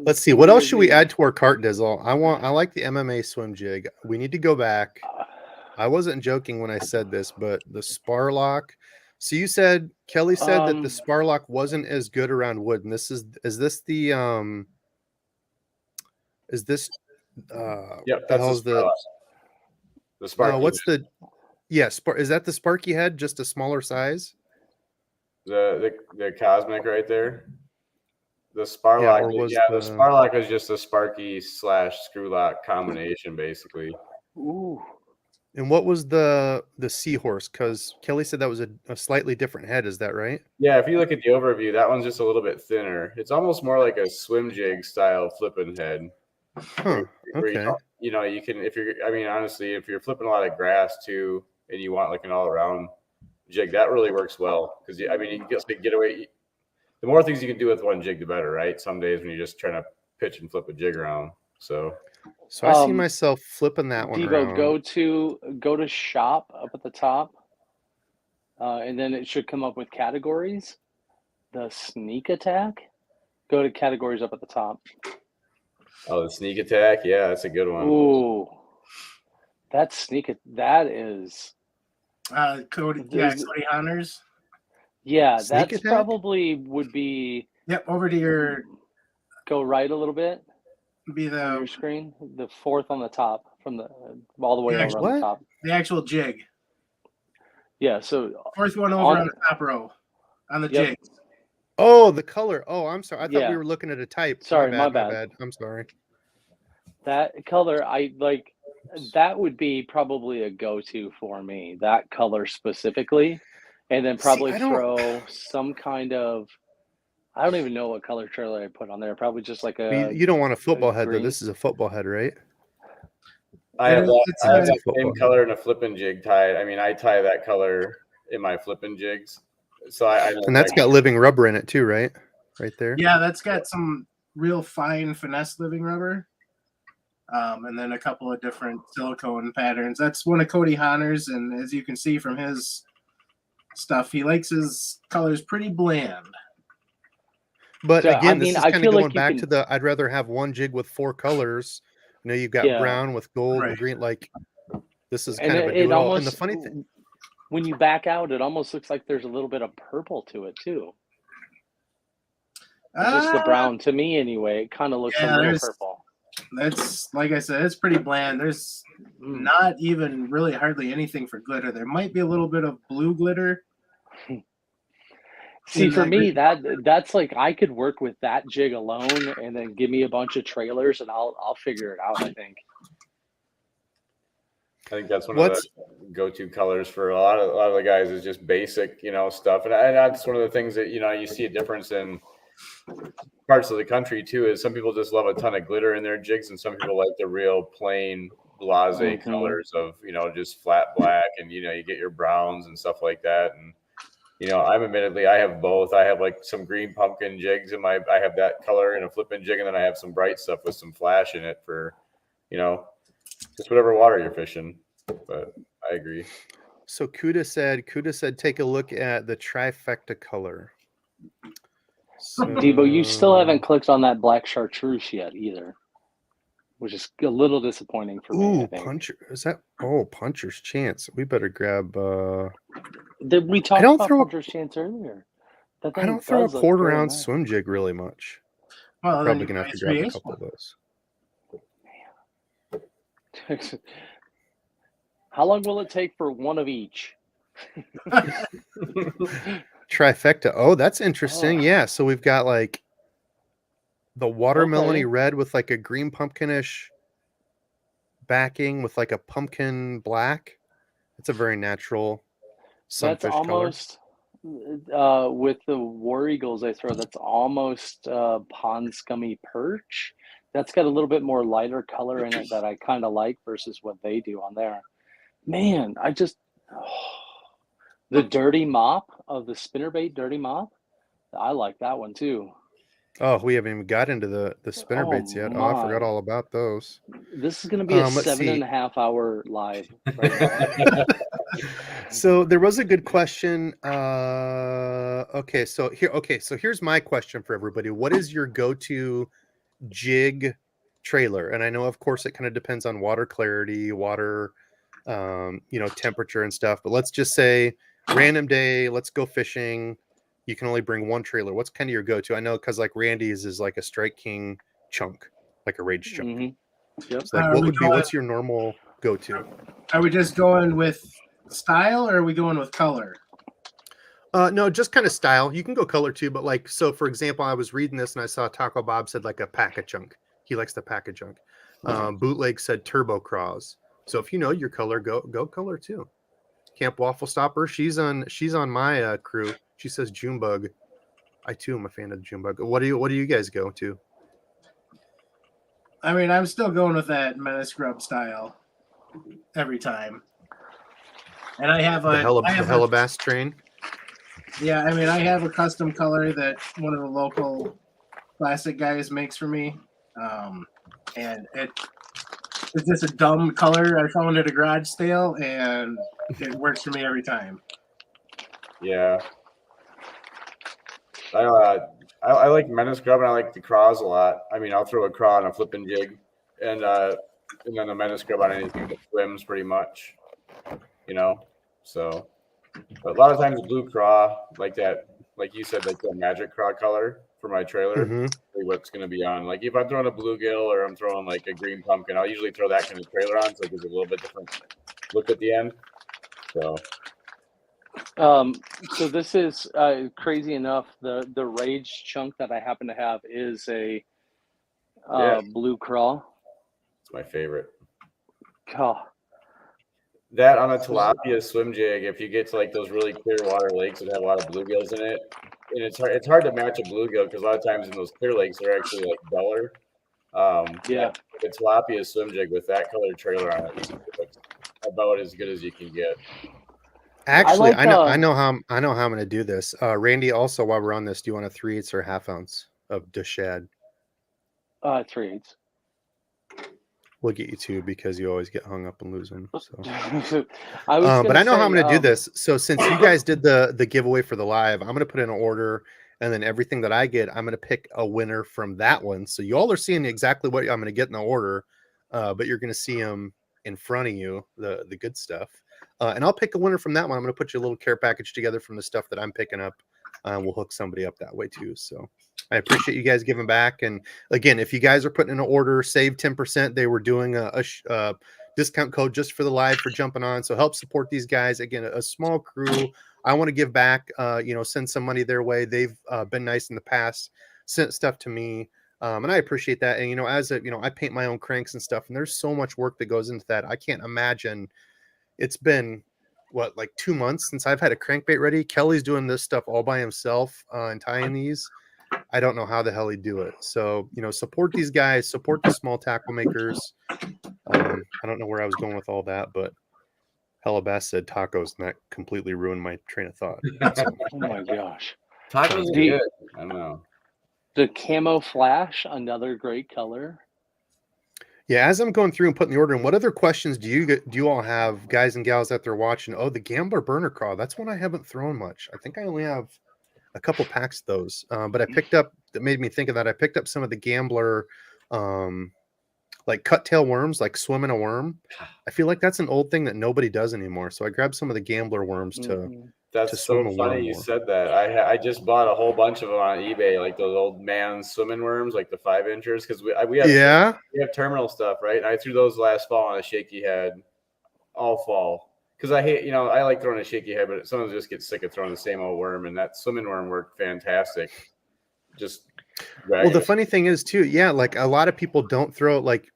S1: Let's see. What else should we add to our cart, Dizzle? I like the MMA swim jig. We need to go back. I wasn't joking when I said this, but the Sparlock. So you said Kelly said that the Sparlock wasn't as good around wood, and this is this the is this
S4: Yep, that's the Sparky.
S1: What's the is that the Sparky head, just a smaller size?
S4: The Cosmic right there. The Sparlock, the Sparlock is just a Sparky / screw lock combination, basically.
S2: Ooh.
S1: And what was the Seahorse? Because Kelly said that was a slightly different head. Is that right?
S4: Yeah, if you look at the overview, that one's just a little bit thinner. It's almost more like a swim jig style flipping head.
S1: Huh. Okay.
S4: You know, you can honestly, if you're flipping a lot of grass too, and you want like an all around jig, that really works well because you can get away. The more things you can do with one jig, the better, right? Some days when you're just trying to pitch and flip a jig around. So
S1: I see myself flipping that one
S2: Debo,
S1: around.
S2: go to shop up at the top, and then it should come up with categories. The sneak attack. Go to categories up at the top.
S4: Oh, the sneak attack. Yeah, that's a good one.
S2: Ooh, that is.
S5: Cody Hunters.
S2: Yeah,
S1: Sneak
S2: that's
S1: attack?
S2: Probably would be.
S5: Yep, over to your.
S2: Go right a little bit.
S5: Be
S2: on
S5: the
S2: your screen, the fourth on the top, from the all the way over on the top.
S5: The actual jig.
S2: Yeah, so
S5: fourth one over on the top row, on the jig.
S1: Oh, the color. Oh, I'm sorry. I thought we were looking at a type.
S2: Sorry,
S1: my bad. I'm sorry.
S2: That color, I like. That would be probably a go-to for me. That color specifically, and then probably throw some kind of. I don't even know what color trailer I put on there. Probably just like a.
S1: You don't want a football head though. This is a football head, right?
S4: I have that same color in a flipping jig tied. I mean, I tie that color in my flipping jigs. So
S1: and that's got living rubber in it too, right? Right there.
S5: Yeah, that's got some real fine finesse living rubber. And then a couple of different silicone patterns. That's one of Cody Honnor's, and as you can see from his stuff, he likes his colors pretty bland.
S1: But again, this is kind of going back to the I'd rather have one jig with 4 colors. You know, you've got brown with gold and green. Like this is kind of a duo. And the funny thing,
S2: when you back out, it almost looks like there's a little bit of purple to it too. Just the brown, to me anyway, it kind of looks a little purple.
S5: That's, like I said, it's pretty bland. There's not even really hardly anything for glitter. There might be a little bit of blue glitter.
S2: See, for me, that's like I could work with that jig alone, and then give me a bunch of trailers, and I'll figure it out. I think
S4: that's one of the go-to colors for a lot of the guys is just basic, stuff, and that's one of the things that you see a difference in parts of the country too. Is some people just love a ton of glitter in their jigs, and some people like the real plain blase colors of just flat black, and you get your browns and stuff like that, and. I have both. I have like some green pumpkin jigs in I have that color in a flipping jig, and then I have some bright stuff with some flash in it for, just whatever water you're fishing. But I agree.
S1: So Kuda said, take a look at the trifecta color. So,
S2: Debo, you still haven't clicked on that black chartreuse yet either, which is a little disappointing for me.
S1: Ooh, Puncher. Is that? Oh, Puncher's Chance. We better grab.
S2: We talked about Puncher's Chance earlier.
S1: I don't throw a quarter-ounce swim jig really much.
S5: Well,
S1: I'm probably gonna have to grab a couple of those.
S2: How long will it take for one of each?
S1: Trifecta. Oh, that's interesting.
S2: Oh.
S1: Yeah. So we've got like the watermelony
S2: Okay.
S1: red with like a green pumpkinish backing with like a pumpkin black. It's a very natural
S2: That's
S1: sunfish color.
S2: almost with the war eagles I throw. That's almost pond scummy perch. That's got a little bit more lighter color in it that I kind of like versus what they do on there. Man, the dirty mop of the spinnerbait dirty mop. I like that one too.
S1: Oh, we haven't even got into the spinner
S2: Oh
S1: baits yet. Oh, I forgot
S2: my.
S1: all about those.
S2: This is going to be a
S1: Let's see.
S2: 7.5 hour live right now.
S1: So there was a good question. Okay, so here's my question for everybody. What is your go-to jig trailer? And I know, of course, it kind of depends on water clarity, water, temperature and stuff. But let's just say random day, let's go fishing. You can only bring one trailer. What's kind of your go-to? I know because like Randy's is like a Strike King chunk, like a Rage chunk.
S2: Mm-hmm. Yep.
S1: So like, what would be? What's your normal go-to?
S5: Are we just going with style, or are we going with color?
S1: No, just kind of style. You can go color too, but like, so for example, I was reading this and I saw Taco Bob said like a pack of chunk. He likes the pack of chunk. Bootleg said turbo craws. So if you know your color, go color too. Camp Waffle Stopper, she's on my crew. She says Junebug. I too am a fan of the Junebug. What do you guys go to?
S5: I mean, I'm still going with that Menace Grub style every time. And I have
S1: The Hellabass train.
S5: Yeah, I mean, I have a custom color that one of the local plastic guys makes for me. And it's just a dumb color I found at a garage sale, and it works for me every time.
S4: Yeah. I like Menace Grub, and I like the craws a lot. I mean, I'll throw a craw on a flipping jig, and then the Menace Grub on anything that swims pretty much, so. But a lot of times blue craw, like that, like you said, like the magic craw color for my trailer, what's going to be on. Like if I'm throwing a bluegill or I'm throwing like a green pumpkin, I'll usually throw that kind of trailer on, so it gives a little bit different look at the end.
S2: So this is crazy enough. The Rage chunk that I happen to have is a blue craw.
S4: It's my favorite.
S2: Oh.
S4: That on a tilapia swim jig, if you get to like those really clear water lakes that have a lot of bluegills in it, and it's hard to match a bluegill because a lot of times in those clear lakes they're actually like duller. The tilapia swim jig with that colored trailer on it looks about as good as you can get.
S1: Actually, I know how I'm going to do this. Randy, also while we're on this, do you want a 3/8 or a 1/2 ounce of shad?
S2: 3/8.
S1: We'll get you 2 because you always get hung up and lose them. So.
S2: But
S1: I know how I'm going to do this. So since you guys did the giveaway for the live, I'm going to put in an order, and then everything that I get, I'm going to pick a winner from that one. So you all are seeing exactly what I'm going to get in the order, but you're going to see them in front of you, the good stuff. And I'll pick a winner from that one. I'm going to put you a little care package together from the stuff that I'm picking up. We'll hook somebody up that way too. So I appreciate you guys giving back. And again, if you guys are putting in an order, save 10%. They were doing a discount code just for the live for jumping on. So help support these guys. Again, a small crew. I want to give back, send some money their way. They've been nice in the past, sent stuff to me. And I appreciate that. And, I paint my own cranks and stuff, and there's so much work that goes into that. I can't imagine. It's been like 2 months since I've had a crankbait ready. Kelly's doing this stuff all by himself and tying these. I don't know how the hell he'd do it. So, support these guys, support the small tackle makers. I don't know where I was going with all that, but Hellabass said tacos, and that completely ruined my train of thought. So.
S2: Oh my gosh.
S4: Tacos are good. I don't know.
S2: The camo flash, another great color.
S1: Yeah, as I'm going through and putting the order in, what other questions do you all have, guys and gals out there watching? Oh, the Gambler Burner Craw. That's one I haven't thrown much. I think I only have a couple packs of those. But I picked up, that made me think of that. I picked up some of the Gambler, like cut tail worms, like swim in a worm. I feel like that's an old thing that nobody does anymore. So I grabbed some of the Gambler worms to.
S4: That's so funny you said that. I just bought a whole bunch of them on eBay, like those old man swimming worms, like the 5-inchers, because we have terminal stuff, right? And I threw those last fall on a shaky head. all fall. Because I hate, I like throwing a shaky head, but sometimes just get sick of throwing the same old worm, and that swimming worm worked fantastic. Just
S1: Well, the funny thing is too, yeah, like a lot of people don't throw like,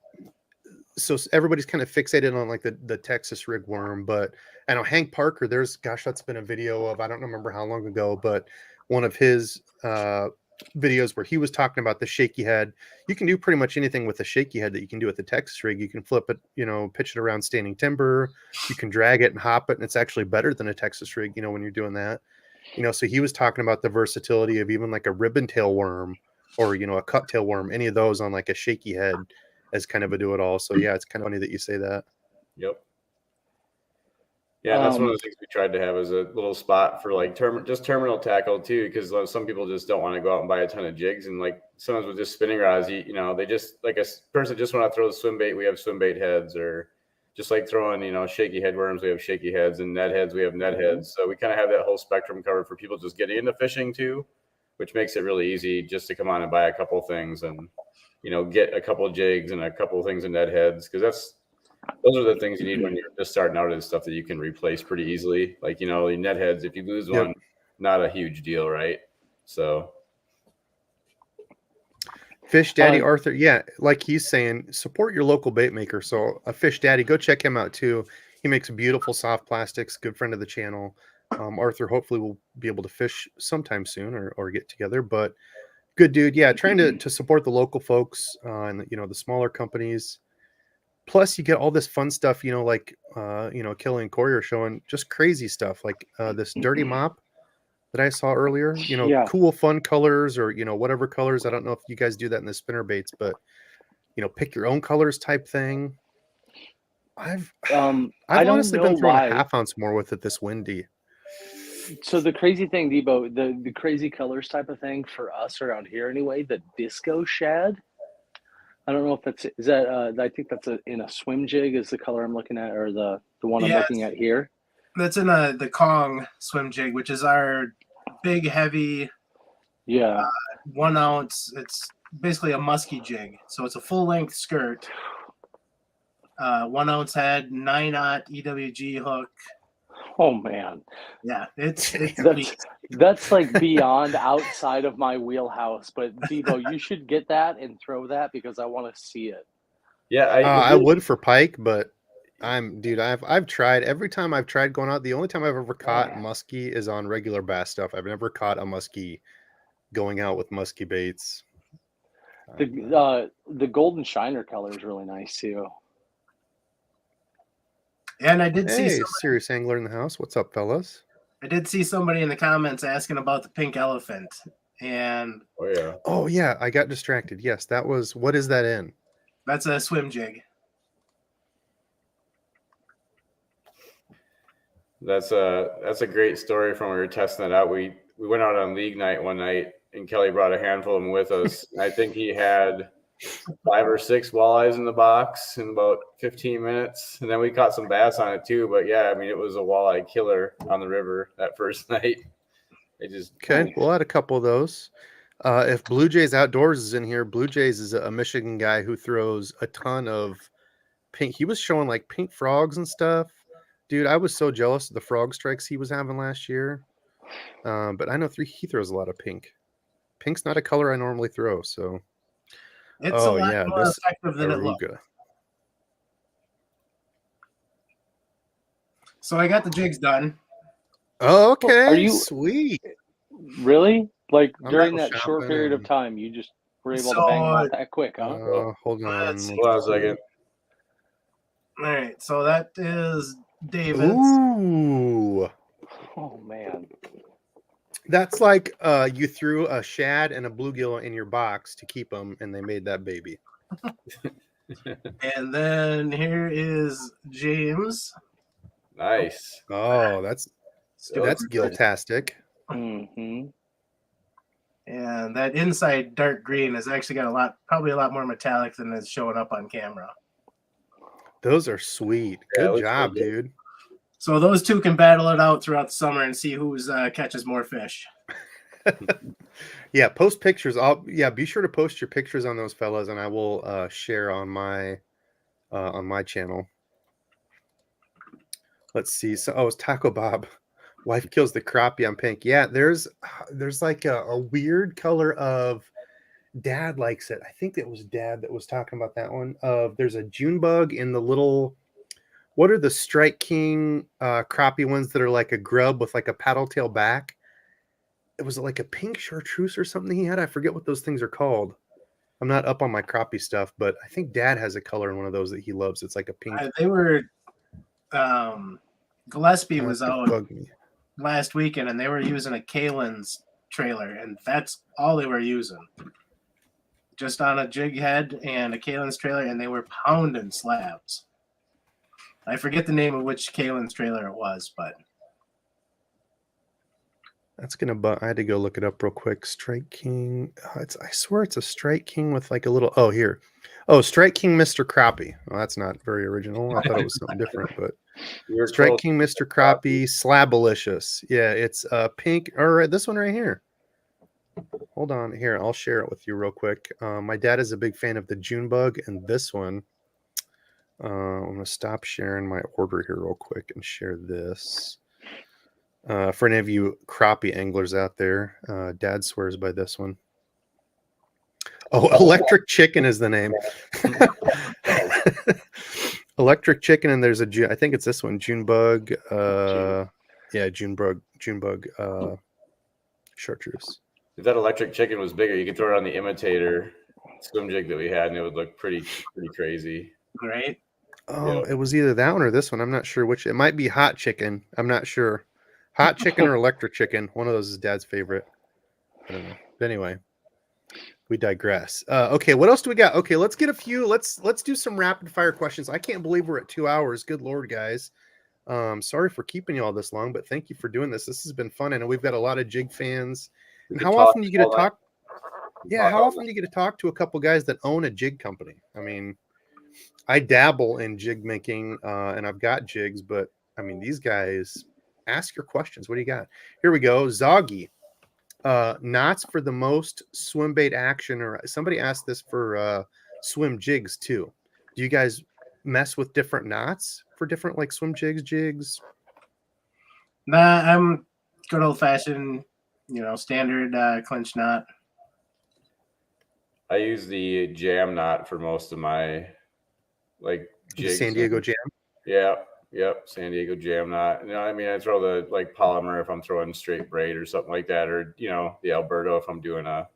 S1: so everybody's kind of fixated on like the Texas rig worm, but I know Hank Parker, that's been a video of, I don't remember how long ago, but one of his videos where he was talking about the shaky head. You can do pretty much anything with a shaky head that you can do with the Texas rig. You can flip it, pitch it around standing timber. You can drag it and hop it, and it's actually better than a Texas rig, when you're doing that. So he was talking about the versatility of even like a ribbon tail worm or, a cut tail worm, any of those on like a shaky head as kind of a do-it-all. So yeah, it's kind of funny that you say that.
S4: Yep. Yeah, that's one of the things we tried to have as a little spot for like just terminal tackle too, because some people just don't want to go out and buy a ton of jigs, and like sometimes with just spinning rods, they just like a person just want to throw the swim bait. We have swim bait heads, or just like throwing shaky head worms. We have shaky heads, and net heads. We have net heads. So we kind of have that whole spectrum covered for people just getting into fishing too, which makes it really easy just to come on and buy a couple things and get a couple jigs and a couple things in net heads, because those are the things you need when you're just starting out, is stuff that you can replace pretty easily. Like, your net heads, if you lose one, not a huge deal, right? So.
S1: Fish Daddy Arthur, yeah, like he's saying, support your local bait maker. So a Fish Daddy, go check him out too. He makes beautiful soft plastics, good friend of the channel. Arthur, hopefully we'll be able to fish sometime soon or get together, but good dude. Yeah, trying to support the local folks and the smaller companies. Plus, you get all this fun stuff, like Kelly and Corey are showing just crazy stuff, like this dirty mop that I saw earlier. Cool, fun colors, or whatever colors. I don't know if you guys do that in the spinner baits, but pick your own colors type thing. I've honestly been throwing a half ounce more with it this windy.
S2: So the crazy thing, Debo, the crazy colors type of thing for us around here anyway, the disco shad. I don't know if is that I think that's in a swim jig is the color I'm looking at, or the one I'm looking at here.
S5: That's in the Kong swim jig, which is our big, heavy 1 ounce. It's basically a musky jig. So it's a full length skirt, 1 ounce head, 9/0 EWG hook.
S2: Oh man.
S5: Yeah, it's
S2: that's like beyond outside of my wheelhouse. But Debo, you should get that and throw that, because I want to see it.
S4: Yeah,
S1: I would for pike, but I've tried. Every time I've tried going out, the only time I've ever caught muskie is on regular bass stuff. I've never caught a muskie going out with muskie baits.
S2: The golden shiner color is really nice too.
S5: And I did see
S1: serious angler in the house. What's up, fellas?
S5: I did see somebody in the comments asking about the pink elephant. And
S1: oh yeah, I got distracted. Yes, that was, what is that in?
S5: That's a swim jig.
S4: That's a great story from when we were testing it out. We went out on league night one night, and Kelly brought a handful of them with us. I think he had 5 or 6 walleyes in the box in about 15 minutes. And then we caught some bass on it too. But yeah, I mean, it was a walleye killer on the river that first night.
S1: Okay, we'll add a couple of those. If Blue Jays Outdoors is in here, Blue Jays is a Michigan guy who throws a ton of pink. He was showing like pink frogs and stuff. Dude, I was so jealous of the frog strikes he was having last year. But I know he throws a lot of pink. Pink's not a color I normally throw, so.
S5: It's a lot more effective than it looks. So I got the jigs done.
S1: Oh, okay.
S2: Are you
S1: sweet?
S2: Really? Like during that short period of time, you just were able to bang them out that quick, huh?
S1: Hold on.
S4: Hold on a second.
S5: All right, so that is David's.
S1: Ooh.
S2: Oh man.
S1: That's like you threw a shad and a bluegill in your box to keep them, and they made that baby.
S5: And then here is James.
S4: Nice.
S1: Oh, that's gill-tastic.
S2: Mm-hmm.
S5: And that inside dark green has actually got probably a lot more metallic than is showing up on camera.
S1: Those are sweet. Good job, dude.
S5: So those two can battle it out throughout the summer and see who's catches more fish.
S1: Yeah, post pictures. Be sure to post your pictures on those fellas, and I will share on my channel. Let's see. So, it's Taco Bob. Wife kills the crappie on pink. Yeah, there's like a weird color of Dad likes it. I think it was Dad that was talking about that one. There's a June bug in the little. What are the Strike King crappie ones that are like a grub with like a paddle tail back? It was like a pink chartreuse or something he had. I forget what those things are called. I'm not up on my crappie stuff, but I think Dad has a color in one of those that he loves. It's like a pink.
S5: They were Gillespie
S1: That
S5: was
S1: would
S5: out
S1: bug me.
S5: last weekend, and they were using a Kalen's trailer, and that's all they were using. Just on a jig head and a Kalen's trailer, and they were pounding slabs. I forget the name of which Kalen's trailer it was, but
S1: That's gonna. I had to go look it up real quick. Strike King. I swear it's a Strike King with like a little. Oh, here. Oh, Strike King, Mr. Crappie. Well, that's not very original. I thought it was something different, but Strike King, Mr. Crappie, Slabalicious. Yeah, it's pink. All right, this one right here. Hold on here. I'll share it with you real quick. My dad is a big fan of the June bug, and this one. I'm gonna stop sharing my order here real quick and share this. For any of you crappie anglers out there, Dad swears by this one. Oh, Electric Chicken is the name. Electric Chicken, and there's I think it's this one, June bug. Yeah, June bug, chartreuse.
S4: If that Electric Chicken was bigger, you could throw it on the imitator swim jig that we had, and it would look pretty crazy.
S5: right?
S1: Oh,
S4: Yeah.
S1: It was either that one or this one. I'm not sure which. It might be Hot Chicken. I'm not sure. Hot Chicken or Electric Chicken. One of those is Dad's favorite. I don't know. But anyway, we digress. Okay, what else do we got? Okay, let's get a few. Let's do some rapid fire questions. I can't believe we're at 2 hours. Good Lord, guys. Sorry for keeping you all this long, but thank you for doing this. This has been fun. I know we've got a lot of jig fans. And how often do you get to talk? Yeah, how often do you get to talk to a couple guys that own a jig company? I mean, I dabble in jig making, and I've got jigs, but I mean, these guys, ask your questions. What do you got? Here we go. Zoggy. Knots for the most swim bait action, or somebody asked this for swim jigs too. Do you guys mess with different knots for different like swim jigs?
S5: Nah, I'm good old fashioned, standard clinch knot.
S4: I use the jam knot for most of my jigs.
S1: San Diego jam.
S4: Yeah. Yep, San Diego jam knot. I mean, I throw the polymer if I'm throwing straight braid or something like that, or the Alberto if I'm doing a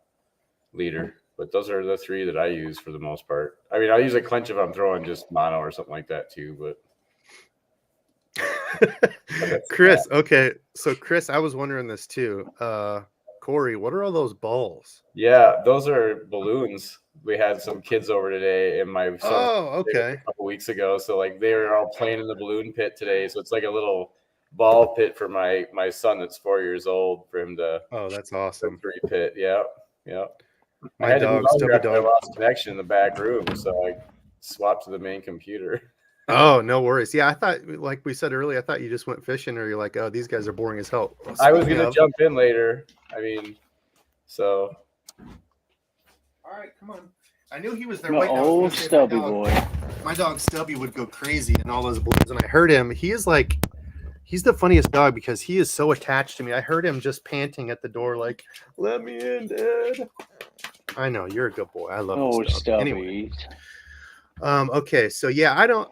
S4: leader. But those are the three that I use for the most part. I mean, I'll use a clinch if I'm throwing just mono or something like that too. But
S1: Chris, okay, so Chris, I was wondering this too. Corey, what are all those balls?
S4: Yeah, those are balloons. We had some kids over today, and my son
S1: okay,
S4: a couple weeks ago. So they were all playing in the balloon pit today. So it's like a little ball pit for my son that's 4 years old for him to.
S1: Oh, that's awesome.
S4: Free pit, yeah.
S1: My dog, Stubby Dog.
S4: I lost connection in the back room, so I swapped to the main computer.
S1: Oh, no worries. Yeah, I thought, like we said earlier, I thought you just went fishing, or you're like, oh, these guys are boring as hell.
S4: I was gonna jump in later. I mean, so.
S1: All right, come on. I knew he was there.
S2: Oh, Stubby boy.
S1: My dog Stubby would go crazy in all those balloons, and I heard him. He's the funniest dog because he is so attached to me. I heard him just panting at the door, like, "Let me in, Dad." I know you're a good boy. I love you,
S2: Stubby.
S1: Anyway. Okay, so yeah, I don't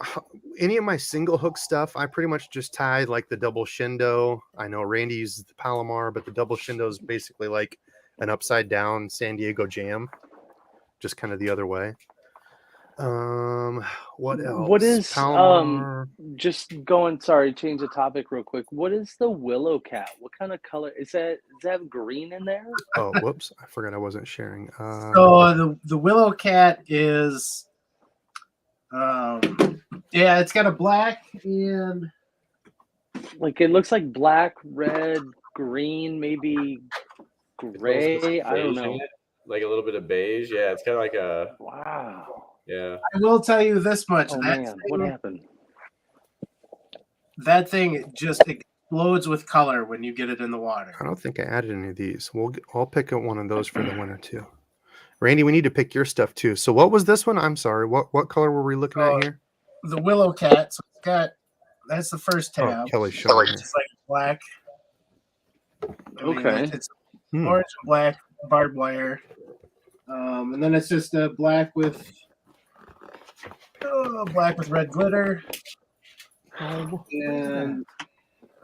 S1: any of my single hook stuff. I pretty much just tie like the double shindo. I know Randy uses the Palomar, but the double shindo is basically like an upside down San Diego jam, just kind of the other way. What else?
S2: What is
S1: Palomar.
S2: just going? Sorry, change the topic real quick. What is the willow cat? What kind of color is that? Does that have green in there?
S1: Oh, whoops! I forgot I wasn't sharing.
S5: So the willow cat is. Yeah, it's got a black and
S2: like it looks like black, red, green, maybe gray. I don't know.
S4: Like a little bit of beige. Yeah, it's kind of like a.
S2: Wow.
S4: Yeah.
S5: I will tell you this much.
S2: Oh man, what happened?
S5: That thing just explodes with color when you get it in the water.
S1: I don't think I added any of these. I'll pick up one of those for the winter too. Randy, we need to pick your stuff too. So what was this one? I'm sorry. What color were we looking at here?
S5: The willow cat. So it's got That's the first
S1: Oh,
S5: tab.
S1: Kelly's showing here.
S5: It's like black.
S2: Okay.
S5: It's
S1: Hmm.
S5: orange and black barbed wire. And then it's just a black with red glitter. And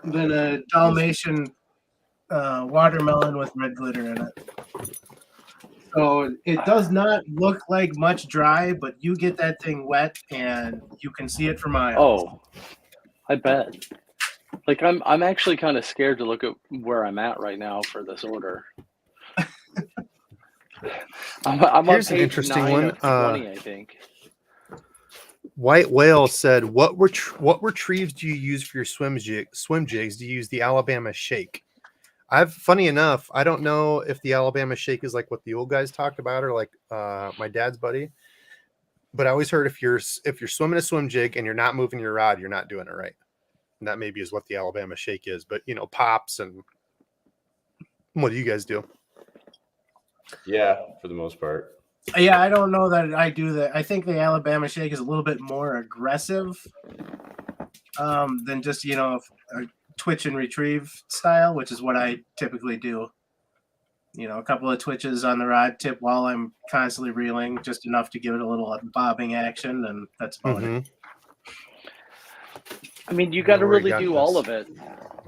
S5: then a Dalmatian watermelon with red glitter in it. So it does not look like much dry, but you get that thing wet and you can see it for miles.
S2: Oh, I bet. Like I'm actually kind of scared to look at where I'm at right now for this order. I'm
S1: Here's
S2: on
S1: an
S2: page
S1: interesting
S2: 9
S1: one.
S2: of 20, I think.
S1: White Whale said, what retrieves do you use for your swim jigs? Do you use the Alabama Shake? Funny enough, I don't know if the Alabama Shake is like what the old guys talked about or like my dad's buddy. But I always heard if you're swimming a swim jig and you're not moving your rod, you're not doing it right. And that maybe is what the Alabama Shake is. But pops and what do you guys do?
S4: Yeah, for the most part.
S5: Yeah, I don't know that I do that. I think the Alabama Shake is a little bit more aggressive than just, a twitch and retrieve style, which is what I typically do. A couple of twitches on the rod tip while I'm constantly reeling, just enough to give it a little bobbing action, and that's about it.
S2: I mean, you got to really do
S1: this.
S2: all of it.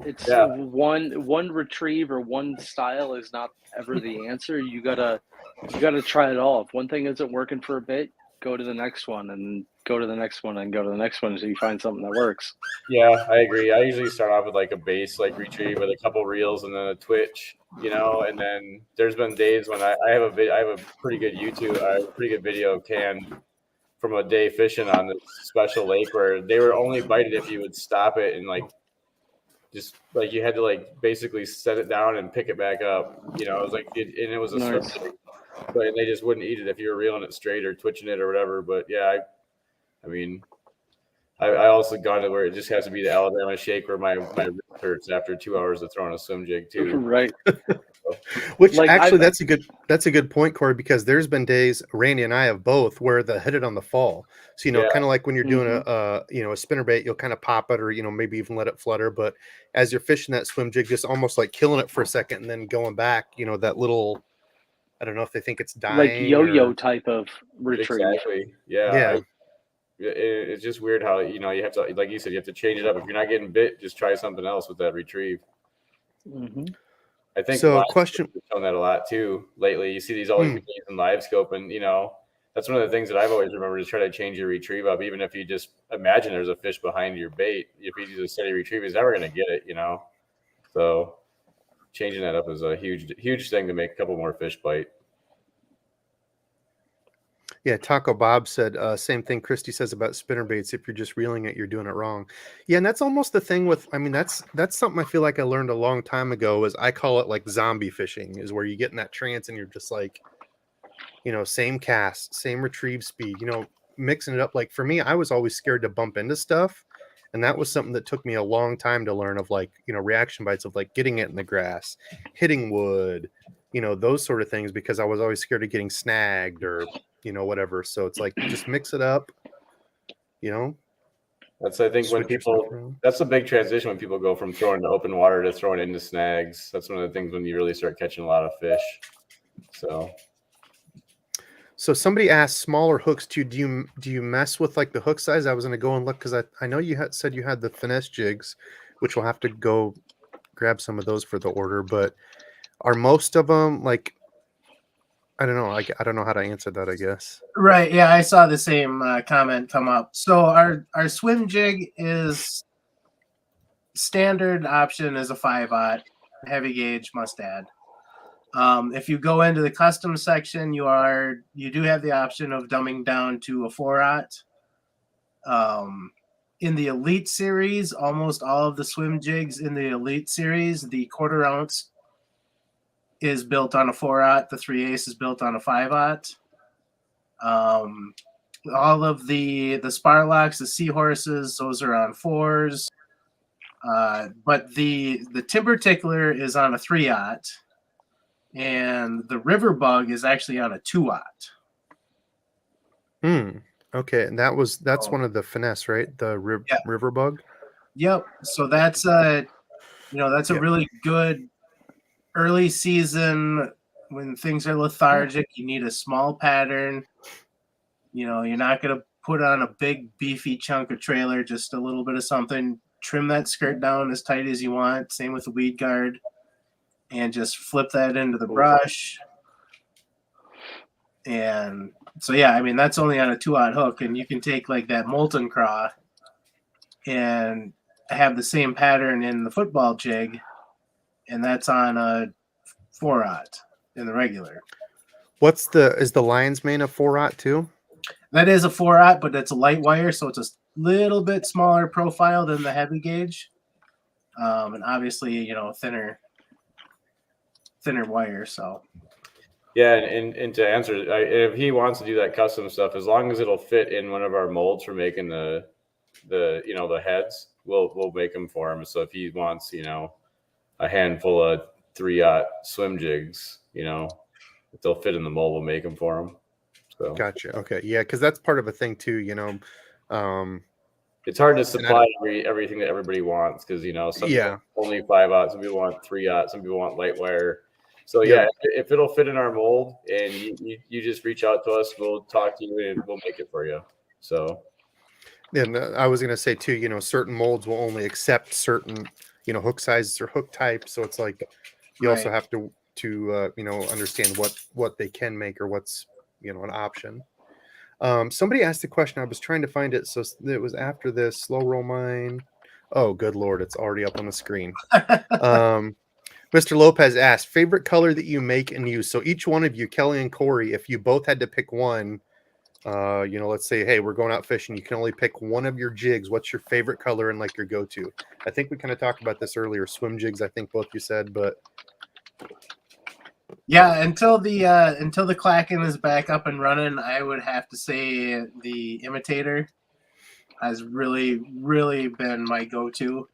S2: It's one retrieve or one style is not ever the answer. You gotta try it all. If one thing isn't working for a bit, go to the next one and go to the next one and go to the next one until you find something that works.
S4: Yeah, I agree. I usually start off with like a base like retrieve with a couple reels and then a twitch, and then there's been days when I have a pretty good pretty good video canned from a day fishing on this special lake where they were only bited if you would stop it and like just like you had to like basically set it down and pick it back up. It was like it was a
S2: Nice.
S4: swim jig, but they just wouldn't eat it if you were reeling it straight or twitching it or whatever. But yeah, I mean, I also got it where it just has to be the Alabama Shake where my wrist hurts after 2 hours of throwing a swim jig too.
S2: Right.
S1: Which
S2: Like,
S1: actually, that's a good point, Corey, because there's been days Randy and I have both where the hit it on the fall. So kind of like when you're doing a spinnerbait, you'll kind of pop it or maybe even let it flutter. But as you're fishing that swim jig, just almost like killing it for a second and then going back, that little, I don't know if they think it's dying,
S2: like yo-yo type of retrieve.
S4: Exactly. Yeah. It's just weird how you have to, like you said, you have to change it up. If you're not getting bit, just try something else with that retrieve. I think
S1: question
S4: shown that a lot too lately. You see these all these people using live scope, and that's one of the things that I've always remembered is try to change your retrieve up, even if you just imagine there's a fish behind your bait. If you use a steady retrieve, he's never going to get it. So changing that up is a huge thing to make a couple more fish bite.
S1: Yeah, Taco Bob said same thing Christy says about spinnerbaits. If you're just reeling it, you're doing it wrong. Yeah, and that's almost the thing with, that's something I feel like I learned a long time ago is I call it like zombie fishing, is where you get in that trance and you're just like, same cast, same retrieve speed, mixing it up. Like for me, I was always scared to bump into stuff. And that was something that took me a long time to learn of like, reaction bites of like getting it in the grass, hitting wood, those sort of things, because I was always scared of getting snagged or, whatever. So it's like, just mix it up,
S4: That's, I think, when people, that's a big transition when people go from throwing to open water to throwing into snags. That's one of the things when you really start catching a lot of fish.
S1: So somebody asked smaller hooks too. Do you mess with like the hook size? I was going to go and look because I know you said you had the finesse jigs, which we'll have to go grab some of those for the order. But are most of them like, I don't know. I don't know how to answer that, I guess.
S5: Right. Yeah, I saw the same comment come up. So our swim jig is standard option is a 5/0, heavy gauge must add. If you go into the custom section, you do have the option of dumbing down to a 4/0. In the Elite series, almost all of the swim jigs in the Elite series, the 1/4 ounce is built on a 4/0. The 3/8 is built on a 5/0. All of the Sparlocks, the Seahorses, those are on 4s. But the Timber Tickler is on a 3/0. And the River Bug is actually on a 2/0.
S1: Okay, and that's one of the finesse, right? The River Bug.
S5: Yep. So that's that's a
S1: Yep.
S5: really good early season when things are lethargic. You need a small pattern. You're not gonna put on a big beefy chunk of trailer, just a little bit of something. Trim that skirt down as tight as you want. Same with the weed guard, and just flip that into the brush. And so yeah, I mean that's only on a 2/0 hook, and you can take like that molten craw and have the same pattern in the football jig, and that's on a 4/0 in the regular.
S1: Is the lion's mane a 4/0 too?
S5: That is a 4/0, but it's a light wire, so it's a little bit smaller profile than the heavy gauge, and obviously thinner wire. So
S4: Yeah, and to answer, if he wants to do that custom stuff, as long as it'll fit in one of our molds for making the heads, we'll make them for him. So if he wants a handful of 3/0 swim jigs, if they'll fit in the mold, we'll make them for him. So
S1: Gotcha. Okay. Yeah, because that's part of a thing too.
S4: it's hard to supply everything that everybody wants because some people only 5/0, some people want 3/0, some people want light wire. So yeah, if it'll fit in our mold and you just reach out to us, we'll talk to you and we'll make it for you. So,
S1: and I was gonna say too, certain molds will only accept certain hook sizes or hook types. So it's like you also have to understand what they can make or what's an option. Somebody asked a question. I was trying to find it, so it was after this. Slow roll mine. Oh, good Lord, it's already up on the screen. Mr. Lopez asked, favorite color that you make and use. So each one of you, Kelly and Corey, if you both had to pick one, let's say, hey, we're going out fishing. You can only pick one of your jigs. What's your favorite color and like your go-to? I think we kind of talked about this earlier. Swim jigs, I think both you said, but
S5: yeah, until the Klaken is back up and running, I would have to say the Imitator has really, really been my go-to.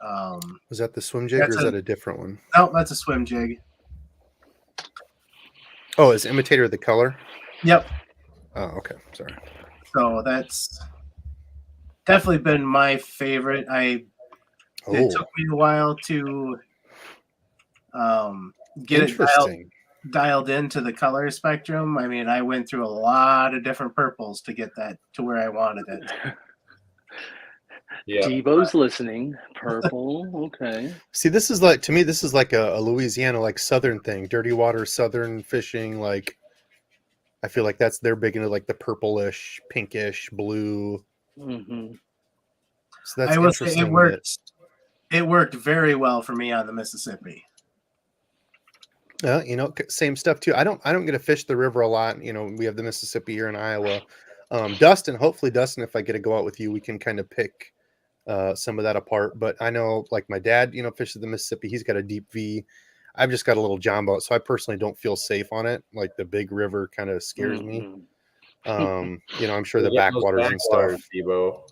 S1: Was that the swim jig or is that a different one?
S5: No, that's a swim jig.
S1: Oh, is Imitator the color?
S5: Yep.
S1: Oh, okay. Sorry.
S5: So that's definitely been my favorite. It took me a while to get it dialed into the color spectrum. I mean, I went through a lot of different purples to get that to where I wanted it.
S2: Yeah. DEBO'S listening. Purple. Okay.
S1: See, this is like, to me, this is like a Louisiana, like Southern thing. Dirty water, Southern fishing. Like, I feel like they're big into like the purplish, pinkish, blue.
S5: Mm-hmm.
S1: So that's interesting.
S5: It worked very well for me on the Mississippi.
S1: Same stuff too. I don't get to fish the river a lot. We have the Mississippi here in Iowa. Dustin, if I get to go out with you, we can kind of pick some of that apart. But I know, like my dad, fishes the Mississippi. He's got a deep V. I've just got a little John boat, so I personally don't feel safe on it. Like the big river kind of scares me. I'm sure the backwaters and stuff.
S4: DEBO.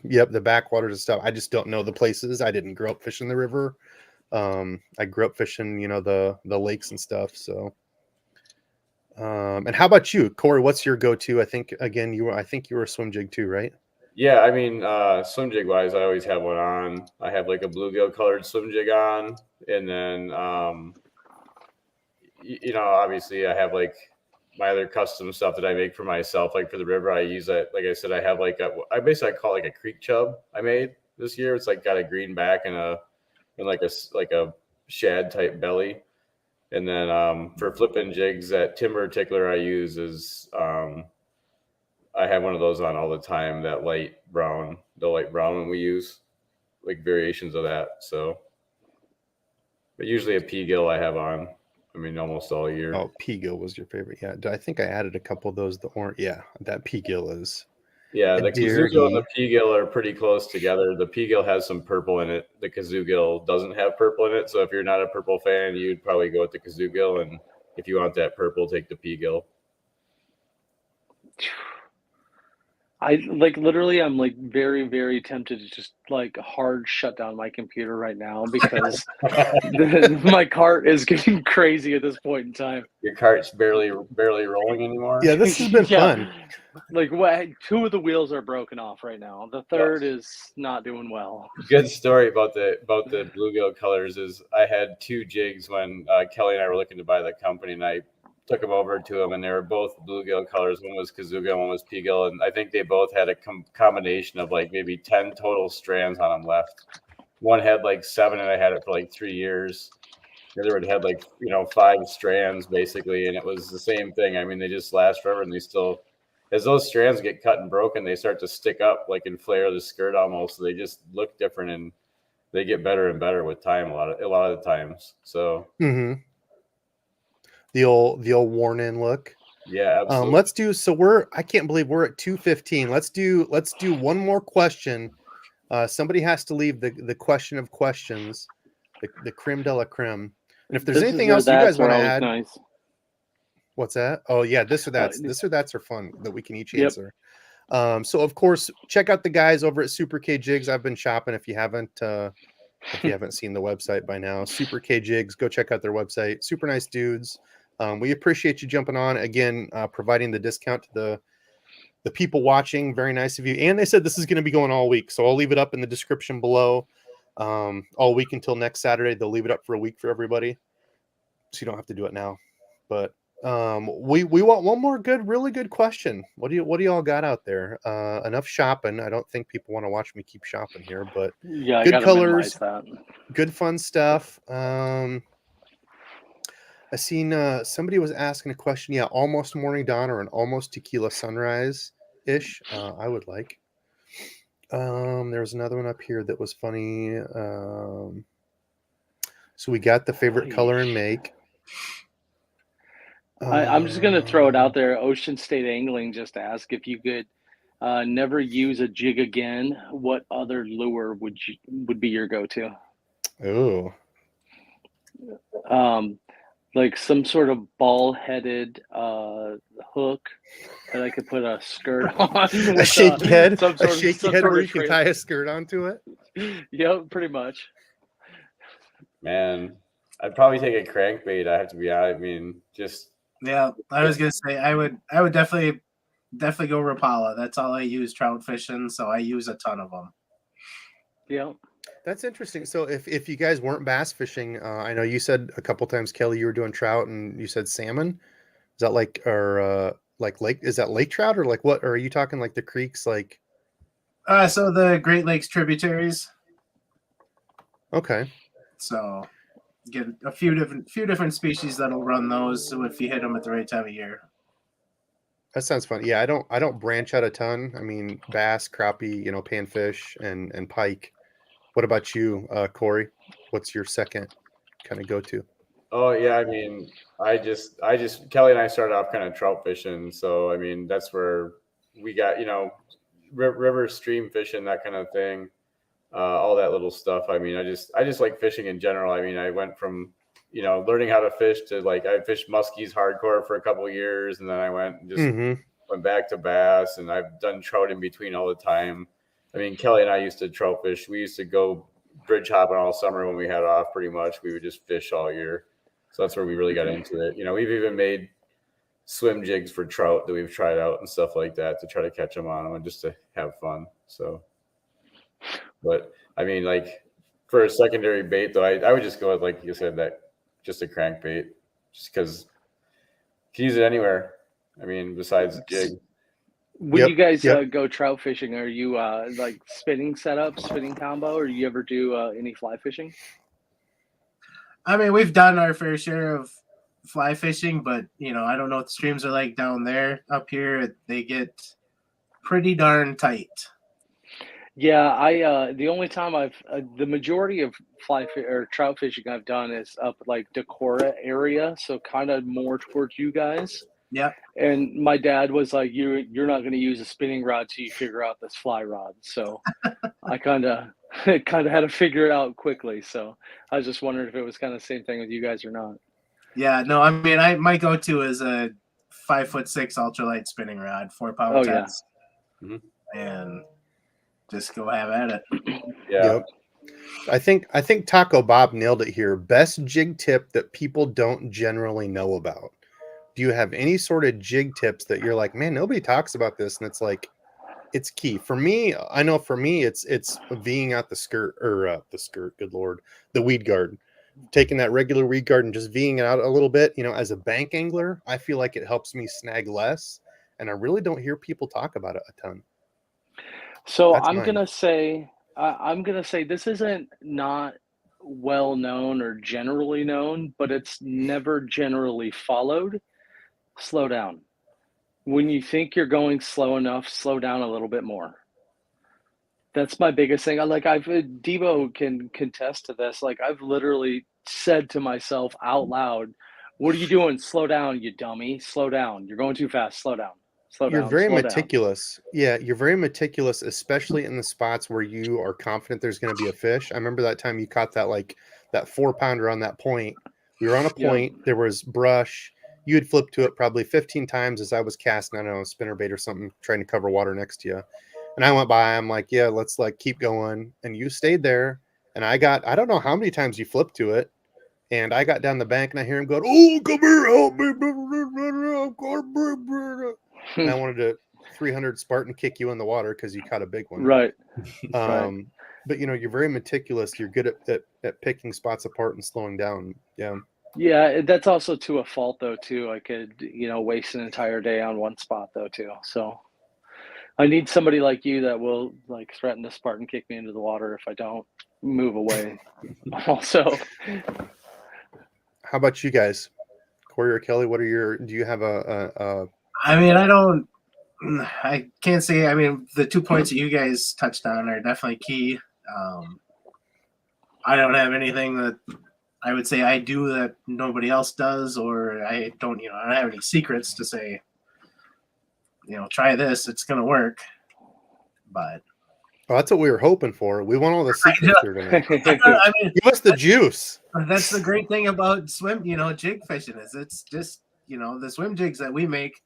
S1: Yep, the backwaters and stuff. I just don't know the places. I didn't grow up fishing the river. I grew up fishing, the lakes and stuff. So, and how about you, Corey? What's your go-to? I think you were a swim jig too, right?
S4: Yeah, I mean, swim jig wise, I always have one on. I have like a bluegill colored swim jig on, and then obviously I have like my other custom stuff that I make for myself. Like for the river, I use that. Like I said, I have like I call it like a creek chub I made this year. It's like got a green back and like a shad type belly. And then for flipping jigs, that timber tickler I use is I have one of those on all the time, the light brown one we use, like variations of that. So, but usually a P-gill I have on, I mean, almost all year.
S1: Oh, P-gill was your favorite. Yeah. I think I added a couple of those. That P-gill is.
S4: Yeah, the kazoo and the P-gill are pretty close together. The P-gill has some purple in it. The kazoo gill doesn't have purple in it. So if you're not a purple fan, you'd probably go with the kazoo gill. And if you want that purple, take the P-gill.
S2: I like literally I'm like very, very tempted to just like hard shut down my computer right now because my cart is getting crazy at this point in time.
S4: Your cart's barely rolling anymore.
S1: Yeah, this has been
S2: Yeah.
S1: fun.
S2: Like what two of the wheels are broken off right now. The third is not doing well.
S4: Good story about the bluegill colors is I had 2 jigs when Kelly and I were looking to buy the company, and I took them over to them, and they were both bluegill colors. One was Kazuga, one was Peagill, and I think they both had a combination of like maybe 10 total strands on them left. One had like 7, and I had it for like 3 years. The other one had like 5 strands basically, and it was the same thing. I mean, they just last forever, and they still, as those strands get cut and broken, they start to stick up like and flare the skirt almost. So they just look different, and they get better and better with time. A lot of the times. So
S1: the old worn in look.
S4: yeah, absolutely.
S1: Let's do. So I can't believe we're at 2:15. Let's do one more question. Somebody has to leave the question of questions, the creme de la creme. And if there's anything else you guys want to add,
S2: nice.
S1: what's that? Oh yeah, this or that's. This or that's are fun that we can each answer. So of course, check out the guys over at Super K Jigs. I've been shopping. If you haven't seen the website by now, Super K Jigs, go check out their website. Super nice dudes. We appreciate you jumping on again, providing the discount to the people watching. Very nice of you. And they said this is going to be going all week, so I'll leave it up in the description below. All week until next Saturday. They'll leave it up for a week for everybody, so you don't have to do it now. But we want one more really good question. What do y'all got out there? Enough shopping. I don't think people want to watch me keep shopping here, but
S2: yeah,
S1: good colors,
S2: that.
S1: good fun stuff. I seen somebody was asking a question. Yeah, almost morning dawn or an almost tequila sunrise ish. I would like. There was another one up here that was funny. So we got the favorite color and make.
S2: I'm just gonna throw it out there. Ocean State Angling just asked if you could never use a jig again. What other lure would be your go-to?
S1: Oh,
S2: like some sort of ball-headed hook that I could put a skirt on.
S1: a shaky head,
S2: some
S1: a shaky head where you can
S2: trade.
S1: tie a skirt onto it.
S2: Yep, pretty much.
S4: Man, I'd probably take a crankbait. I have to be honest. I mean, just
S5: Yeah, I was gonna say I would definitely go Rapala. That's all I use trout fishing, so I use a ton of them.
S2: Yeah.
S1: That's interesting. So if you guys weren't bass fishing, I know you said a couple times, Kelly, you were doing trout, and you said salmon. Is that like lake? Is that lake trout or like what? Or are you talking like the creeks? Like
S5: So the Great Lakes tributaries.
S1: okay,
S5: So get a few different species that'll run those. So if you hit them at the right time of year.
S1: that sounds fun. Yeah, I don't branch out a ton. I mean, bass, crappie, panfish, and pike. What about you, Corey? What's your second kind of go-to?
S4: Oh yeah, I mean, I just Kelly and I started off kind of trout fishing, so I mean that's where we got river stream fishing, that kind of thing, all that little stuff. I mean, I just like fishing in general. I mean, I went from learning how to fish to like I fished muskies hardcore for a couple of years, and then I went and just went back to bass, and I've done trout in between all the time. I mean, Kelly and I used to trout fish. We used to go bridge hopping all summer when we had off. Pretty much, we would just fish all year. So that's where we really got into it. We've even made swim jigs for trout that we've tried out and stuff like that to try to catch them on them and just to have fun. So, but I mean, like for a secondary bait though, I would just go with, like you said, that just a crankbait, just because you can use it anywhere. I mean, besides the jig.
S2: When you guys go trout fishing, are you like spinning setup, spinning combo, or do you ever do any fly fishing?
S5: I mean, we've done our fair share of fly fishing, but I don't know what the streams are like down there. Up here, they get pretty darn tight.
S2: Yeah, the only time the majority of trout fishing I've done is up like Decorah area, so kind of more towards you guys.
S5: Yeah.
S2: And my dad was like, "You're not going to use a spinning rod till you figure out this fly rod." So I kind of had to figure it out quickly. So I was just wondering if it was kind of the same thing with you guys or not.
S5: Yeah, no, I mean, my go-to is a 5'6" ultralight spinning rod, 4-pound test.
S4: Mhm.
S5: and just go have at it.
S4: Yeah.
S1: Yep. I think Taco Bob nailed it here. Best jig tip that people don't generally know about. Do you have any sort of jig tips that you're like, man, nobody talks about this, and it's like, it's key for me? I know for me, it's V'ing out the skirt, or the skirt. Good lord, the weed guard. Taking that regular weed guard and just V'ing it out a little bit. You know, as a bank angler, I feel like it helps me snag less, and I really don't hear people talk about it a ton.
S2: So
S1: That's mine.
S2: I'm gonna say this isn't not well known or generally known, but it's never generally followed. Slow down. When you think you're going slow enough, slow down a little bit more. That's my biggest thing. Debo can contest to this. Like I've literally said to myself out loud, "What are you doing? Slow down, you dummy! Slow down. You're going too fast. Slow down. Slow
S1: You're
S2: down.
S1: very
S2: Slow down."
S1: meticulous. Yeah, you're very meticulous, especially in the spots where you are confident there's going to be a fish. I remember that time you caught that 4-pounder on that point. We were on a
S2: Yep.
S1: point. There was brush. You had flipped to it probably 15 times as I was casting, I don't know, a spinnerbait or something, trying to cover water next to you. And I went by. I'm like, yeah, let's like keep going. And you stayed there. And I don't know how many times you flipped to it. And I got down the bank and I hear him going, "Oh, come here, help me!" And I wanted to 300 Spartan kick you in the water because you caught a big one.
S2: Right. Right.
S1: But you know, you're very meticulous. You're good at picking spots apart and slowing down. Yeah.
S2: Yeah, that's also to a fault though too. I could, waste an entire day on one spot though too. So I need somebody like you that will like threaten to Spartan kick me into the water if I don't move away. Also,
S1: How about you guys, Corey or Kelly? Do you have a
S5: I mean, I can't say. I mean, the 2 points that you guys touched on are definitely key. I don't have anything that I would say I do that nobody else does, or I don't have any secrets to say, try this, it's going to work. But
S1: well, that's what we were hoping for. We want all the secrets here tonight.
S5: I mean,
S1: Give us the juice.
S5: that's the great thing about jig fishing is it's just, the swim jigs that we make,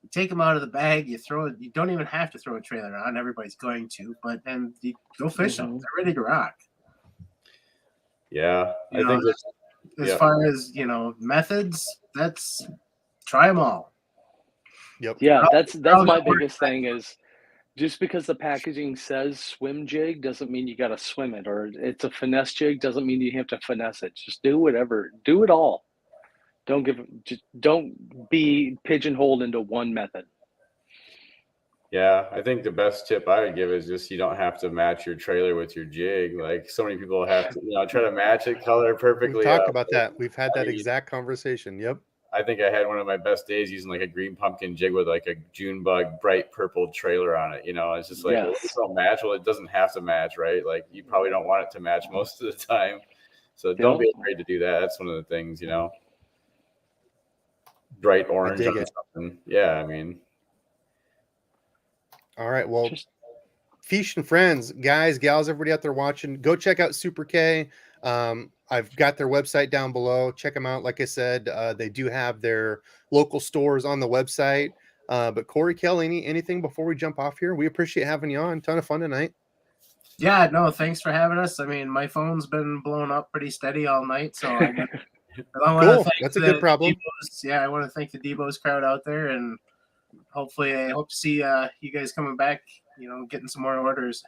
S5: you take them out of the bag, you throw it. You don't even have to throw a trailer on. Everybody's going to, and you go fish them. They're ready to rock.
S4: Yeah. I think
S5: as far as methods, that's try them all.
S1: Yep.
S2: yeah, that's my biggest thing is just because the packaging says swim jig doesn't mean you got to swim it, or it's a finesse jig doesn't mean you have to finesse it. Just do whatever, do it all. Don't be pigeonholed into one method.
S4: Yeah, I think the best tip I would give is just you don't have to match your trailer with your jig. Like so many people have to, try to match it color perfectly.
S1: We've talked about that. We've had that exact conversation. Yep.
S4: I think I had one of my best days using like a green pumpkin jig with like a June bug bright purple trailer on it. It's just like,
S2: Yes.
S4: It's don't match. Well, it doesn't have to match, right? Like you probably don't want it to match most of the time. So don't be afraid to do that. That's one of the things, bright orange or something. Yeah, I mean.
S1: All right. Well, Fish and friends, guys, gals, everybody out there watching, go check out Super K. I've got their website down below. Check them out. Like I said, they do have their local stores on the website. But Corey, Kelly, anything before we jump off here? We appreciate having you on. Ton of fun tonight.
S5: Yeah, no, thanks for having us. I mean, my phone's been blowing up pretty steady all night, so I want to thank
S1: That's a good problem.
S5: I want to thank the DEBO'S crowd out there, and hopefully, I hope to see you guys coming back. Getting some more orders.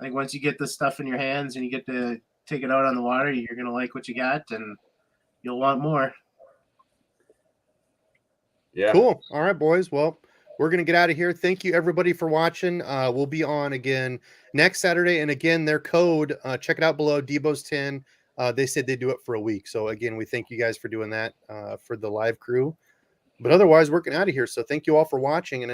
S5: I think once you get this stuff in your hands and you get to take it out on the water, you're gonna like what you got, and you'll want more.
S4: Yeah.
S1: Cool. All right, boys. Well, we're going to get out of here. Thank you, everybody, for watching. We'll be on again next Saturday. And again, their code, check it out below, DEBO'S 10. They said they do it for a week. So, again, we thank you guys for doing that for the live crew. But otherwise, we're getting out of here. So, thank you all for watching. And